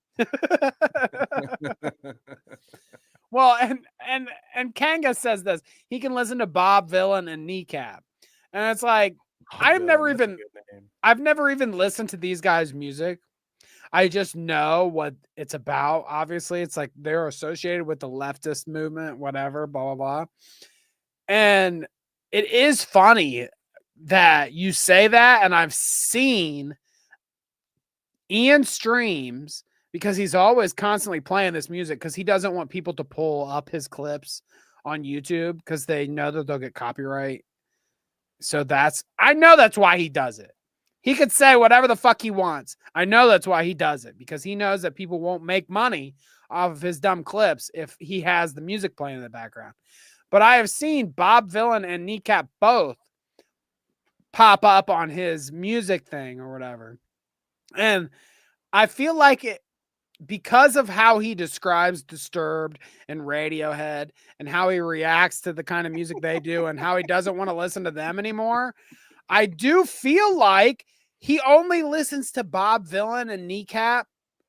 Well, and Kanga says this. He can listen to Bob Villain and Kneecap. And it's like I've never even listened to these guys' music. I just know what it's about. Obviously, it's like they're associated with the leftist movement, whatever, blah blah blah. And it is funny that you say that, and I've seen Ian streams because he's always constantly playing this music because he doesn't want people to pull up his clips on YouTube because they know that they'll get copyright. So I know that's why he does it. He could say whatever the fuck he wants. I know that's why he does it because he knows that people won't make money off of his dumb clips if he has the music playing in the background. But I have seen Bob Villain and Kneecap both pop up on his music thing or whatever. And I feel like it because of how he describes Disturbed and Radiohead and how he reacts to the kind of music they do and how he doesn't want to listen to them anymore. I do feel like he only listens to Bob Villain and Kneecap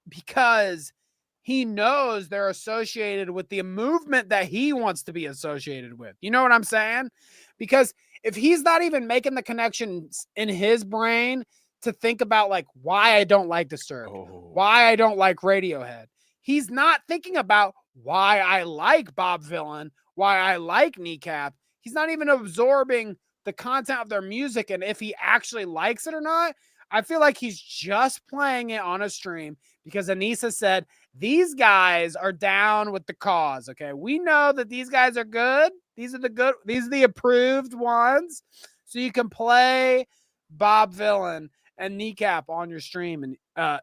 because he knows they're associated with the movement that he wants to be associated with. You know what I'm saying? Because if he's not even making the connections in his brain to think about like why I don't like Disturbed, why I don't like Radiohead, he's not thinking about why I like Bob Villain, why I like Kneecap. He's not even absorbing the content of their music and if he actually likes it or not. I feel like he's just playing it on a stream because Anisa said these guys are down with the cause. Okay, we know that these guys are good. These are the approved ones. So you can play Bob Villain and Kneecap on your stream and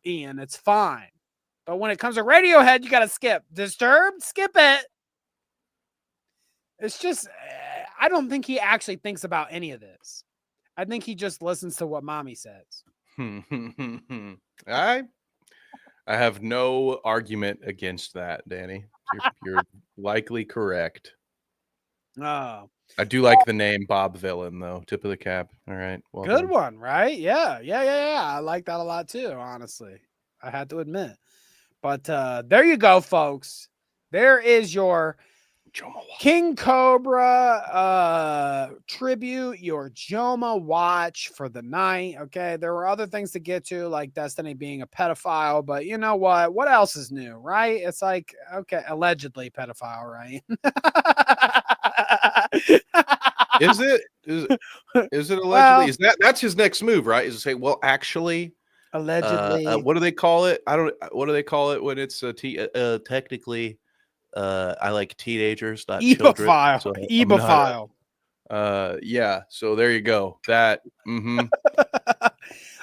Ian, it's fine. But when it comes to Radiohead, you got to skip. Disturbed, skip it. It's just, I don't think he actually thinks about any of this. I think he just listens to what mommy says. I have no argument against that, Danny. You're likely correct. Oh, I do like the name Bob Villain, though. Tip of the cap. All right. Well good done. One, right? Yeah. I like that a lot, too, honestly. I had to admit. But there you go, folks. There is your King Cobra tribute, your Jomawatch for the night. Okay, there were other things to get to, like Destiny being a pedophile, but you know what? What else is new, right? It's like, okay, allegedly pedophile, right? Is it allegedly? Is that's his next move, right? Is to say, well, actually, allegedly. What do they call it? What do they call it when it's technically? I like teenagers, not children. So Ebophile. Yeah. So there you go. That. Mm-hmm.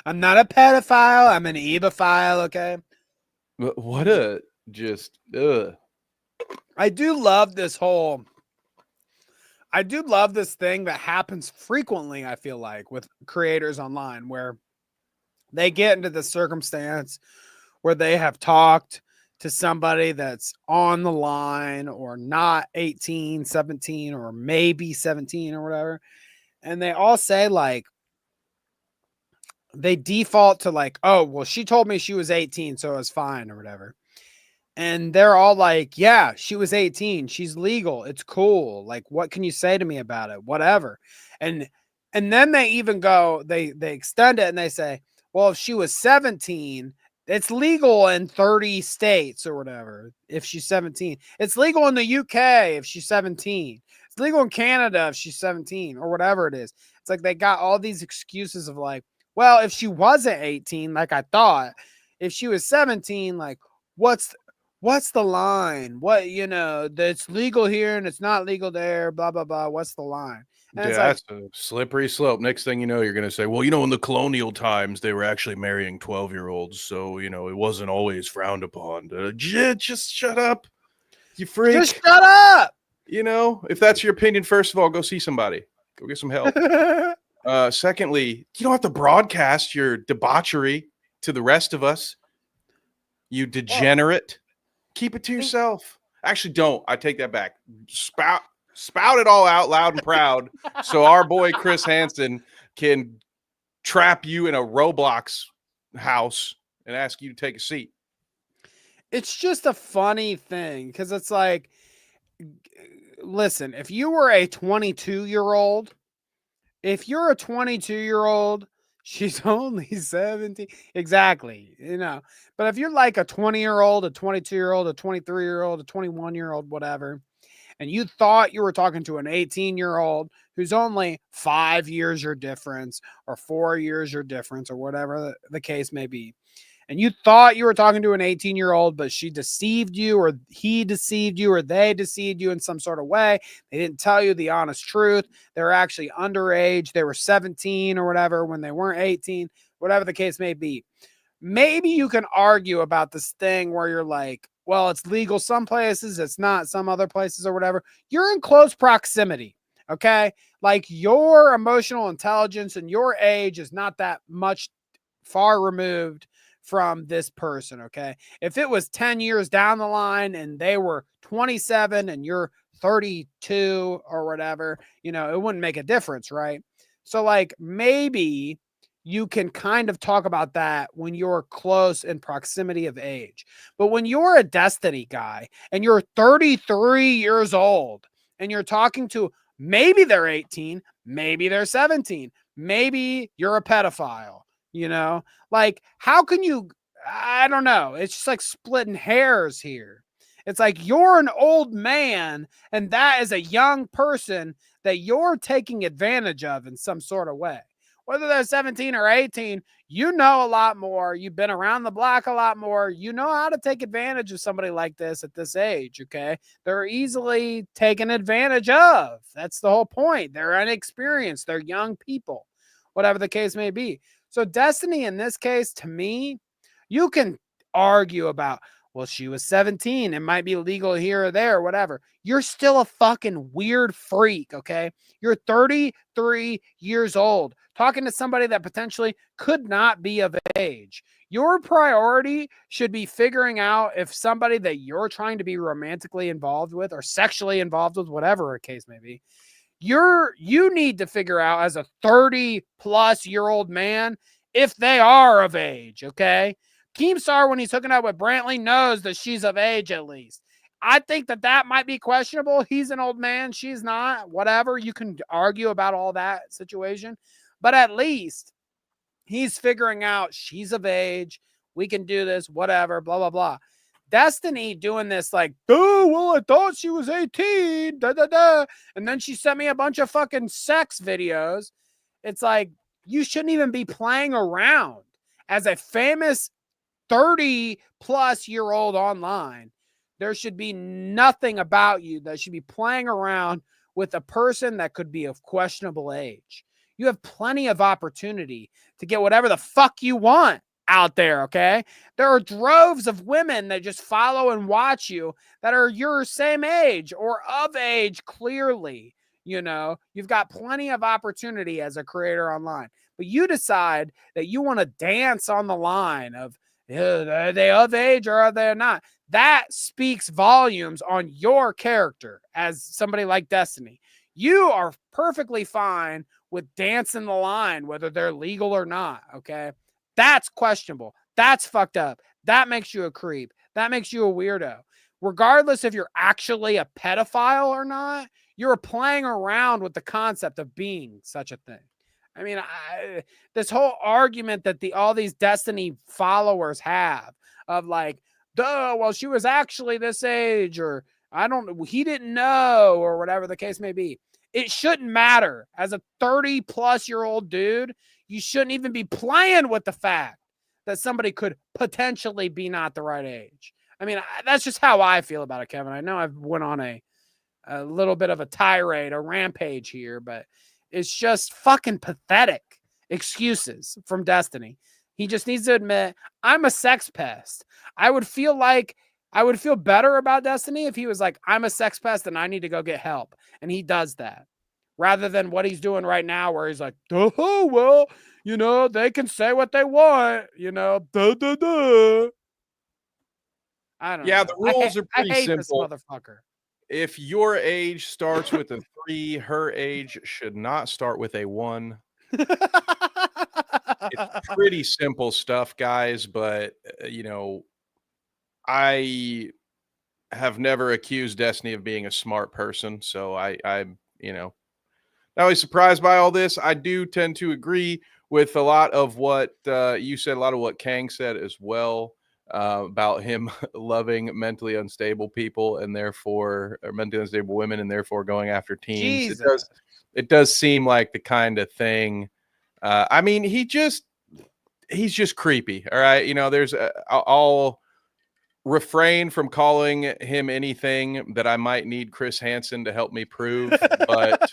I'm not a pedophile. I'm an ebophile. Okay. But what a just. I do love this whole. I do love this thing that happens frequently. I feel like with creators online where they get into the circumstance where they have talked to somebody that's on the line or not 18, 17, or maybe 17 or whatever. And they all say like, they default to like, oh, well, she told me she was 18, so it was fine or whatever. And they're all like, yeah, she was 18. She's legal. It's cool. Like, what can you say to me about it? Whatever. And then they even go, they extend it and they say, well, if she was 17, it's legal in 30 states or whatever. If she's 17, it's legal in the UK. If she's 17, it's It's legal in Canada if she's 17 or whatever it is. It's like they got all these excuses of like, well, if she wasn't 18, like I thought, if she was 17, like what's the line? What, you know, that's legal here and it's not legal there, blah, blah, blah. What's the line? And yeah, that's a slippery slope. Next thing you know, you're going to say, well, you know, in the colonial times, they were actually marrying 12-year-olds. So, you know, it wasn't always frowned upon. Just shut up, you freak. Just shut up. You know, if that's your opinion, first of all, go see somebody. Go get some help. Secondly, you don't have to broadcast your debauchery to the rest of us. You degenerate. Keep it to yourself. Actually, don't. I take that back. Spout it all out loud and proud so our boy Chris Hansen can trap you in a Roblox house and ask you to take a seat. It's just a funny thing because it's like, listen, if you were a 22-year-old, if you're a 22-year-old, she's only 17. Exactly. You know, but if you're like a 20-year-old, a 22-year-old, a 23-year-old, a 21-year-old, whatever, and you thought you were talking to an 18-year-old who's only 5 years your difference or 4 years your difference or whatever the case may be, and you thought you were talking to an 18-year-old, but she deceived you or he deceived you or they deceived you in some sort of way. They didn't tell you the honest truth. They were actually underage. They were 17 or whatever when they weren't 18, whatever the case may be. Maybe you can argue about this thing where you're like, well, it's legal some places, it's not some other places or whatever. You're in close proximity, okay? Like your emotional intelligence and your age is not that much far removed from this person, okay? If it was 10 years down the line and they were 27 and you're 32 or whatever, you know, it wouldn't make a difference, right? So like maybe you can kind of talk about that when you're close in proximity of age. But when you're a Destiny guy and you're 33 years old and you're talking to, maybe they're 18, maybe they're 17, maybe you're a pedophile, you know, like how can you, I don't know. It's just like splitting hairs here. It's like you're an old man and that is a young person that you're taking advantage of in some sort of way. Whether they're 17 or 18, you know a lot more. You've been around the block a lot more. You know how to take advantage of somebody like this at this age, okay? They're easily taken advantage of. That's the whole point. They're inexperienced. They're young people, whatever the case may be. So Destiny, in this case, to me, you can argue about, well, she was 17. It might be legal here or there, or whatever. You're still a fucking weird freak, okay? You're 33 years old, talking to somebody that potentially could not be of age. Your priority should be figuring out if somebody that you're trying to be romantically involved with or sexually involved with, whatever the case may be, you need to figure out as a 30-plus-year-old man if they are of age, okay? Keemstar, when he's hooking up with Brantley, knows that she's of age at least. I think that might be questionable. He's an old man. She's not. Whatever. You can argue about all that situation. But at least he's figuring out she's of age. We can do this, whatever, blah, blah, blah. Destiny doing this like, oh, well, I thought she was 18. Da, da, da. And then she sent me a bunch of fucking sex videos. It's like, you shouldn't even be playing around as a famous 30-plus-year-old online. There should be nothing about you that should be playing around with a person that could be of questionable age. You have plenty of opportunity to get whatever the fuck you want out there, okay? There are droves of women that just follow and watch you that are your same age or of age, clearly. You know, you've got plenty of opportunity as a creator online. But you decide that you want to dance on the line of, are they of age or are they not? That speaks volumes on your character as somebody like Destiny. You are perfectly fine with dancing the line, whether they're legal or not, okay? That's questionable. That's fucked up. That makes you a creep. That makes you a weirdo. Regardless if you're actually a pedophile or not, you're playing around with the concept of being such a thing. I mean, this whole argument that all these Destiny followers have of like, duh, well, she was actually this age, or he didn't know, or whatever the case may be. It shouldn't matter. As a 30-plus-year-old dude, you shouldn't even be playing with the fact that somebody could potentially be not the right age. I mean, that's just how I feel about it, Kevin. I know I've went on a little bit of a tirade, a rampage here, but it's just fucking pathetic excuses from Destiny. He just needs to admit, I'm a sex pest. I would feel better about Destiny if he was like, I'm a sex pest and I need to go get help. And he does that. Rather than what he's doing right now where he's like, oh, well, you know, they can say what they want, you know, I don't know. Yeah, the rules are pretty I hate simple. This motherfucker. If your age starts with a 3, her age should not start with a 1. It's pretty simple stuff, guys, but you know, I have never accused Destiny of being a smart person, so I'm, you know, not really surprised by all this. I do tend to agree with a lot of what you said, a lot of what Kang said as well, about him loving mentally unstable people and therefore, or mentally unstable women and therefore going after teens. It does seem like the kind of thing. I mean, he's just creepy. All right. You know, I'll refrain from calling him anything that I might need Chris Hansen to help me prove, but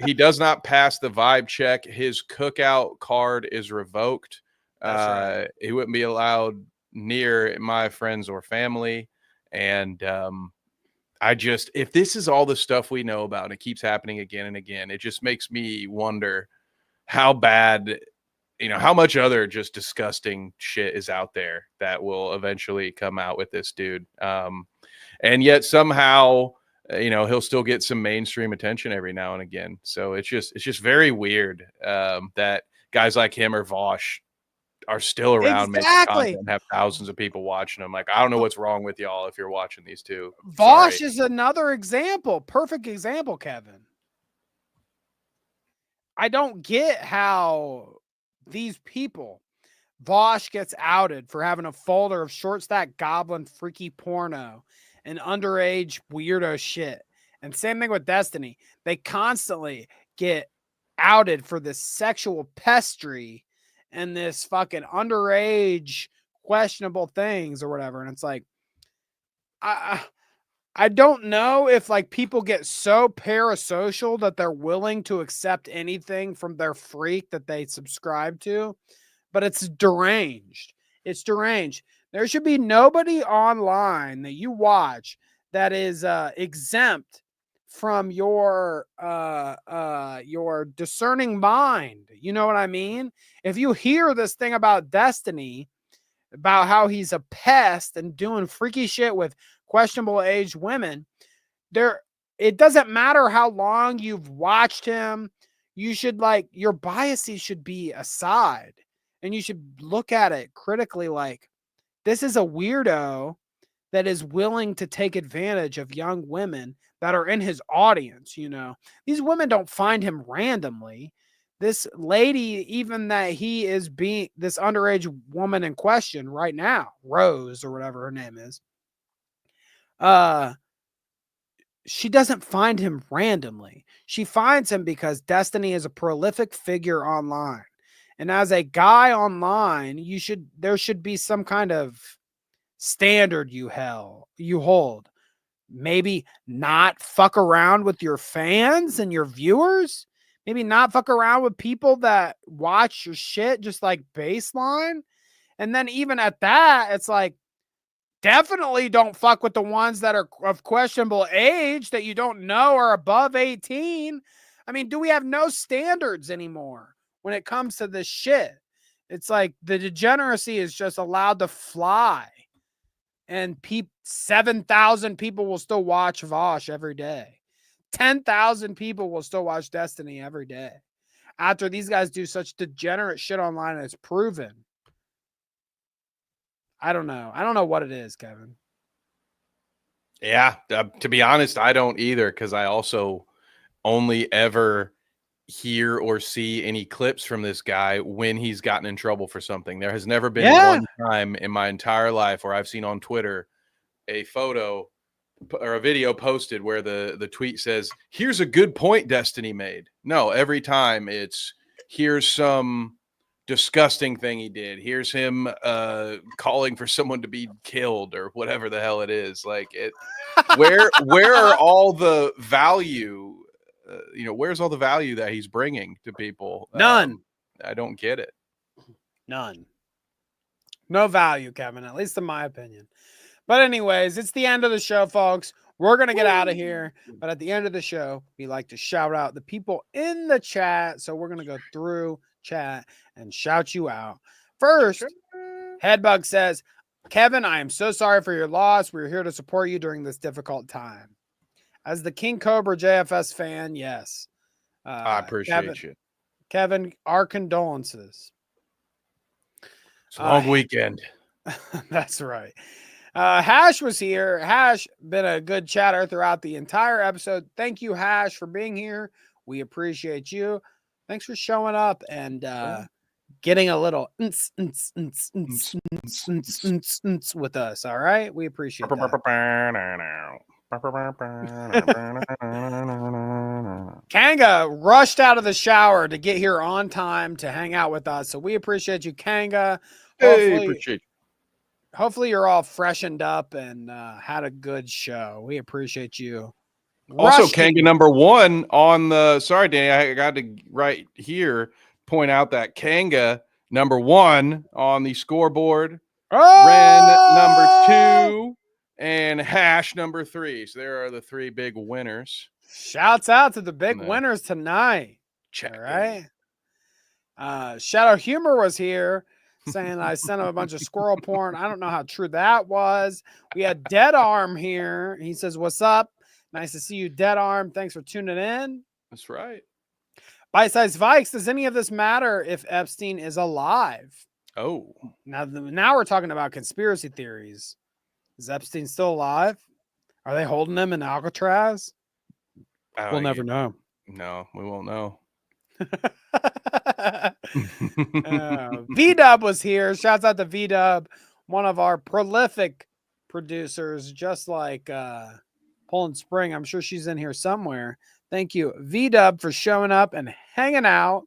he does not pass the vibe check. His cookout card is revoked. Right. He wouldn't be allowed near my friends or family. And if this is all the stuff we know about and it keeps happening again and again, it just makes me wonder how bad, you know, how much other just disgusting shit is out there that will eventually come out with this dude. And yet somehow, you know, he'll still get some mainstream attention every now and again. So it's just very weird that guys like him or Vosh are still around making content and have thousands of people watching them. Like, I don't know what's wrong with y'all if you're watching these two. Vosh is another example. Perfect example, Kevin. I don't get how these people, Vosh gets outed for having a folder of short stack goblin freaky porno and underage weirdo shit. And same thing with Destiny. They constantly get outed for this sexual pestry and this fucking underage questionable things or whatever. And it's like, I don't know if like people get so parasocial that they're willing to accept anything from their freak that they subscribe to, but it's deranged. It's deranged. There should be nobody online that you watch that is exempt from your discerning mind. You know what I mean? If you hear this thing about Destiny, about how he's a pest and doing freaky shit with questionable aged women, it doesn't matter how long you've watched him. You should your biases should be aside and you should look at it critically. Like, this is a weirdo that is willing to take advantage of young women that are in his audience. You know, these women don't find him randomly. This lady, even that he is being this underage woman in question right now, Rose or whatever her name is, she doesn't find him randomly. She finds him because Destiny is a prolific figure online. And as a guy online, there should be some kind of standard you hold. Maybe not fuck around with your fans and your viewers. Maybe not fuck around with people that watch your shit, just like baseline. And then even at that, it's like, definitely don't fuck with the ones that are of questionable age that you don't know are above 18. I mean, do we have no standards anymore when it comes to this shit? It's like the degeneracy is just allowed to fly. And 7,000 people will still watch Vosh every day. 10,000 people will still watch Destiny every day. After these guys do such degenerate shit online, it's proven. I don't know. I don't know what it is, Kevin. Yeah, to be honest, I don't either, because I also only ever hear or see any clips from this guy when he's gotten in trouble for something. There has never been one time in my entire life where I've seen on Twitter a photo or a video posted where the tweet says, "Here's a good point Destiny made." No, every time it's here's some disgusting thing he did. Here's him calling for someone to be killed or whatever the hell it is. Like it, where are all the value? Where's all the value that he's bringing to people? None. I don't get it. None. No value, Kevin, at least in my opinion. But anyways, it's the end of the show, folks. We're going to get out of here. But at the end of the show, we like to shout out the people in the chat. So we're going to go through chat and shout you out. First, Headbug says, Kevin, I am so sorry for your loss. We're here to support you during this difficult time. As the King Cobra JFS fan, yes. I appreciate you. Kevin, our condolences. It's a long weekend. That's right. Hash was here. Hash been a good chatter throughout the entire episode. Thank you, Hash, for being here. We appreciate you. Thanks for showing up and getting a little with us. All right, we appreciate that. Kanga rushed out of the shower to get here on time to hang out with us, so we appreciate you, Kanga. Hey, appreciate you. Hopefully you're all freshened up and had a good show. We appreciate you. Also, Kanga number 1 on the. Sorry, Danny, I got to right here point out that Kanga number 1 on the scoreboard. Oh! Ren number 2 and Hash number 3. So there are the 3 big winners. Shouts out to the big winners tonight. Check. All right. Shadow Humor was here saying I sent him a bunch of squirrel porn. I don't know how true that was. We had Dead Arm here. He says, what's up? Nice to see you, Dead Arm. Thanks for tuning in. That's right. Bite Size Vikes, does any of this matter if Epstein is alive? Oh. Now we're talking about conspiracy theories. Is Epstein still alive? Are they holding him in Alcatraz? We'll never know. No, we won't know. V-Dub was here. Shouts out to V-Dub, one of our prolific producers, just like Poland Spring. I'm sure she's in here somewhere. Thank you, V-Dub, for showing up and hanging out.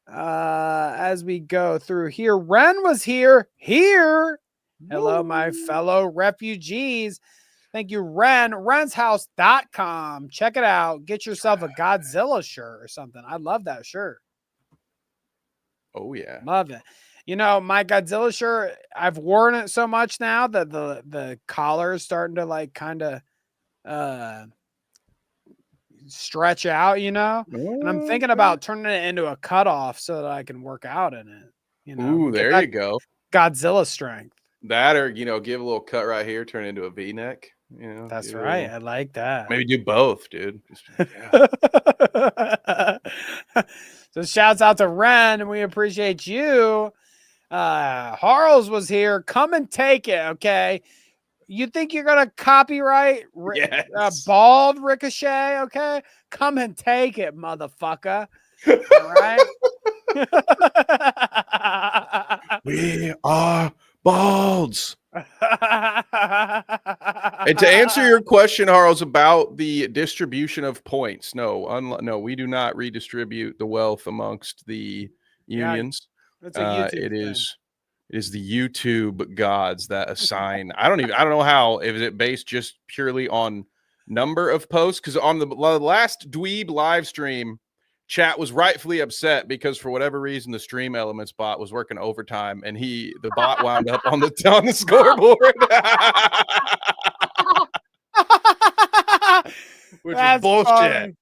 As we go through here, Ren was here. Hello, my fellow refugees. Thank you, Ren. Renshouse.com. Check it out. Get yourself a Godzilla shirt or something. I love that shirt. Oh, yeah. Love it. You know, my Godzilla shirt, I've worn it so much now that the collar is starting to like kind of stretch out, you know? And I'm thinking about turning it into a cutoff so that I can work out in it. You know? Ooh, there you go. Godzilla strength. That or, give a little cut right here, turn it into a V-neck. That's right. I like that. Maybe do both, dude. So shouts out to Ren, and we appreciate you. Harles was here. Come and take it, okay? You think you're gonna copyright bald Ricochet? Okay, come and take it, motherfucker. All right. We are balds. And to answer your question, Harles, about the distribution of points, no, we do not redistribute the wealth amongst the unions. It is the YouTube gods that assign. I don't know how. Is it based just purely on number of posts? Because on the last Dweeb live stream, chat was rightfully upset because for whatever reason the Stream Elements bot was working overtime and the bot wound up on the scoreboard. Which is bullshit.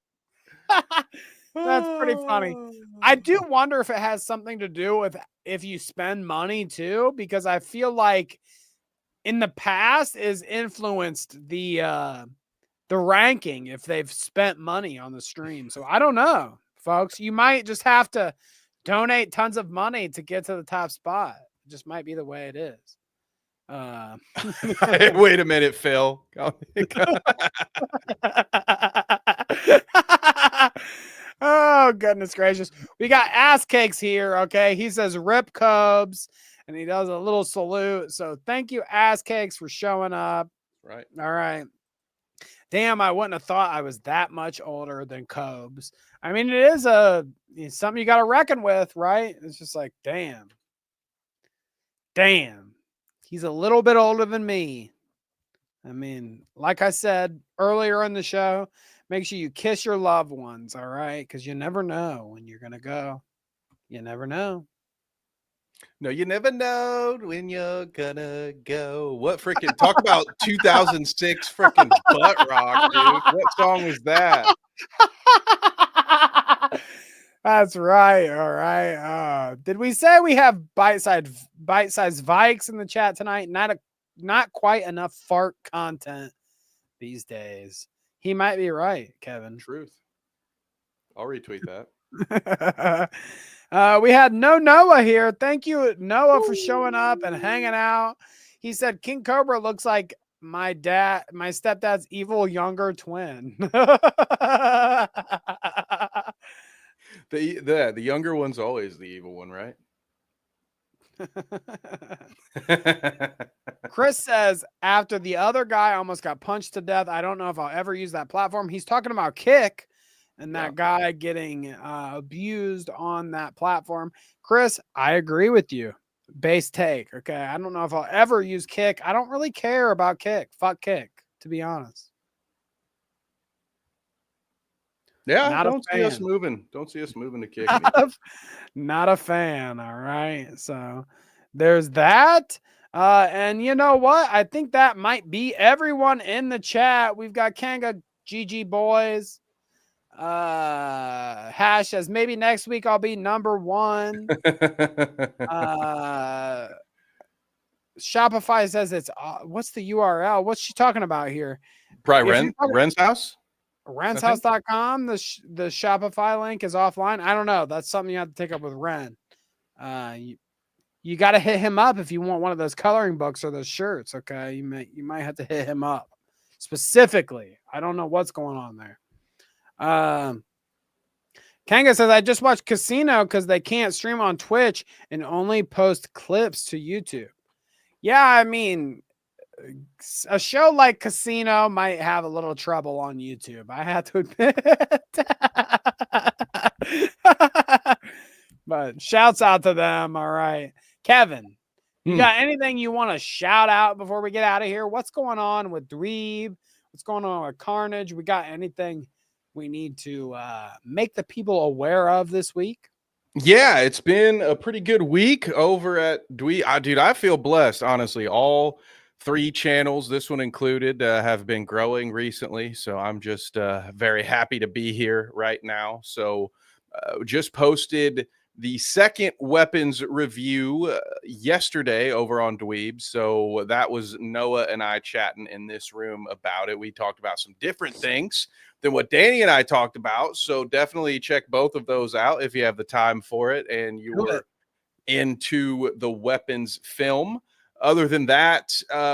That's pretty funny. I do wonder if it has something to do with if you spend money too, because I feel like in the past is influenced the ranking if they've spent money on the stream. So I don't know, folks. You might just have to donate tons of money to get to the top spot. It just might be the way it is. Wait a minute, Phil. Oh, goodness gracious. We got Ass Cakes here, okay? He says rip Cubs, and he does a little salute. So thank you, Ass Cakes, for showing up. Right. All right. damn, I wouldn't have thought I was that much older than Cobes. I mean, it is something you got to reckon with, right? It's just like, damn. He's a little bit older than me. I mean, like I said earlier in the show, make sure you kiss your loved ones, all right? Because you never know when you're going to go. You never know. No, you never know when you're gonna go. What freaking talk about 2006 freaking butt rock, dude? What song was that? That's right. All right. Did we say we have bite-sized Vikes in the chat tonight? Not quite enough fart content these days. He might be right, Kevin. Truth. I'll retweet that. We had Noah here. Thank you, Noah, for showing up and hanging out. He said King Cobra looks like my stepdad's evil younger twin. The younger one's always the evil one, right? Chris says, after the other guy almost got punched to death, I don't know if I'll ever use that platform. He's talking about Kick and that guy getting abused on that platform. Chris, I agree with you. Base take. Okay. I don't know if I'll ever use Kick. I don't really care about Kick. Fuck Kick, to be honest. Yeah, don't see us moving. Don't see us moving to Kick. Not a fan. All right. So there's that. And you know what? I think that might be everyone in the chat. We've got Kanga, GG Boys. Hash says maybe next week I'll be number 1. Shopify says it's what's the URL? What's she talking about here? Probably Ren's house. Renshouse.com. The Shopify link is offline. I don't know. That's something you have to take up with Ren. You got to hit him up if you want one of those coloring books or those shirts. Okay, you might have to hit him up specifically. I don't know what's going on there. Kanga says I just watched Casino because they can't stream on Twitch and only post clips to YouTube. Yeah, I mean, a show like Casino might have a little trouble on YouTube. I have to admit. But shouts out to them. All right. Kevin, you got anything you want to shout out before we get out of here? What's going on with Dweeb? What's going on with Carnage? We got anything we need to make the people aware of this week? Yeah, it's been a pretty good week over at Dweeb. Dude, I feel blessed, honestly. All 3 channels, this one included, have been growing recently. So I'm just very happy to be here right now. So just posted the second weapons review yesterday over on Dweeb. So that was Noah and I chatting in this room about it. We talked about some different things than what Danny and I talked about. So definitely check both of those out if you have the time for it and you were into the weapons film. Other than that,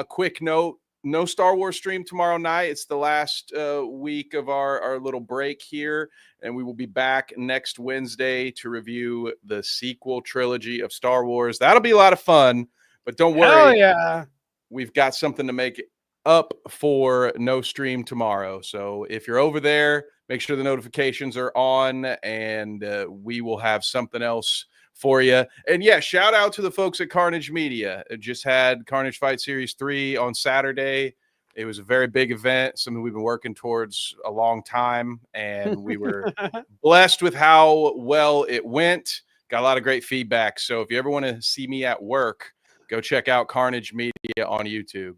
quick note, no Star Wars stream tomorrow night. It's the last week of our little break here, and we will be back next Wednesday to review the sequel trilogy of Star Wars. That'll be a lot of fun, but don't worry. Yeah. We've got something to make up for no stream tomorrow. So if you're over there, make sure the notifications are on, and we will have something else for you. And yeah, shout out to the folks at Carnage Media. It just had Carnage Fight Series 3 on Saturday. It was a very big event, something we've been working towards a long time, and we were blessed with how well it went. Got a lot of great feedback. So if you ever want to see me at work, go check out Carnage Media on YouTube.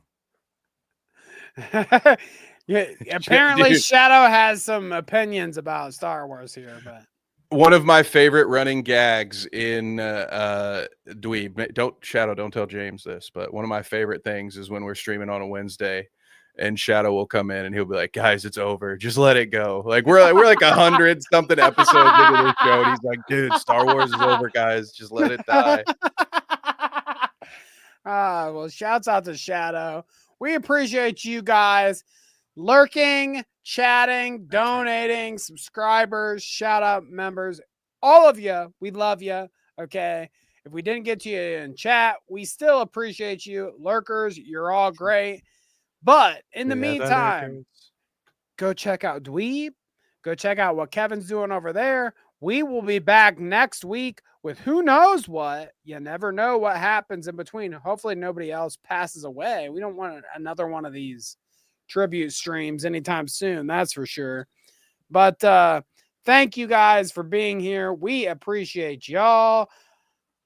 Yeah, apparently Shadow has some opinions about Star Wars here, but one of my favorite running gags in Dweeb. Don't tell James this, but one of my favorite things is when we're streaming on a Wednesday and Shadow will come in and he'll be like, guys, it's over. Just let it go. Like we're like 100 something episodes into this show. And he's like, dude, Star Wars is over, guys. Just let it die. Well, shouts out to Shadow. We appreciate you guys lurking, chatting, donating, subscribers, shout out members, all of you. We love you. Okay. If we didn't get to you in chat, we still appreciate you. Lurkers, you're all great. But in the meantime, go check out Dweeb. Go check out what Kevin's doing over there. We will be back next week with who knows what. You never know what happens in between. Hopefully nobody else passes away. We don't want another one of these tribute streams anytime soon. That's for sure. But thank you guys for being here. We appreciate y'all.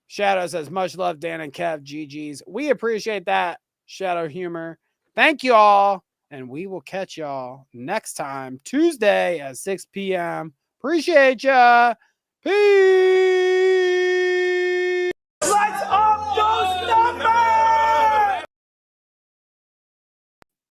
Shadow says, much love, Dan and Kev, GG's. We appreciate that, Shadow Humor. Thank you all, and we will catch y'all next time, Tuesday at 6 p.m. Appreciate ya. Peace.